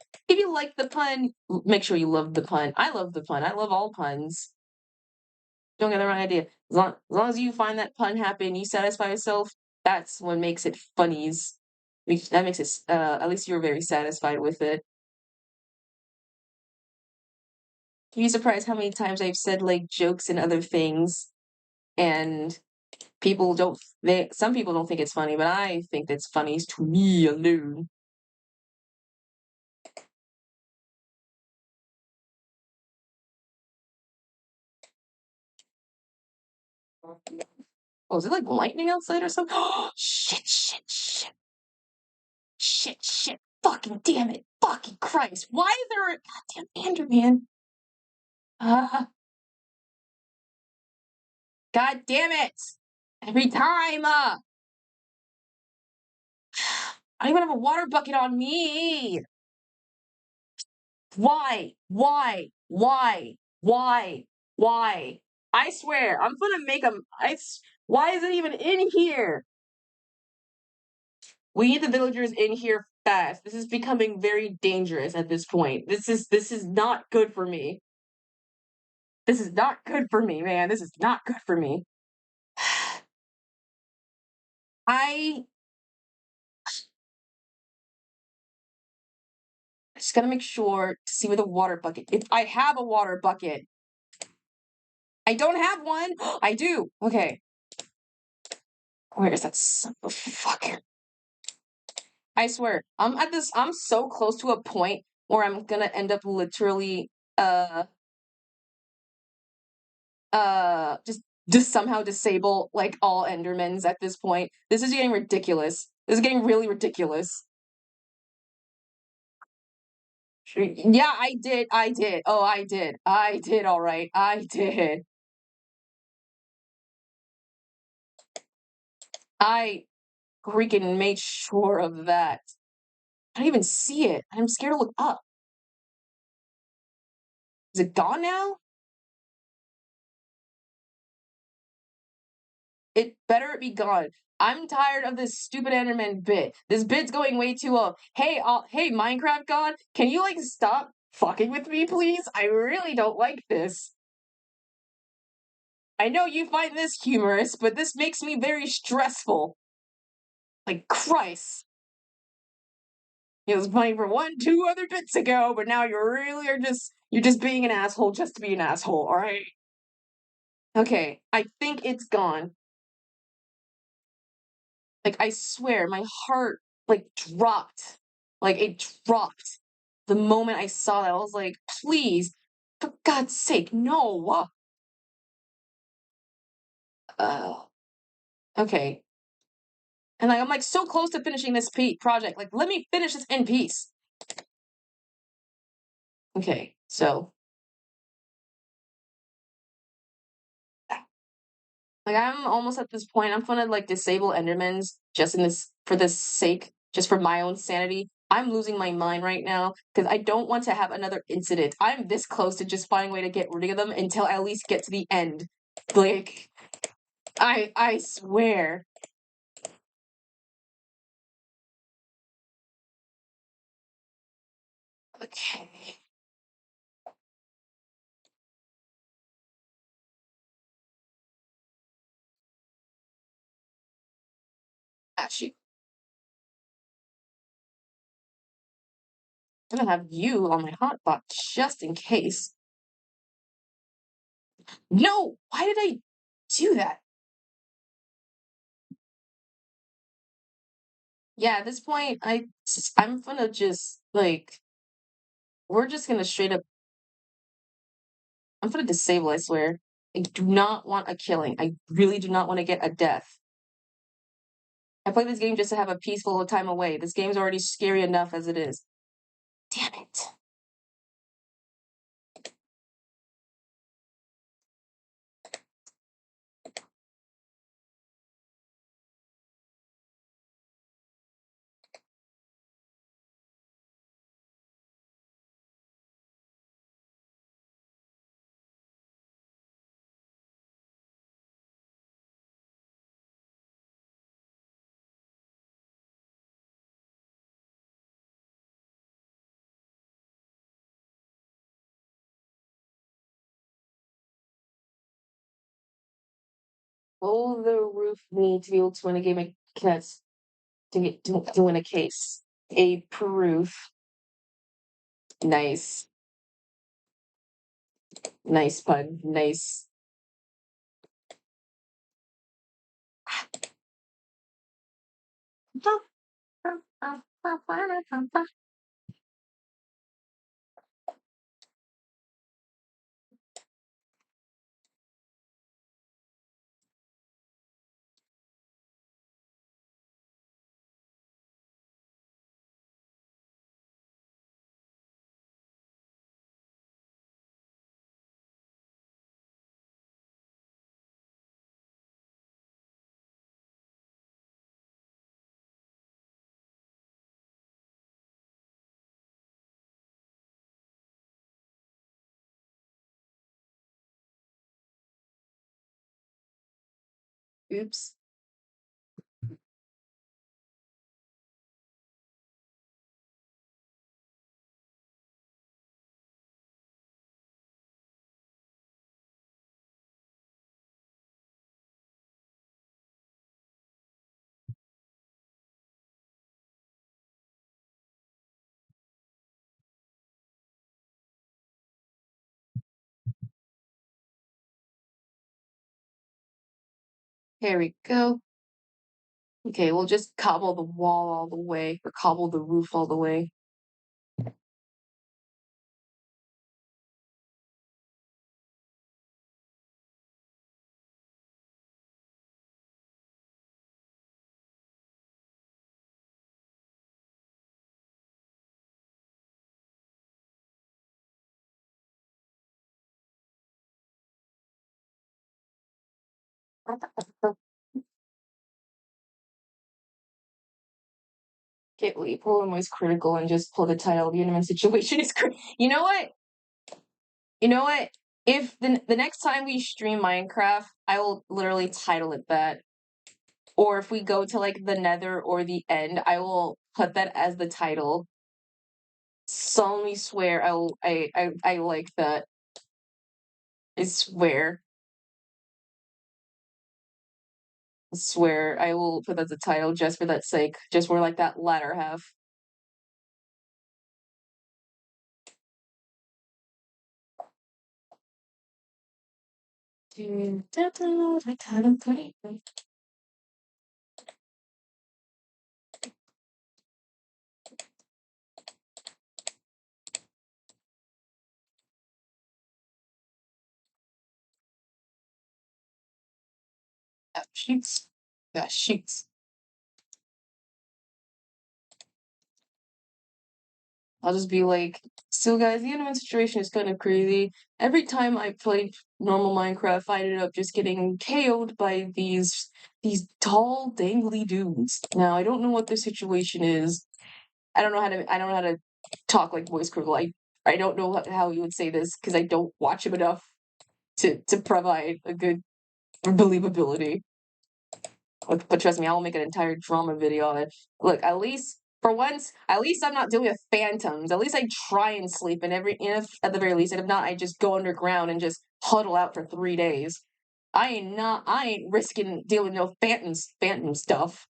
like the pun, make sure you love the pun. I love the pun. I love all puns. Don't get the wrong idea. As long as you find that pun happen, you satisfy yourself. That's what makes it funnies. That makes it. At least you're very satisfied with it. You'd be surprised how many times I've said like jokes and other things, and some people don't think it's funny, but I think it's funny to me alone. Oh, is it like lightning outside or something? Oh, shit. Fucking damn it. Fucking Christ. Why is there a goddamn Enderman? Uh, God damn it. Every time. I don't even have a water bucket on me. Why? Why? Why? Why? Why? I swear, I'm gonna make why is it even in here? We need the villagers in here fast. This is becoming very dangerous at this point. This is not good for me. This is not good for me, man. This is not good for me. I just gotta make sure to see where the water bucket. If I have a water bucket, I don't have one. I do. Okay. Where is that son of a fuck? I swear, I'm so close to a point where I'm gonna end up literally, uh, just somehow disable, like, all Endermans at this point. This is getting ridiculous. This is getting really ridiculous. Yeah, I did. Oh, I did. I did, alright. I did. I freaking made sure of that. I don't even see it. I'm scared to look up. Is it gone now? It better be gone. I'm tired of this stupid Enderman bit. This bit's going way too long. Hey, Minecraft God, can you like stop fucking with me, please? I really don't like this. I know you find this humorous, but this makes me very stressful. Like Christ. It was funny for 2 other bits ago, but now you really are you're just being an asshole just to be an asshole, alright? Okay, I think it's gone. Like, I swear, my heart, like, dropped. Like, it dropped. The moment I saw that, I was like, please, for God's sake, no. Uh, okay. And like, I'm like so close to finishing this project. Like, let me finish this in peace. Okay, so like I'm almost at this point. I'm gonna like disable Endermans just in this for this sake, just for my own sanity. I'm losing my mind right now because I don't want to have another incident. I'm this close to just finding a way to get rid of them until I at least get to the end. Like I swear. Okay. Actually, I'm gonna have you on my hotspot just in case. No! Why did I do that? Yeah, at this point, I'm gonna just like we're just gonna straight up I'm gonna disable, I swear. I do not want a killing. I really do not want to get a death. I play this game just to have a peaceful time away. This game's already scary enough as it is. Damn it. Will the roof need to be able to win a game of cats to win a case? A proof. Nice. Nice pun. Nice. Oops. Here we go. Okay, we'll just cobble the wall all the way, or cobble the roof all the way. Get we pull them was critical and just pull the title. The Enderman situation is You know what? You know what? If the next time we stream Minecraft, I will literally title it that. Or if we go to like the Nether or the End, I will put that as the title. Solemnly swear I like that. I swear. I swear I will put that as a title just for that sake. Just for like that latter half. Sheets. Yeah, sheets. I'll just be like, so guys, the Enderman situation is kind of crazy. Every time I played normal Minecraft, I ended up just getting KO'd by these tall, dangly dudes. Now I don't know what the situation is. I don't know how to talk like voice critical. I don't know how you would say this because I don't watch him enough to provide a good believability. But trust me, I will make an entire drama video on it. Look, at least for once, at least I'm not dealing with phantoms. At least I try and sleep, and at the very least, and if not, I just go underground and just huddle out for 3 days. I ain't risking dealing with no phantom stuff.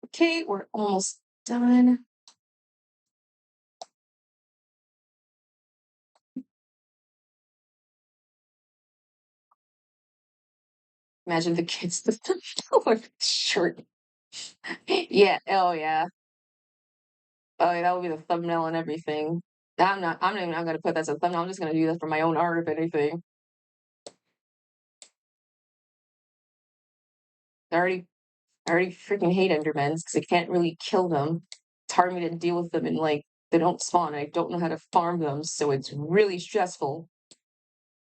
Okay, we're almost done. Imagine the kids with shirt. Yeah, oh yeah. Oh yeah, that would be the thumbnail and everything. I'm not even not gonna put that as a thumbnail, I'm just gonna do that for my own art, if anything. I already I already freaking hate Endermans because I can't really kill them. It's hard for me to deal with them and like they don't spawn. I don't know how to farm them, so it's really stressful.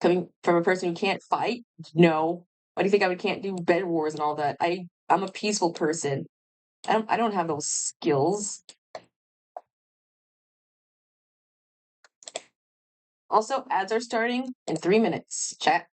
Coming from a person who can't fight? No. Why do you think I can't do bed wars and all that? I'm a peaceful person. I don't have those skills. Also, ads are starting in 3 minutes. Chat.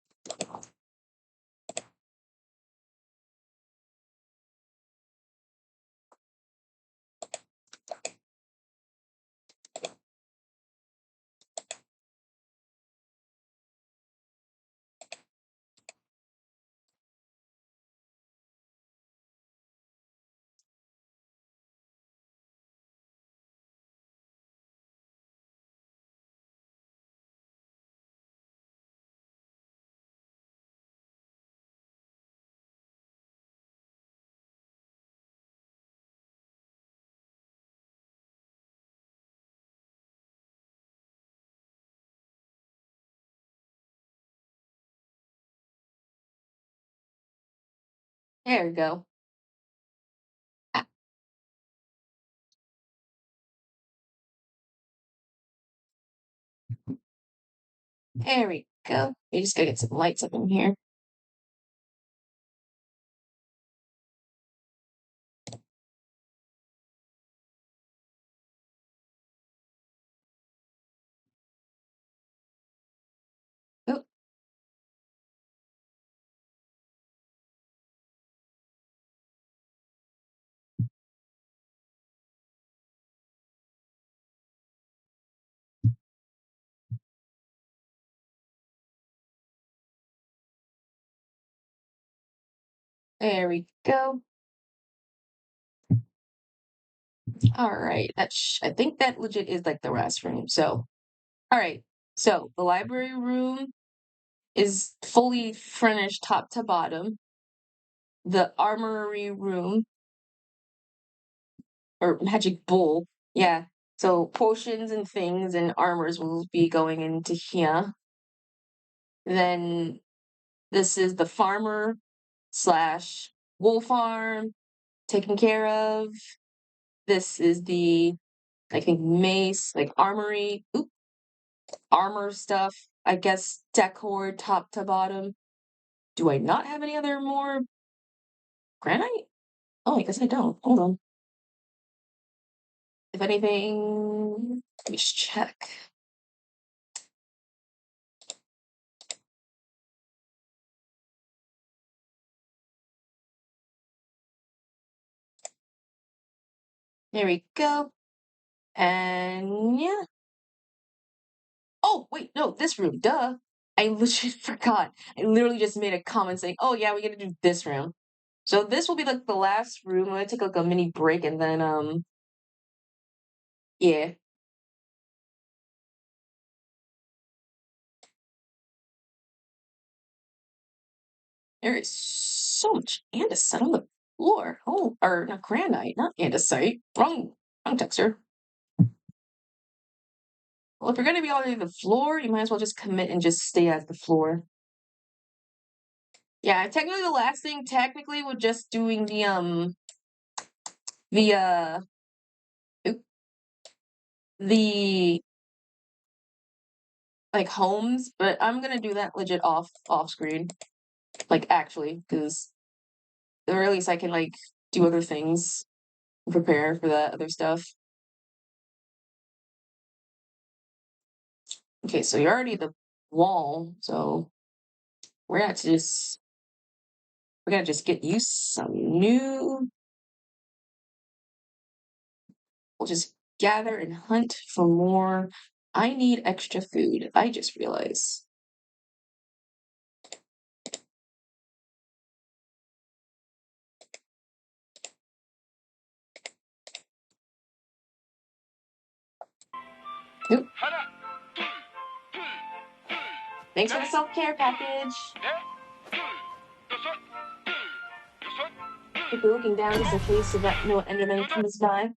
There we go. There we go. We just gotta get some lights up in here. Oh, There we go. All right. I think that legit is like the restroom. So, all right. So the library room is fully furnished top to bottom. The armory room or magic bowl. Yeah. So potions and things and armors will be going into here. Then this is the farmer slash wool farm taken care of. This is the, I think, mace, like armory, armor stuff. I guess decor top to bottom. Do I not have any other more granite? Oh, I guess I don't. Hold on. If anything, let me just check. There we go. And yeah. Oh, wait, no, this room, duh. I literally forgot. I literally just made a comment saying, oh yeah, we gotta do this room. So this will be like the last room. I'm gonna take like a mini break and then yeah. There is so much andesite on the floor. Oh, or not granite, not andesite. Wrong texture. Well, if you're gonna be on the floor, you might as well just commit and just stay at the floor. Yeah, technically the last thing technically was just doing the oop, the like homes, but I'm gonna do that legit off screen. Like actually, because or at least I can like do other things, prepare for that other stuff. Okay, so you're already the wall, so we're gonna just get you some new. We'll just gather and hunt for more. I need extra food. I just realized. Oop. Thanks for the self-care package. Keep looking down just in case so that no enderman comes by.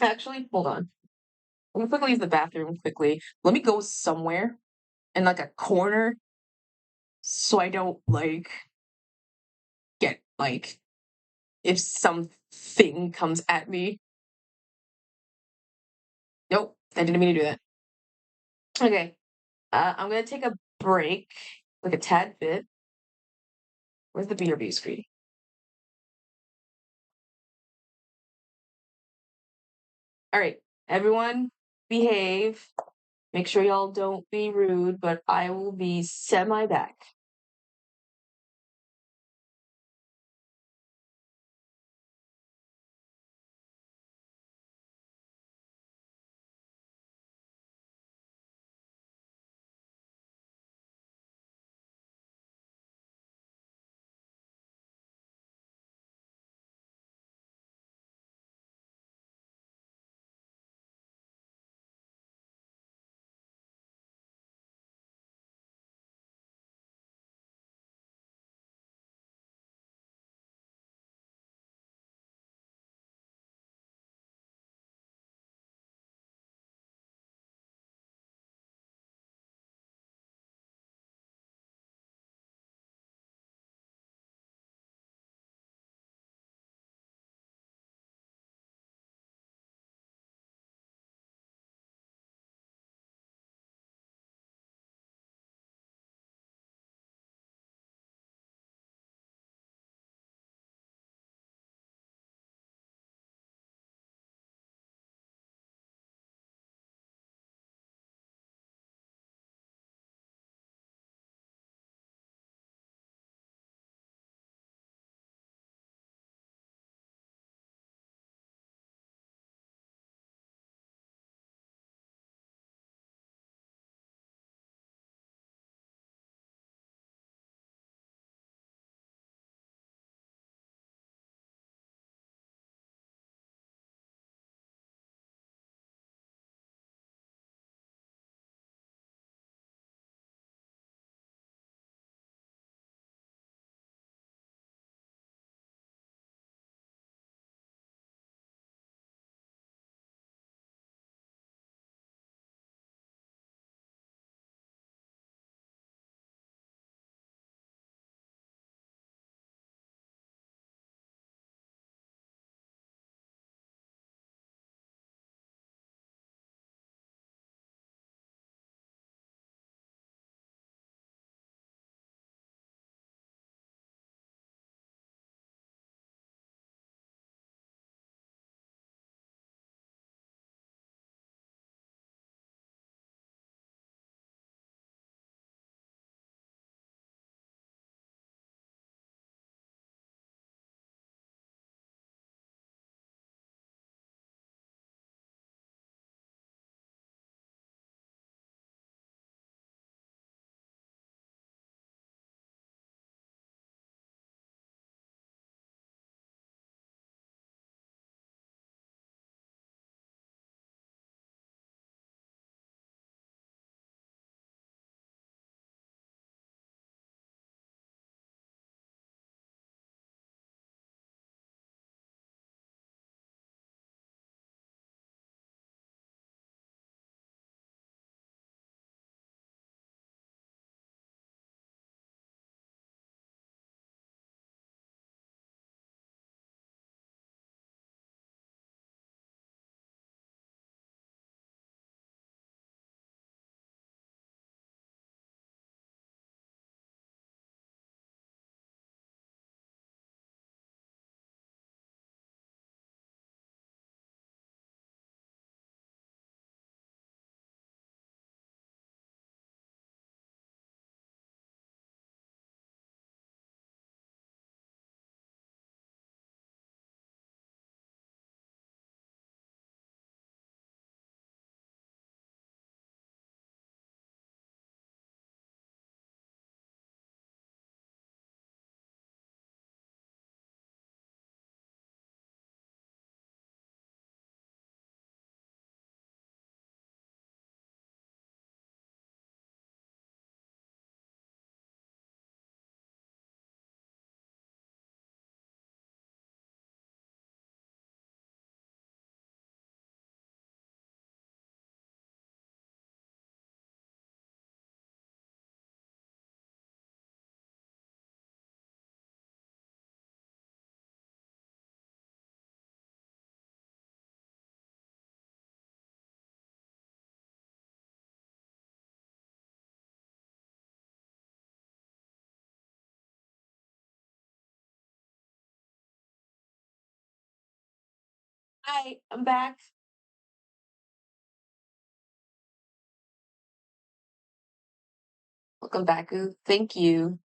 Actually, hold on. I'm gonna quickly use the bathroom quickly. Let me go somewhere in like a corner so I don't like get like if something comes at me. Nope, I didn't mean to do that. Okay, I'm gonna take a break, like a tad bit. Where's the BRB screen? All right, everyone, behave. Make sure y'all don't be rude, but I will be semi back. Hi, I'm back. Welcome back. Thank you.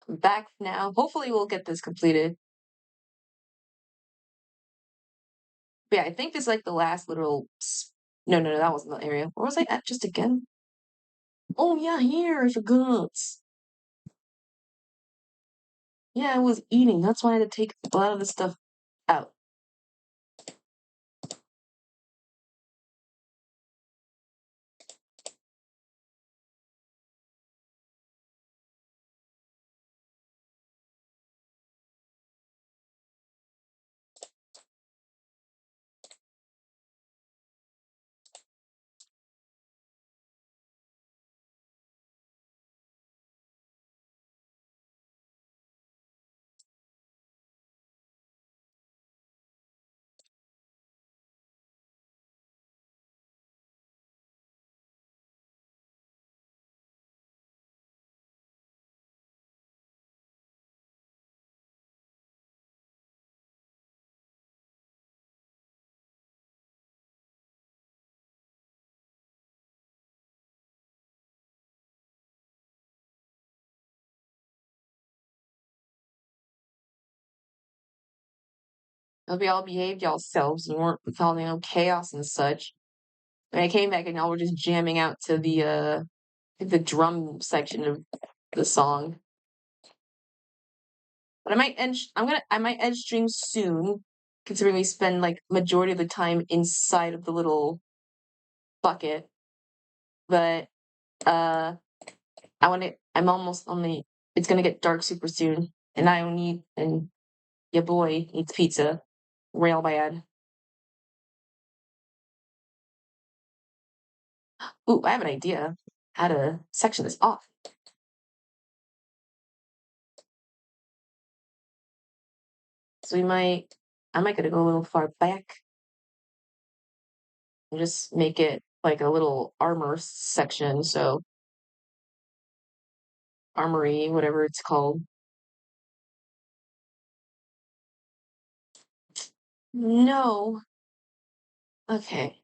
I'm back now. Hopefully we'll get this completed. But yeah, I think this is like the last literal no, no, no, that wasn't the area. Where was I at just again? Oh yeah, here, I forgot. Yeah, I was eating. That's why I had to take a lot of this stuff out. Hope y'all behaved yourselves and weren't causing no chaos and such. When I came back and y'all were just jamming out to the drum section of the song. But I might end. I might end stream soon, considering we spend like majority of the time inside of the little bucket. But I want to. I'm almost on the. It's gonna get dark super soon, and I don't need. And your boy needs pizza, real bad. Ooh, I have an idea how to section this off. So we might. I might gotta go a little far back and just make it like a little armor section. So armory, whatever it's called. No. Okay.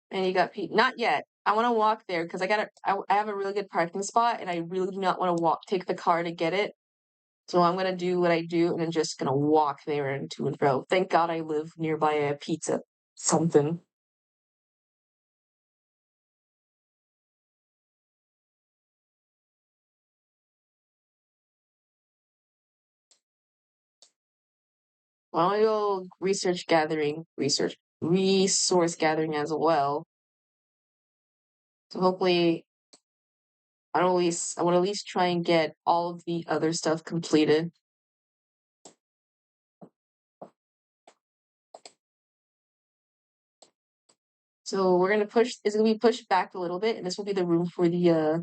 And you got Pete. Not yet. I want to walk there because I have a really good parking spot, and I really do not want to take the car to get it. So I'm gonna do what I do, and I'm just gonna walk there and to and fro. Thank God I live nearby a pizza something. Why don't we go resource gathering as well. So hopefully, I want to at least try and get all of the other stuff completed. So we're gonna push. It's gonna be pushed back a little bit, and this will be the room for the uh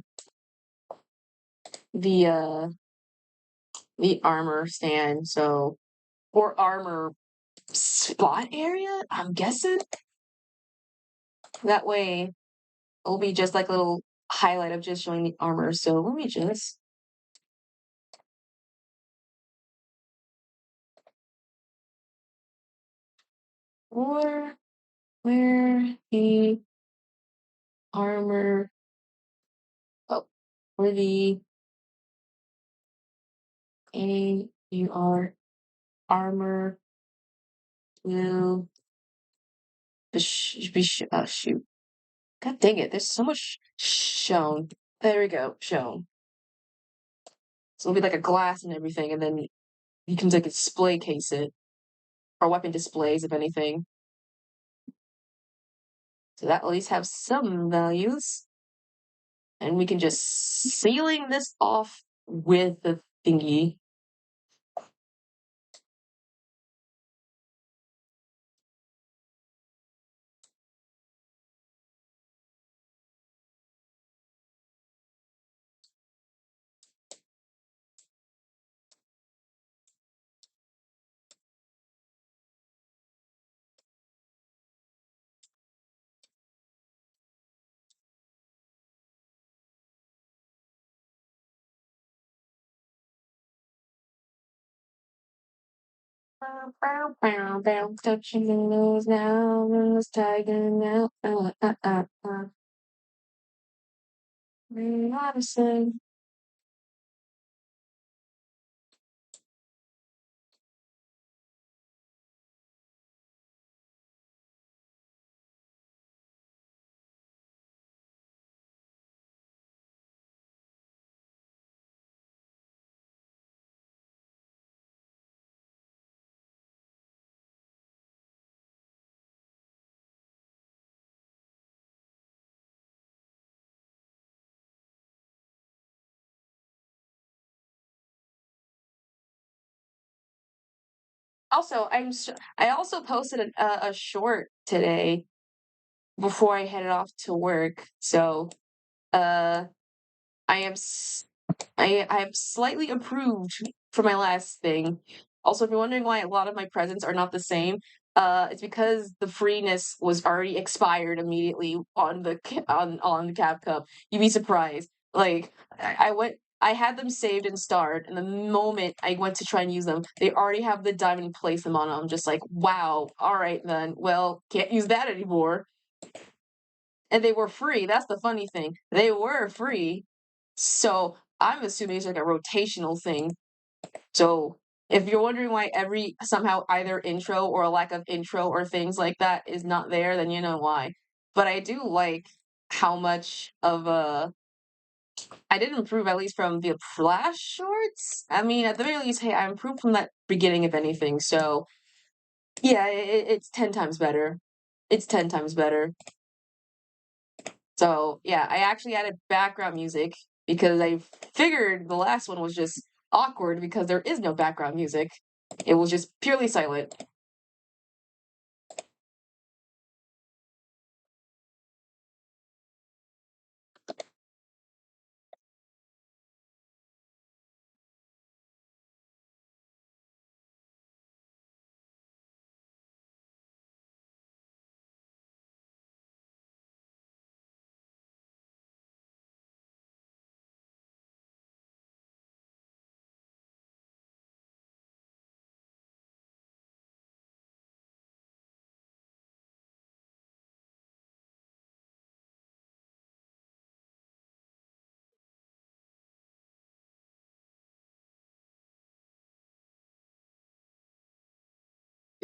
the armor stand. So or armor spot area. I'm guessing that way it'll be just like a little highlight of just showing the armor. So let me just. Or where the armor. Oh, where the AUR armor will shoot. God dang it! There's so much shown. There we go, shown. So it'll be like a glass and everything, and then you can like display case it or weapon displays, if anything. So that at least have some values, and we can just sealing this off with the thingy. Touching the nose now, nose tiger now. Madison. Also, I also posted a short today before I headed off to work. So, uh, I am s- I have slightly improved from my last thing. Also, if you're wondering why a lot of my presents are not the same, it's because the freeness was already expired immediately on the Cap Cup. You'd be surprised. Like I had them saved and starred, and the moment I went to try and use them, they already have the diamond and place them on them. Just like, wow, all right then. Well, can't use that anymore. And they were free. That's the funny thing. They were free. So I'm assuming it's like a rotational thing. So if you're wondering why every somehow either intro or a lack of intro or things like that is not there, then you know why. But I do like how much of a I did improve at least from the Flash shorts. I mean, at the very least, hey, I improved from that beginning, if anything. So yeah, it's 10 times better. It's 10 times better. So yeah, I actually added background music because I figured the last one was just awkward because there is no background music. It was just purely silent.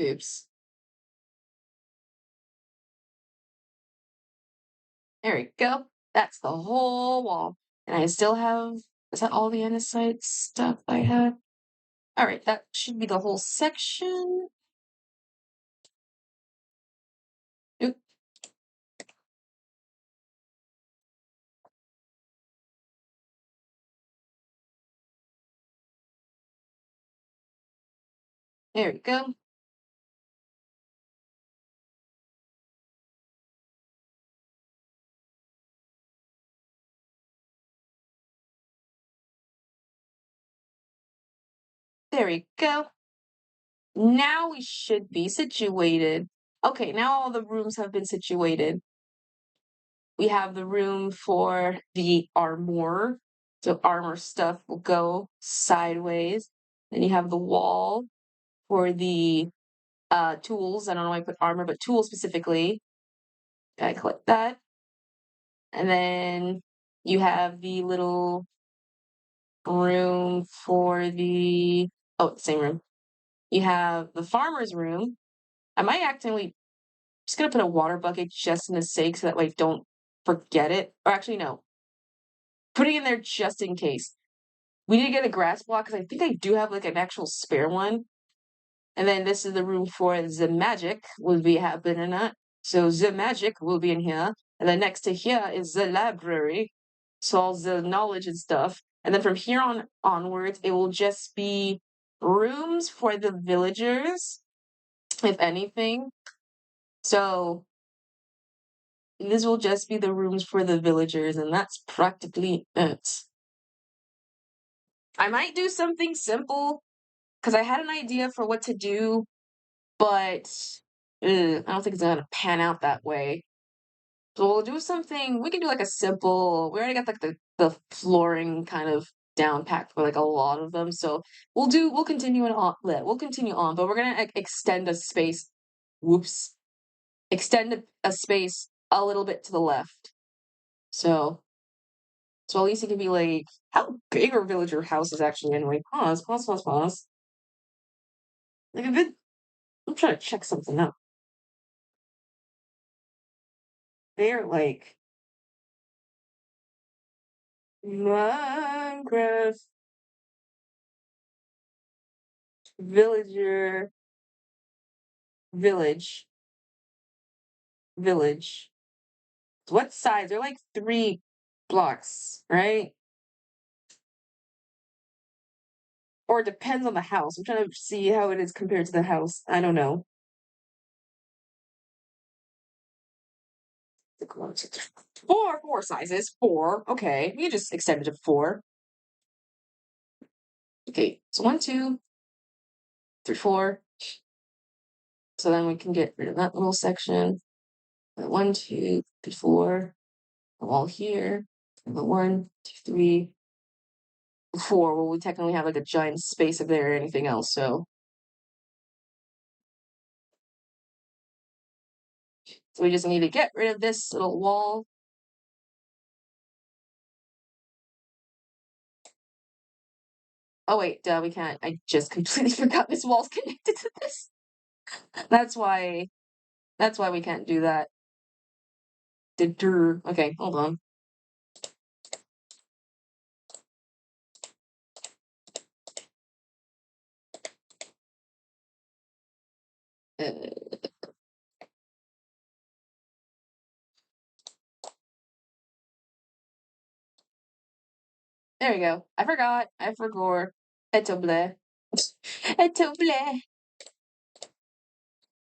Oops. There we go. That's the whole wall. And I still have, is that all the andesite stuff I had? All right, that should be the whole section. Oop, there we go. There we go. Now we should be situated. Okay, now all the rooms have been situated. We have the room for the armor. So armor stuff will go sideways. Then you have the wall for the tools. I don't know why I put armor, but tools specifically. I click that. And then you have the little room for the same room. You have the farmer's room. I might accidentally just gonna put a water bucket just in the sake so that way I don't forget it. Or actually no. Putting in there just in case. We need to get a grass block because I think I do have like an actual spare one. And then this is the room for the magic will be happening or not. So the magic will be in here. And then next to here is the library. So all the knowledge and stuff. And then from here on onwards, it will just be rooms for the villagers, if anything. So these will just be the rooms for the villagers, and that's practically it. I might do something simple because I had an idea for what to do, but I don't think it's gonna pan out that way. So we'll do something. We can do like a simple. We already got like the flooring kind of down packed for like a lot of them. So we'll continue on. We'll continue on, but we're gonna extend a space. Whoops, extend a space a little bit to the left. So at least it can be like, how big are villager houses actually anyway? Pause. Like a bit. I'm trying to check something out. They're like MineCraft villager village village. What size? They're like 3 blocks, right? Or it depends on the house. I'm trying to see how it is compared to the house. I don't know. Four sizes. Four. Okay. We just extended to 4. Okay. So 1, 2, 3, 4. So then we can get rid of that little section. 1, 2, 3, 4. A wall here. 1, 2, 3, 4. Well, we technically have like a giant space if there or anything else. So we just need to get rid of this little wall. Oh wait, duh, we can't. I just completely forgot this wall's connected to this. That's why we can't do that. Okay, hold on. Uh, there we go. I forgot. I forgot. Etouble. Etouble.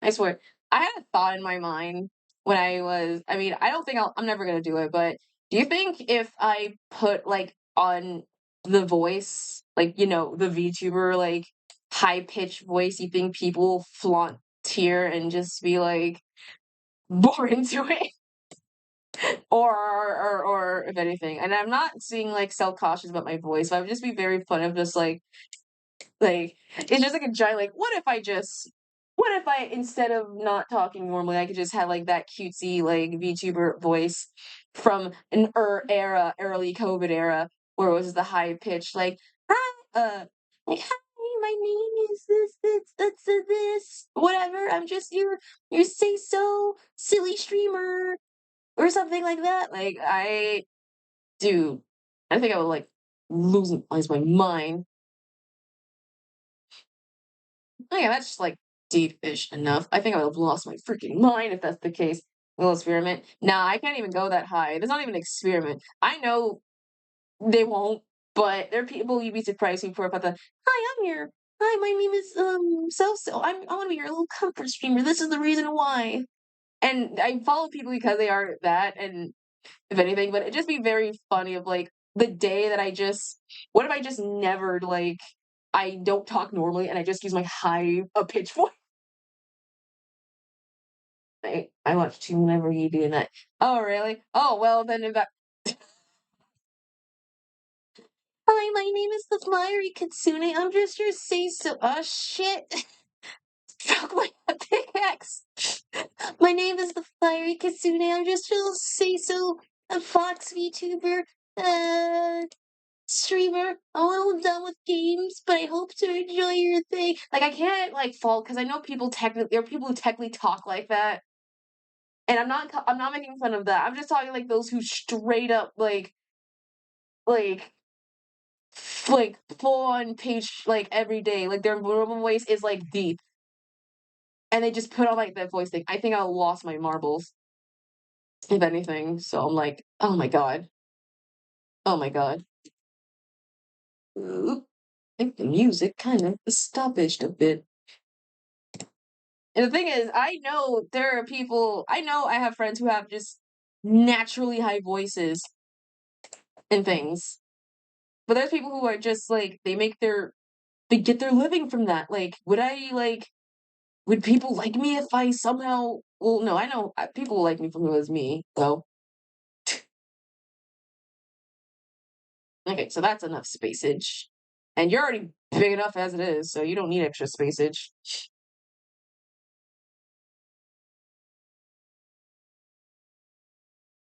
I swear. I had a thought in my mind when I mean, I don't think I'm never gonna do it, but do you think if I put like on the voice, like, the VTuber, like high pitched voice, you think people flaunt tear and just be like more into it? Or if anything. And I'm not seeing like self-cautious about my voice, but I would just be very fun of just like it's just like a giant like what if I instead of not talking normally I could just have like that cutesy like VTuber voice from an early COVID era where it was the high pitch like hi like hi, my name is this whatever, I'm just your say so silly streamer or something like that. Like dude, I think I would like lose my mind. Oh yeah, that's just like deep-ish enough. I think I would have lost my freaking mind if that's the case. Little experiment. Nah, I can't even go that high. There's not even an experiment. I know they won't, but there are people you'd be surprised for about the hi, I'm your hi, my name is so. I want to be your little comfort streamer. This is the reason why. And I follow people because they are that, and if anything, but it'd just be very funny of like the day that what if I just never like I don't talk normally and I just use my high pitch voice. I watch you whenever you doing that. Oh really? Oh well then if that hi, my name is TheFireyKitsune. I'm just your say so. Oh shit. Fuck my pickaxe. My name is TheFireyKitsune. I'm just your say so. A Fox VTuber. Streamer, I'm all done with games, but I hope to enjoy your thing. Like I can't like fault because I know there are people who technically talk like that, and I'm not making fun of that. I'm just talking like those who straight up like like full on page like every day, like their normal voice is like deep, and they just put on like that voice thing. I think I lost my marbles if anything. So I'm like, oh my god. Ooh, I think the music kind of stoppaged a bit. And the thing is, I know there are people, I know I have friends who have just naturally high voices and things. But there's people who are just like, they get their living from that. Like, would people like me if I somehow, well, no, I know people will like me for who is me, so. Okay, so that's enough spacage. And you're already big enough as it is, so you don't need extra spacage.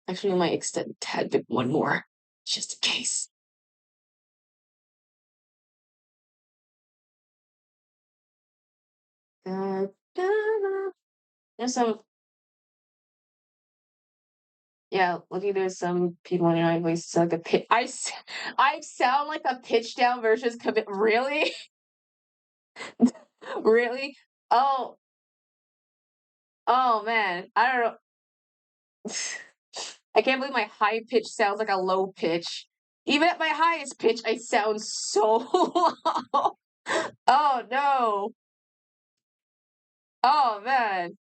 Actually, I might extend a tad bit one more, just in case. There's some, yeah, looking, there's some people in my voice sound like a pitch. I sound like a pitch down versus commit. Really? Really? Oh, oh man. I don't know. I can't believe my high pitch sounds like a low pitch. Even at my highest pitch, I sound so low. Oh no. Oh man.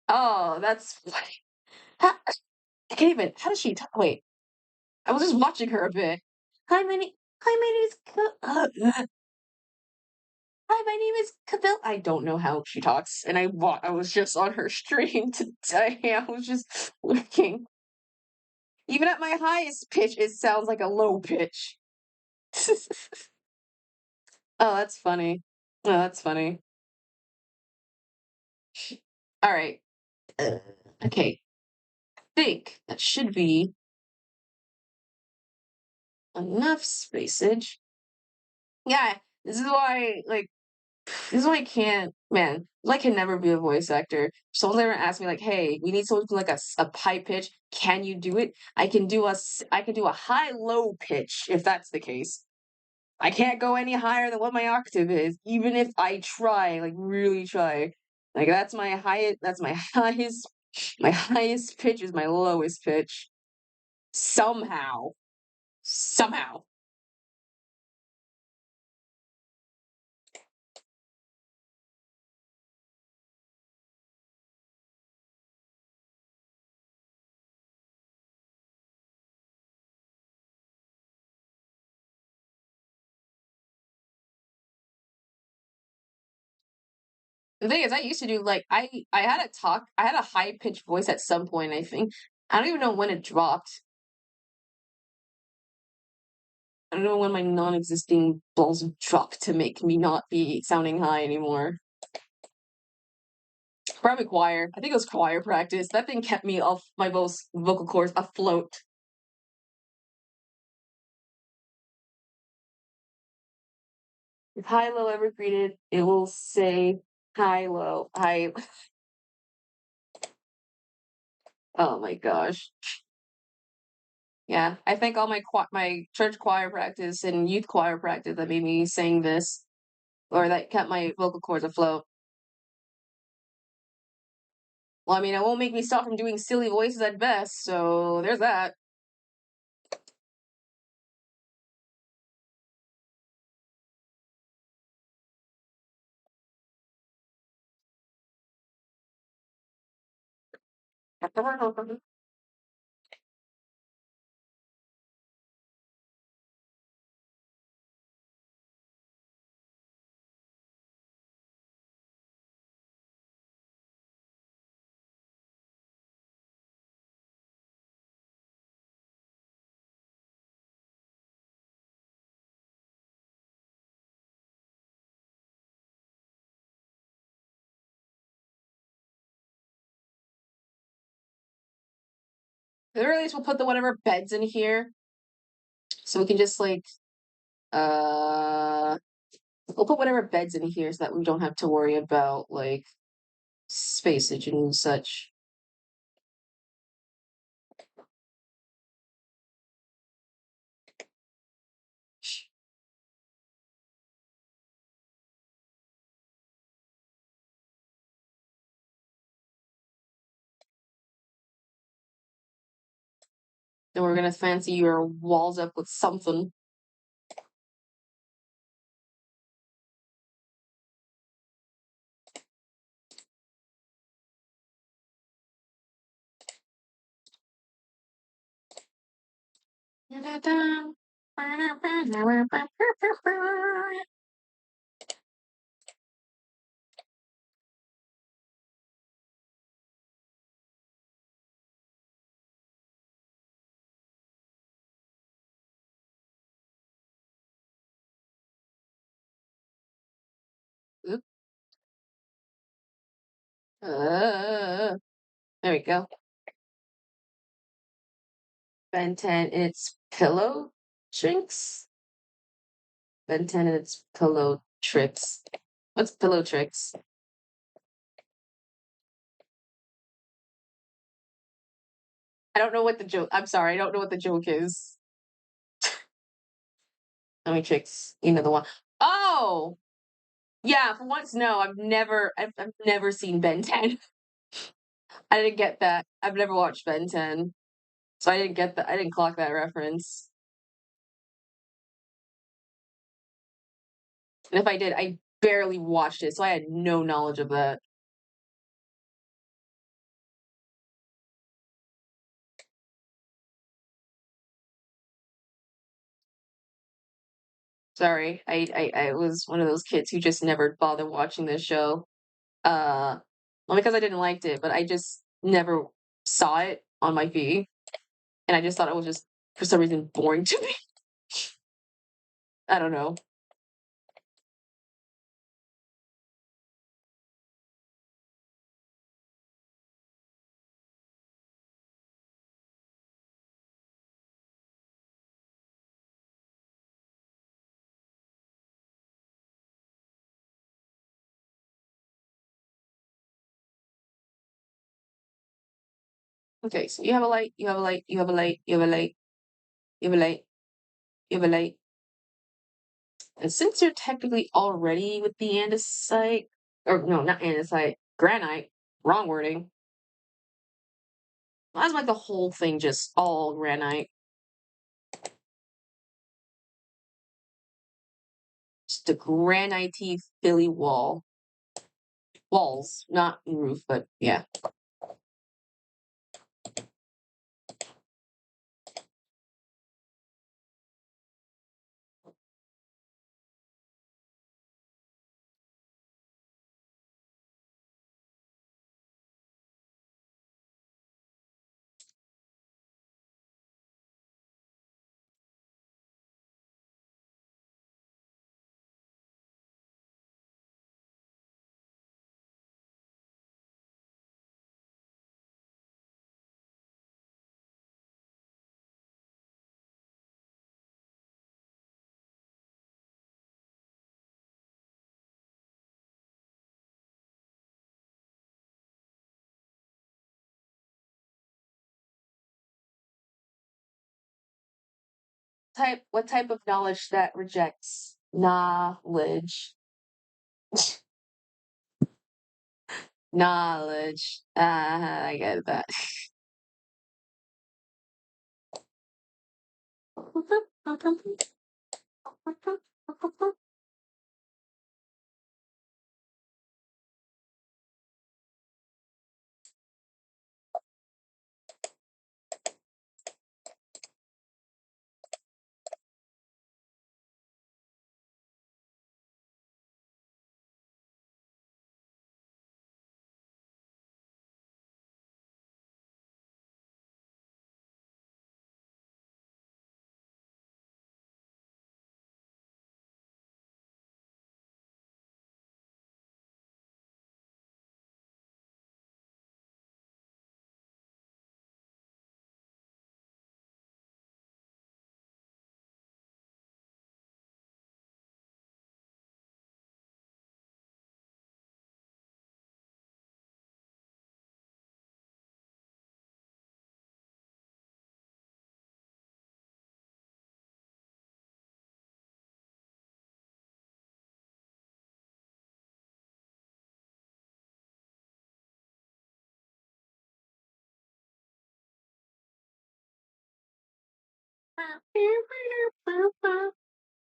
Oh, that's funny. I can't even. How does she talk? Wait, I was just watching her a bit. Hi, hi, my name is. Hi, my name is Kabil. I don't know how she talks, and I was just on her stream today. I was just looking. Even at my highest pitch, it sounds like a low pitch. Oh, that's funny. Oh, that's funny. All right. Okay. I think that should be enough spacage. Yeah, this is why, like, this is why I can't, man. I can never be a voice actor. If someone's ever asked me, like, "Hey, we need someone to do like a high pitch. Can you do it?" I can do a high low pitch if that's the case. I can't go any higher than what my octave is, even if I try, like really try. Like that's my highest. That's my highest. My highest pitch is my lowest pitch. Somehow, somehow. The thing is, I used to do like I had a high pitched voice at some point, I think. I don't even know when it dropped. I don't know when my non-existing balls dropped to make me not be sounding high anymore. Probably choir. I think it was choir practice. That thing kept me off my vocal cords afloat. If high low ever greeted, it will say high low high. Oh my gosh. Yeah, I think all my church choir practice and youth choir practice that made me sing this, or that kept my vocal cords afloat. Well, I mean, it won't make me stop from doing silly voices at best, so there's that. At the very least, we'll put the whatever beds in here, so we can just like uh, we'll put whatever beds in here so that we don't have to worry about like spacage and such. Then we're gonna fancy your walls up with something. There we go. Ben 10 and its pillow tricks. Ben 10 and its pillow tricks. What's pillow tricks? I don't know what the joke. I'm sorry, I don't know what the joke is. How many tricks? You know the one. Oh, yeah. For once, no. I've never seen Ben 10. I didn't get that. I've never watched Ben 10, so I didn't get that. I didn't clock that reference. And if I did, I barely watched it, so I had no knowledge of that. Sorry, I was one of those kids who just never bothered watching this show. Not because I didn't like it, but I just never saw it on my feed, and I just thought it was just for some reason boring to me. I don't know. Okay, so you have a light, you have a light, you have a light, you have a light, you have a light, you have a light. And since you're technically already with the andesite, or no, not andesite, granite, wrong wording. That's like the whole thing just all granite. Just a granite Philly wall. Walls, not roof, but yeah. What type of knowledge that rejects knowledge? Knowledge. I get that.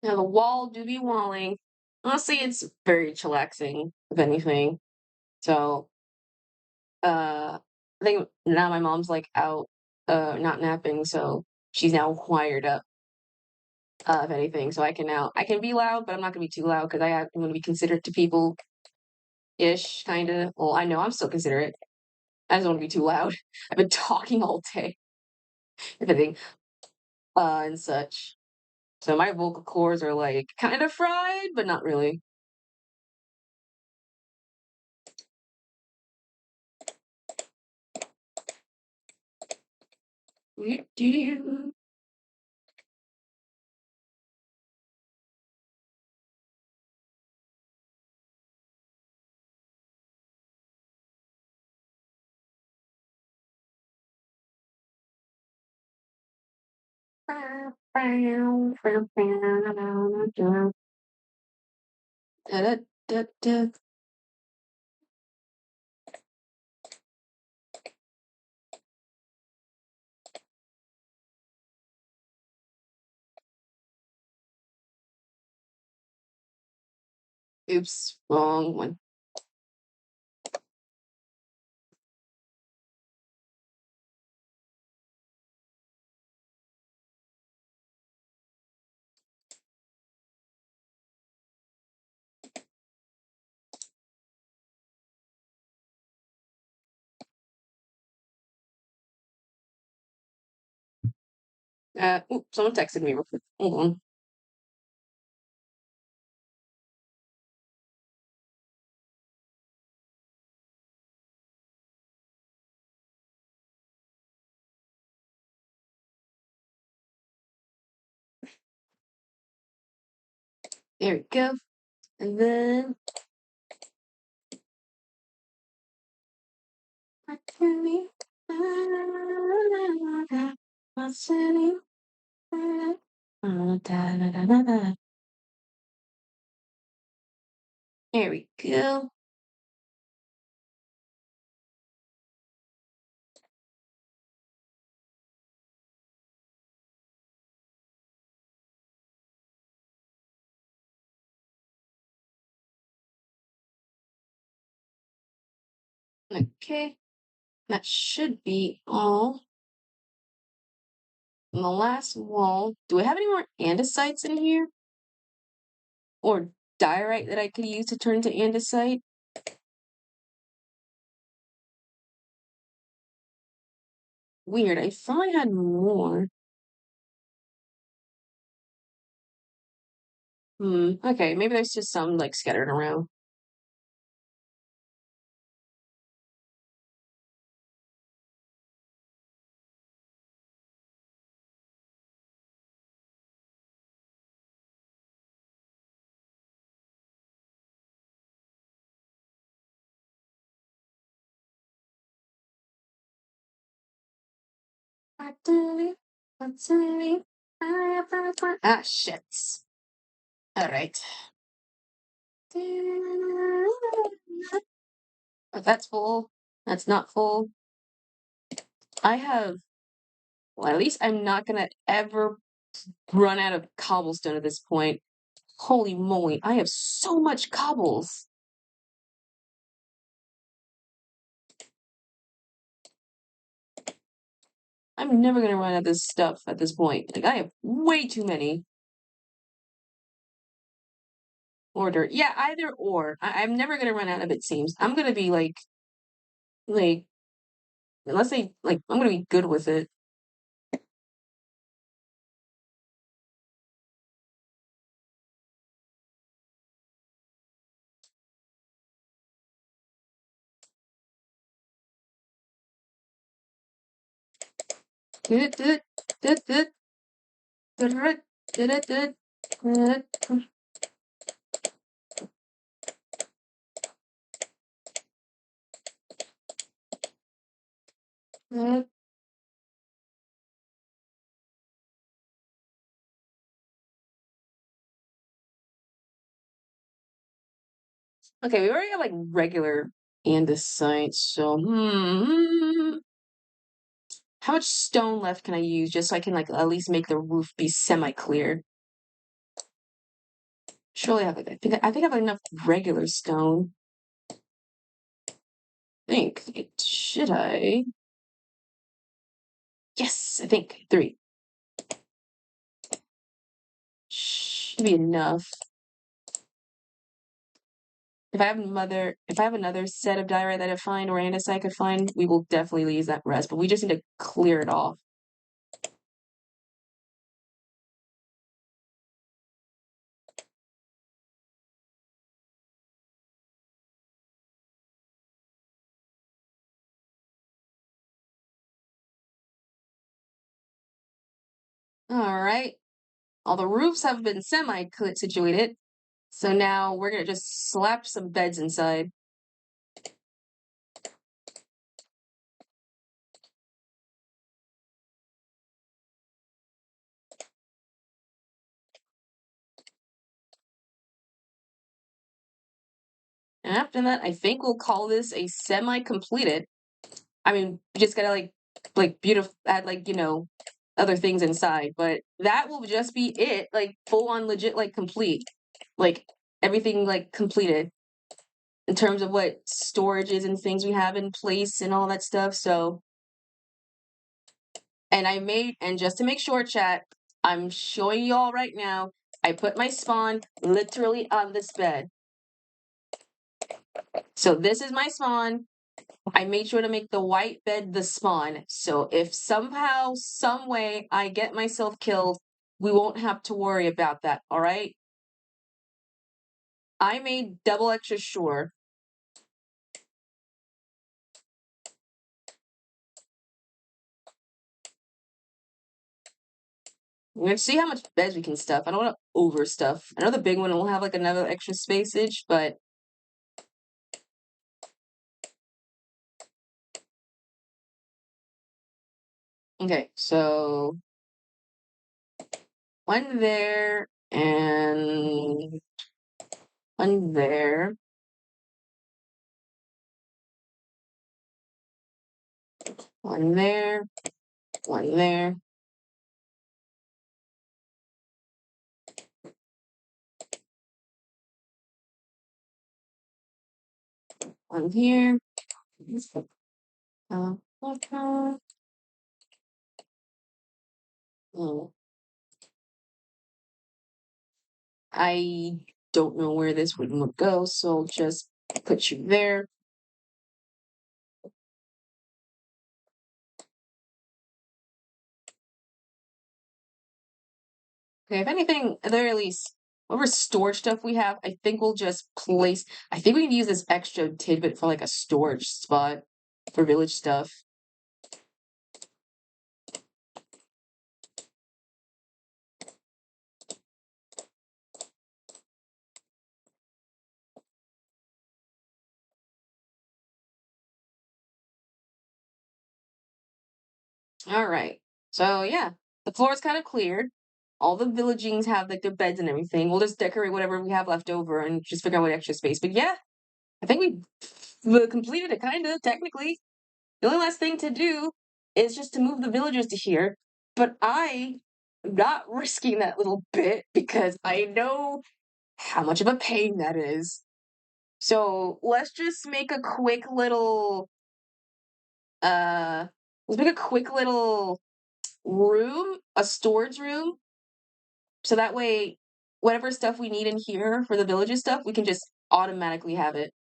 Now the wall do be walling. Honestly, it's very chillaxing, if anything. So, I think now my mom's like out, not napping, so she's now wired up, if anything. So I can be loud, but I'm not gonna be too loud because I'm gonna be considerate to people ish, kind of. Well, I know I'm still considerate. I just don't want to be too loud. I've been talking all day, if anything, and such. So my vocal cords are like kind of fried, but not really. Oops, wrong one. Someone texted me real quick. Hold on. There we go. And then there we go. Okay, that should be all. And the last wall. Do I have any more andesites in here? Or diorite that I could use to turn to andesite? Weird, I thought I had more. Okay, maybe there's just some like scattered around. Ah, shit. All right. Oh, that's full. That's not full. I have, well, at least I'm not gonna ever run out of cobblestone at this point. Holy moly, I have so much cobbles. I'm never gonna run out of this stuff at this point. Like, I have way too many. Order. Yeah, either or. I'm never gonna run out of it seems. I'm gonna be like, unless I'm gonna be good with it. Okay, we already have like regular andesite, so how much stone left can I use just so I can like at least make the roof be semi-clear? Surely I have like I think I have enough regular stone. Should I? Yes, I think 3. Should be enough. If I have another set of diorite that I find or andesite I could find, we will definitely use that rest, but we just need to clear it off. Alright. All the roofs have been situated. So now we're gonna just slap some beds inside. And after that, I think we'll call this a semi-completed. I mean, you just gotta like beautiful add like, other things inside, but that will just be it, like full on legit, like complete. Like everything like completed in terms of what storages and things we have in place and all that stuff. So and just to make sure, chat, I'm showing you all right now, I put my spawn literally on this bed. So this is my spawn. I made sure to make the white bed the spawn. So if somehow, some way I get myself killed, we won't have to worry about that, all right? I made double extra sure. We're gonna see how much beds we can stuff. I don't want to overstuff. I know the big one will have like another extra spacage, but okay, so one there and one there. One there, one there. One here. Okay. Oh, I don't know where this one would go, so I'll just put you there. Okay, if anything, at the very least, whatever storage stuff we have, I think we'll just place. I think we can use this extra tidbit for like a storage spot for village stuff. All right. So yeah, the floor is kind of cleared. All the villagings have like their beds and everything. We'll just decorate whatever we have left over and just figure out what extra space. But yeah, I think we completed it kind of technically. The only last thing to do is just to move the villagers to here. But I am not risking that little bit because I know how much of a pain that is. So let's just make a quick little uh let's make a quick little room, a storage room. So that way whatever stuff we need in here for the villages stuff, we can just automatically have it.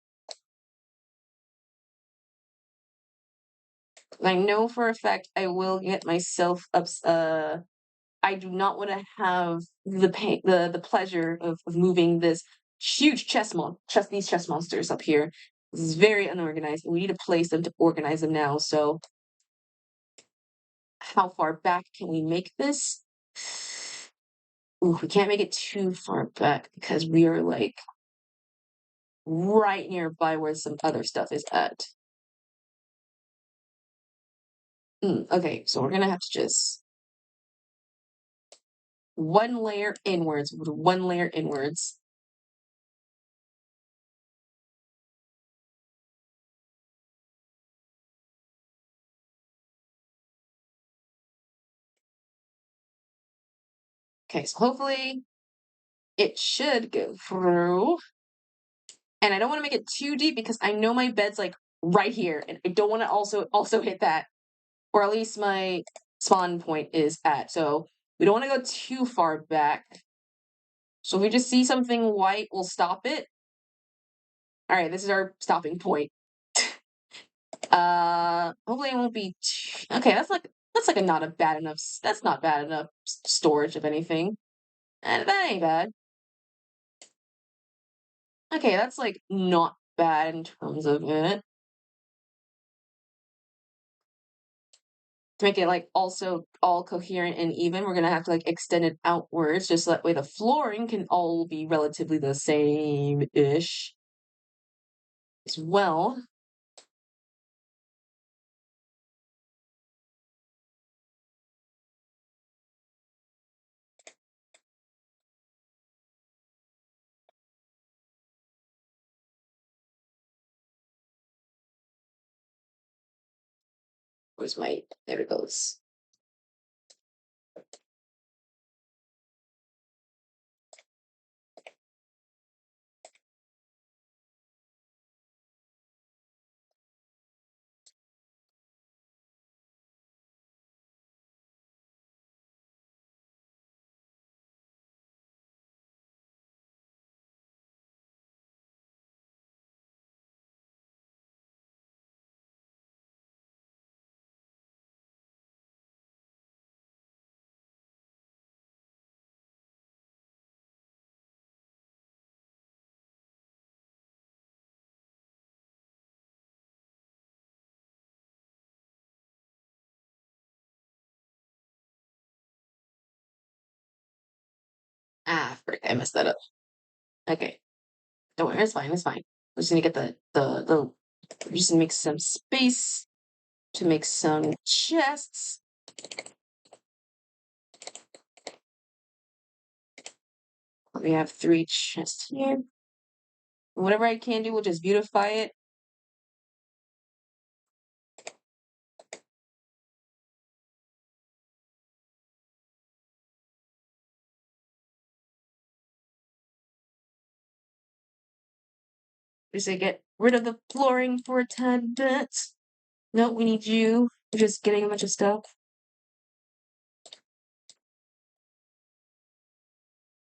I know for a fact I will get myself up. I do not want to have the pain, the pleasure of moving this huge these chess monsters up here. This is very unorganized. We need a place them to organize them now. So, how far back can we make this? Ooh, we can't make it too far back because we are like right nearby where some other stuff is at. Okay, so we're gonna have to just one layer inwards with one layer inwards. Okay, so hopefully it should go through. And I don't want to make it too deep because I know my bed's like right here, and I don't want to also hit that, or at least my spawn point is at. So we don't want to go too far back. So if we just see something white, we'll stop it. All right, this is our stopping point. Hopefully it won't be okay. That's like a not a bad enough. That's not bad enough storage of anything, and that ain't bad. Okay, that's like not bad in terms of it. to make it like also all coherent and even, we're gonna have to like extend it outwards, just so that way the flooring can all be relatively the same-ish as well. Where's my, there it goes. Ah, frick, I messed that up. Okay. Don't worry, it's fine, it's fine. We're just gonna get we're just gonna make some space to make some chests. We have 3 chests here. Whatever I can do will just beautify it. Just to get rid of the flooring for a tad bit. No, we need you. We're just getting a bunch of stuff.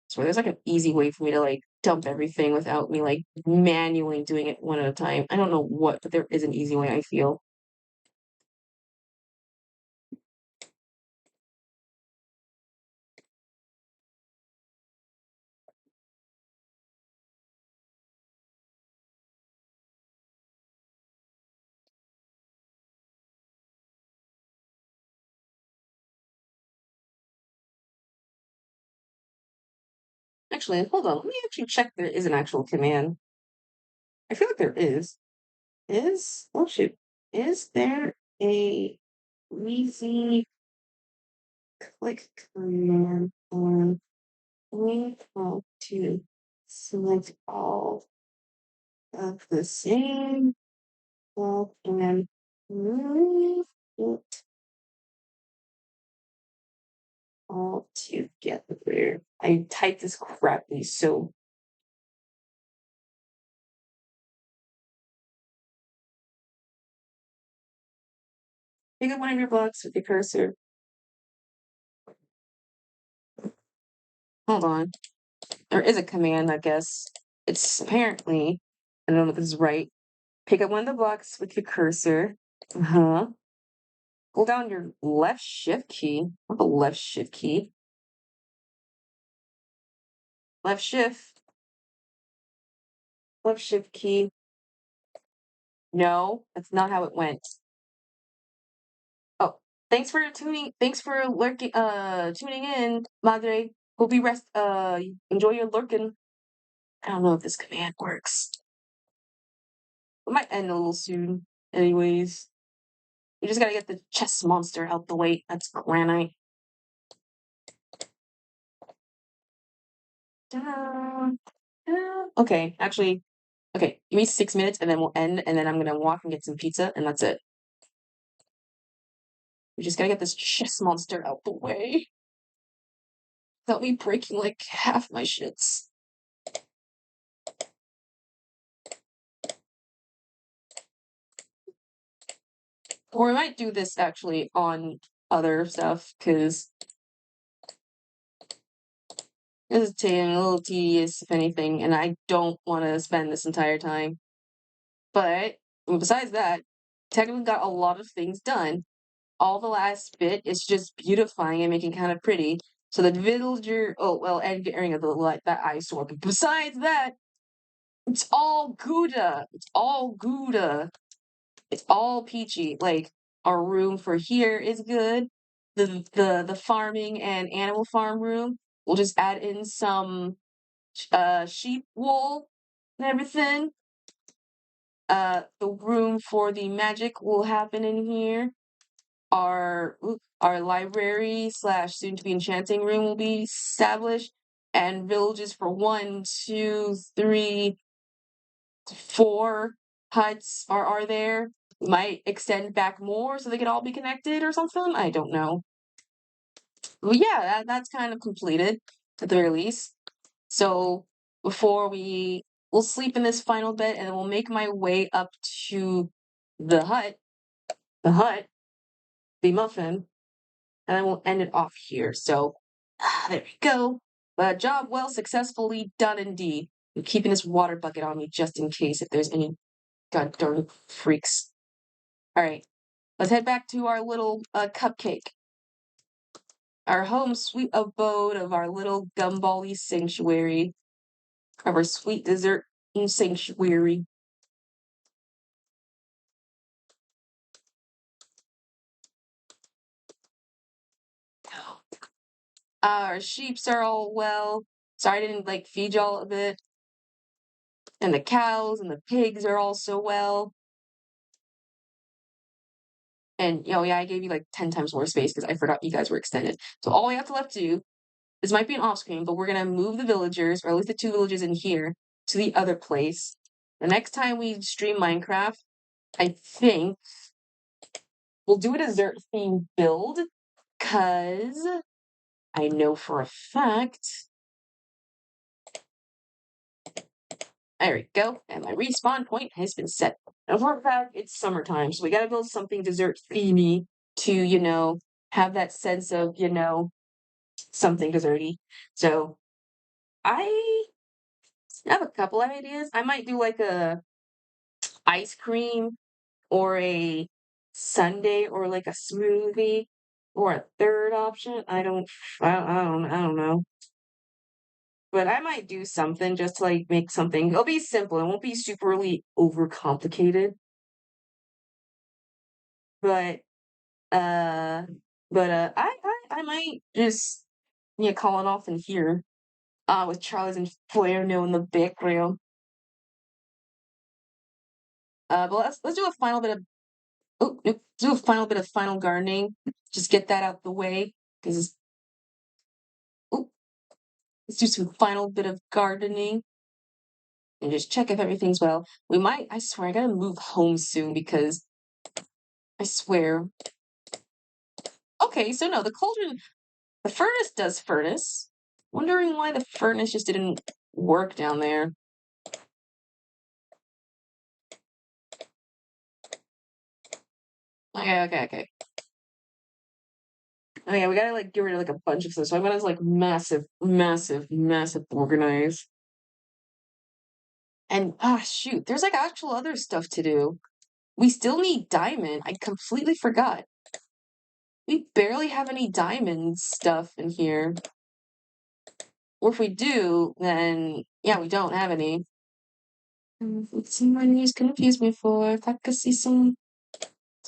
So there's like an easy way for me to like dump everything without me like manually doing it one at a time. I don't know what, but there is an easy way, I feel. Actually, hold on. Let me actually check there is an actual command. I feel like there is. Oh shoot. Is there a easy click command on we want to select all of the same block and move it all together? I typed this correctly, so pick up one of your blocks with your cursor. Hold on. There is a command, I guess. It's apparently, I don't know if this is right. Pick up one of the blocks with your cursor. Uh-huh. Hold down your left shift key. Not the left shift key. Left shift. Left shift key. No, that's not how it went. Oh, thanks for tuning in, Madre. Hope you enjoy your lurking. I don't know if this command works. It might end a little soon. Anyways, we just gotta get the chess monster out the way. That's granite. Okay, actually, okay, give me 6 minutes and then we'll end, and then I'm gonna walk and get some pizza, and that's it. We just gotta get this chess monster out the way without me breaking like half my shits. Or I might do this actually on other stuff, because this is taking a little tedious, if anything, and I don't want to spend this entire time. But besides that, technically got a lot of things done. All the last bit is just beautifying and making kind of pretty. So the villager, oh well, and getting rid of that eyesore. But besides that, it's all Gouda. It's all Gouda. It's all peachy. Like our room for here is good. The farming and animal farm room, we'll just add in some sheep wool and everything. The room for the magic will happen in here. Our library slash soon to be enchanting room will be established, and villages for 1, 2, 3, 4 huts are there. We might extend back more so they could all be connected or something. I don't know. Well, yeah, that's kind of completed at the very least. So before we'll sleep in this final bed, and then we'll make my way up to the hut, the muffin, and then we'll end it off here. So there we go. Job well successfully done indeed. I'm keeping this water bucket on me just in case if there's any god darn freaks. All right, let's head back to our little cupcake. Our home sweet abode of our little gumbally sanctuary. Of our sweet dessert sanctuary. Our sheeps are all well. Sorry I didn't like feed y'all a bit. And the cows and the pigs are also well. And yeah, I gave you like 10 times more space because I forgot you guys were extended. So all we have to left to do, this might be an off screen, but we're gonna move the villagers, or at least the 2 villages in here, to the other place. The next time we stream Minecraft, I think we'll do a dessert theme build, cause I know for a fact. There we go, and my respawn point has been set. And for a fact, it's summertime, so we gotta build something dessert themey to, have that sense of, something desserty. So I have a couple of ideas. I might do like a ice cream or a sundae or like a smoothie or a third option. I don't know. But I might do something just to like make something. It'll be simple. It won't be superly overcomplicated. But uh I might just call it off in here. With Charles and Flairno in the background. But let's do a final bit of let's do a final bit of final gardening. Just get that out the way because let's do some final bit of gardening and just check if everything's well. I swear I gotta move home soon because I swear. Okay, so no, the furnace does furnace. Wondering why the furnace just didn't work down there. Okay. Oh yeah, we gotta like get rid of like a bunch of stuff. So I'm gonna like massive organize. And shoot, there's like actual other stuff to do. We still need diamond. I completely forgot. We barely have any diamond stuff in here. Or if we do, then yeah, we don't have any. Someone who's confused me for if I could see someone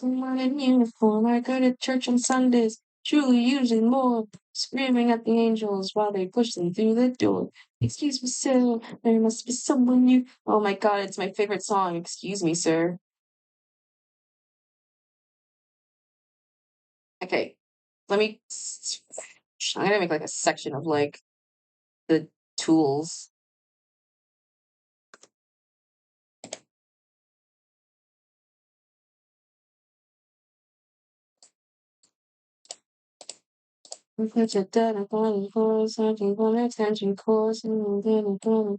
in uniform. I go to church on Sundays, truly usually more, screaming at the angels while they push them through the door. Excuse me, sir, there must be someone new. Oh my god, it's my favorite song. Excuse me, sir. Okay, let me. I'm gonna make like a section of like the tools. Put your data on for something for attention course and then I'm gonna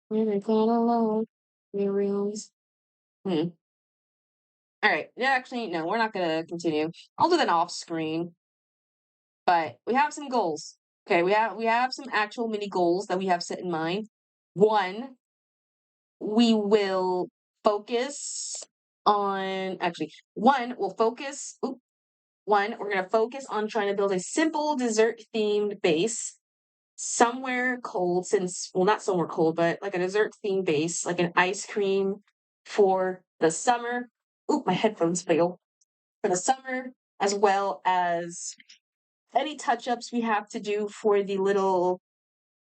really got alone. We realize. All right. Yeah, actually, no, we're not gonna continue. I'll do that off screen. But we have some goals. Okay, we have some actual mini goals that we have set in mind. One, we will focus on actually one, we'll focus one, we're gonna focus on trying to build a simple dessert themed base somewhere cold not somewhere cold, but like a dessert themed base, like an ice cream for the summer. Oop, my headphones fail. for the summer, as well as any touch-ups we have to do for the little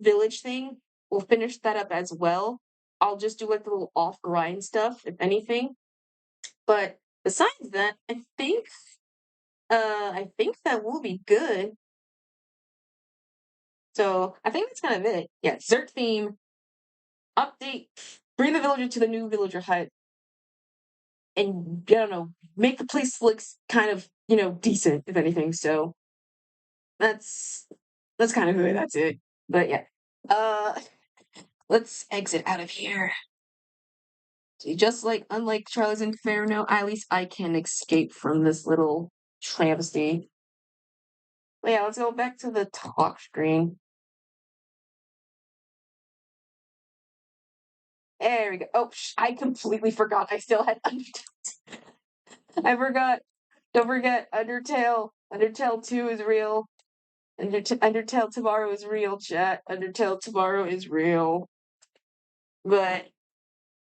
village thing. We'll finish that up as well. I'll just do like the little off-grind stuff, if anything. But besides that, I think that will be good. So I think that's kind of it. Yeah, dessert theme, update, bring the villager to the new villager hut, and I don't know, make the place look kind of, decent, if anything. So that's kind of good. That's it. But yeah. Uh let's exit out of here. See, just like unlike Charlie's Inferno, at least I can escape from this little travesty. But yeah, let's go back to the talk screen. There we go. Oh, I completely forgot I still had Undertale. I forgot. Don't forget Undertale. Undertale 2 is real. Undertale tomorrow is real, chat. Undertale tomorrow is real. But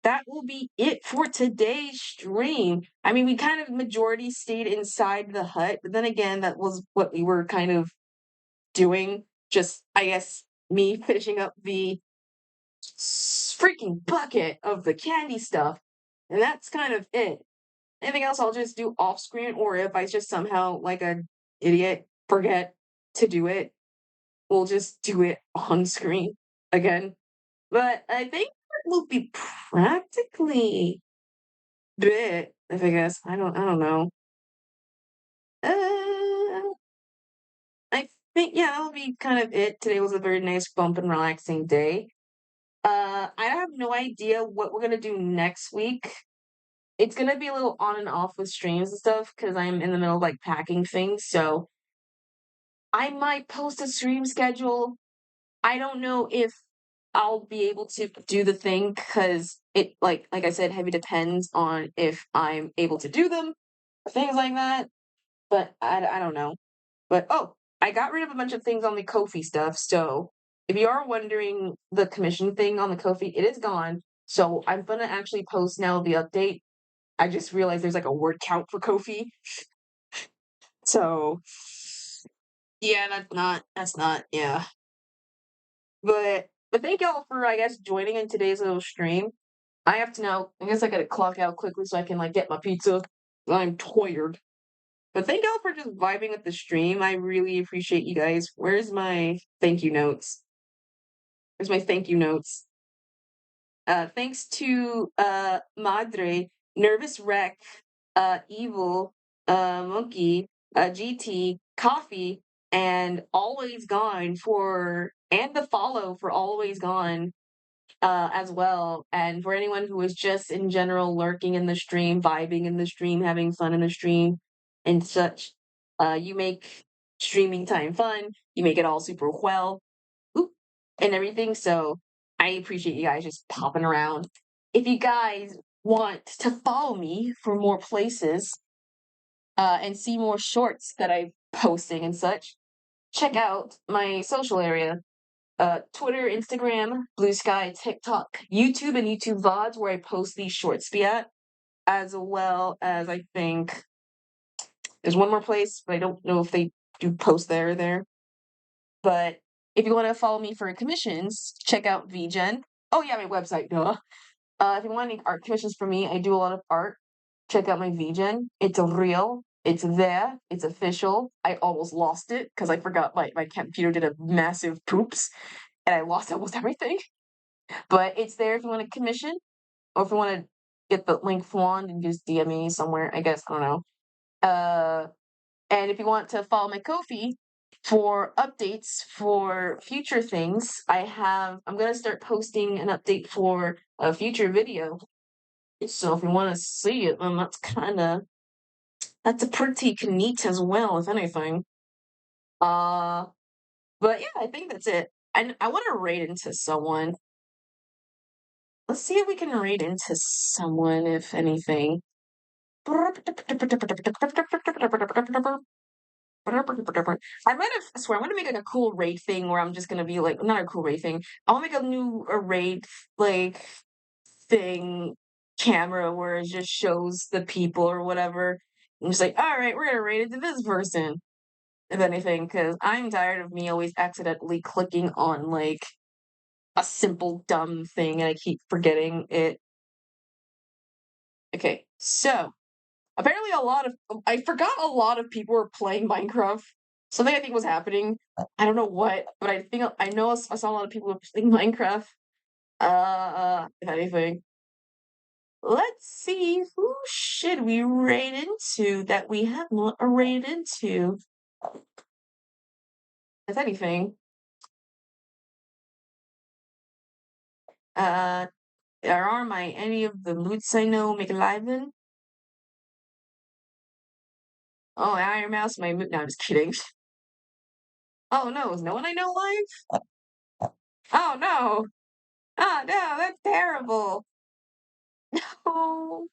that will be it for today's stream. I mean, we kind of majority stayed inside the hut, but then again, that was what we were kind of doing. Just, I guess, me finishing up the freaking bucket of the candy stuff. And that's kind of it. Anything else, I'll just do off screen, or if I just somehow, like an idiot, forget to do it, we'll just do it on screen again. But I think that will be practically it, if I guess. I don't know. Uh, I think, yeah, that'll be kind of it. Today was a very nice, bump and relaxing day. I have no idea what we're gonna do next week. It's gonna be a little on and off with streams and stuff because I'm in the middle of like packing things. So I might post a stream schedule. I don't know if I'll be able to do the thing because it like I said, heavy depends on if I'm able to do them or things like that. But I don't know. But oh, I got rid of a bunch of things on the Ko-fi stuff. So if you are wondering the commission thing on the Ko-fi, it is gone. So I'm gonna actually post now the update. I just realized there's like a word count for Ko-fi. So yeah, that's not yeah. But thank y'all for I guess joining in today's little stream. I have to now I guess I gotta clock out quickly so I can like get my pizza. I'm tired. But thank y'all for just vibing with the stream. I really appreciate you guys. Where's my thank you notes? Where's my thank you notes? Thanks to Madre, Nervous Wreck, Evil, Monkey, GT, Coffee, and Always Gone and the follow for Always Gone as well. And for anyone who is just in general lurking in the stream, vibing in the stream, having fun in the stream, and such, you make streaming time fun. You make it all super well, oop, and everything. So I appreciate you guys just popping around. If you guys want to follow me for more places and see more shorts that I'm posting and such, check out my social area. Twitter, Instagram, Blue Sky, TikTok, YouTube, and YouTube VODs where I post these shorts be at, as well as I think there's one more place, but I don't know if they do post there. But if you want to follow me for commissions, check out vgen. Oh yeah, my website, duh. If you want any art commissions from me, I do a lot of art. Check out my vgen. It's real. It's there. It's official. I almost lost it because I forgot my computer did a massive poops and I lost almost everything. But it's there if you want to commission, or if you want to get the link flawned and just DM me somewhere. I guess I don't know. And if you want to follow my Ko-fi for updates for future things, I'm gonna start posting an update for a future video. So if you want to see it, then that's a pretty neat as well, if anything. Uh, but yeah, I think that's it. And I want to raid into someone. Let's see if we can raid into someone, if anything. I swear, I'm gonna make like a cool raid thing where I'm just gonna be like, not a cool raid thing. I'll make a new raid like thing camera where it just shows the people or whatever. I'm just like, all right, we're gonna rate it to this person, if anything, because I'm tired of me always accidentally clicking on like a simple dumb thing and I keep forgetting it. Okay, so apparently I forgot a lot of people were playing Minecraft. Something I think was happening. I don't know what, but I know I saw a lot of people were playing Minecraft. If anything. Let's see, who should we raid into that we have not raided into? If anything. Uh, are my any of the loots I know McLiven? Oh, Iron Mouse, my moot. No, I'm just kidding. Oh no, is no one I know live? Oh no! Oh no, that's terrible! Oh,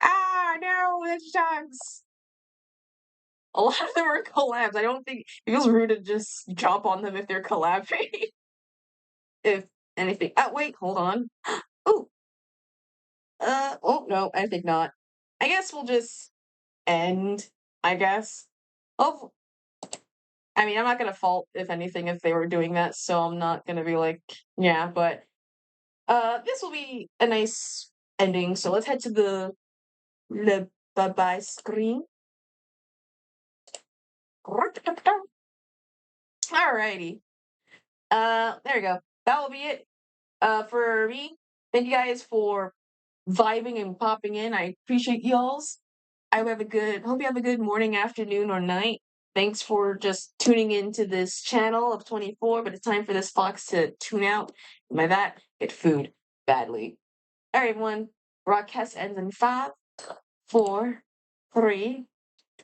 ah no, that sucks! A lot of them are collabs. I don't think it feels rude to just jump on them if they're collabing. If anything. Oh wait, hold on. Oh, oh no, I think not. I guess we'll just end, I guess. Oh, I mean, I'm not gonna fault if anything if they were doing that, so I'm not gonna be like, yeah, but this will be a nice ending. So let's head to the bye-bye screen. Alrighty. There we go. That will be it. For me. Thank you guys for vibing and popping in. I appreciate y'all's. Hope you have a good morning, afternoon, or night. Thanks for just tuning into this channel of 24, but it's time for this fox to tune out. And by that, get food badly. All right, everyone. Broadcast ends in 5, 4, 3,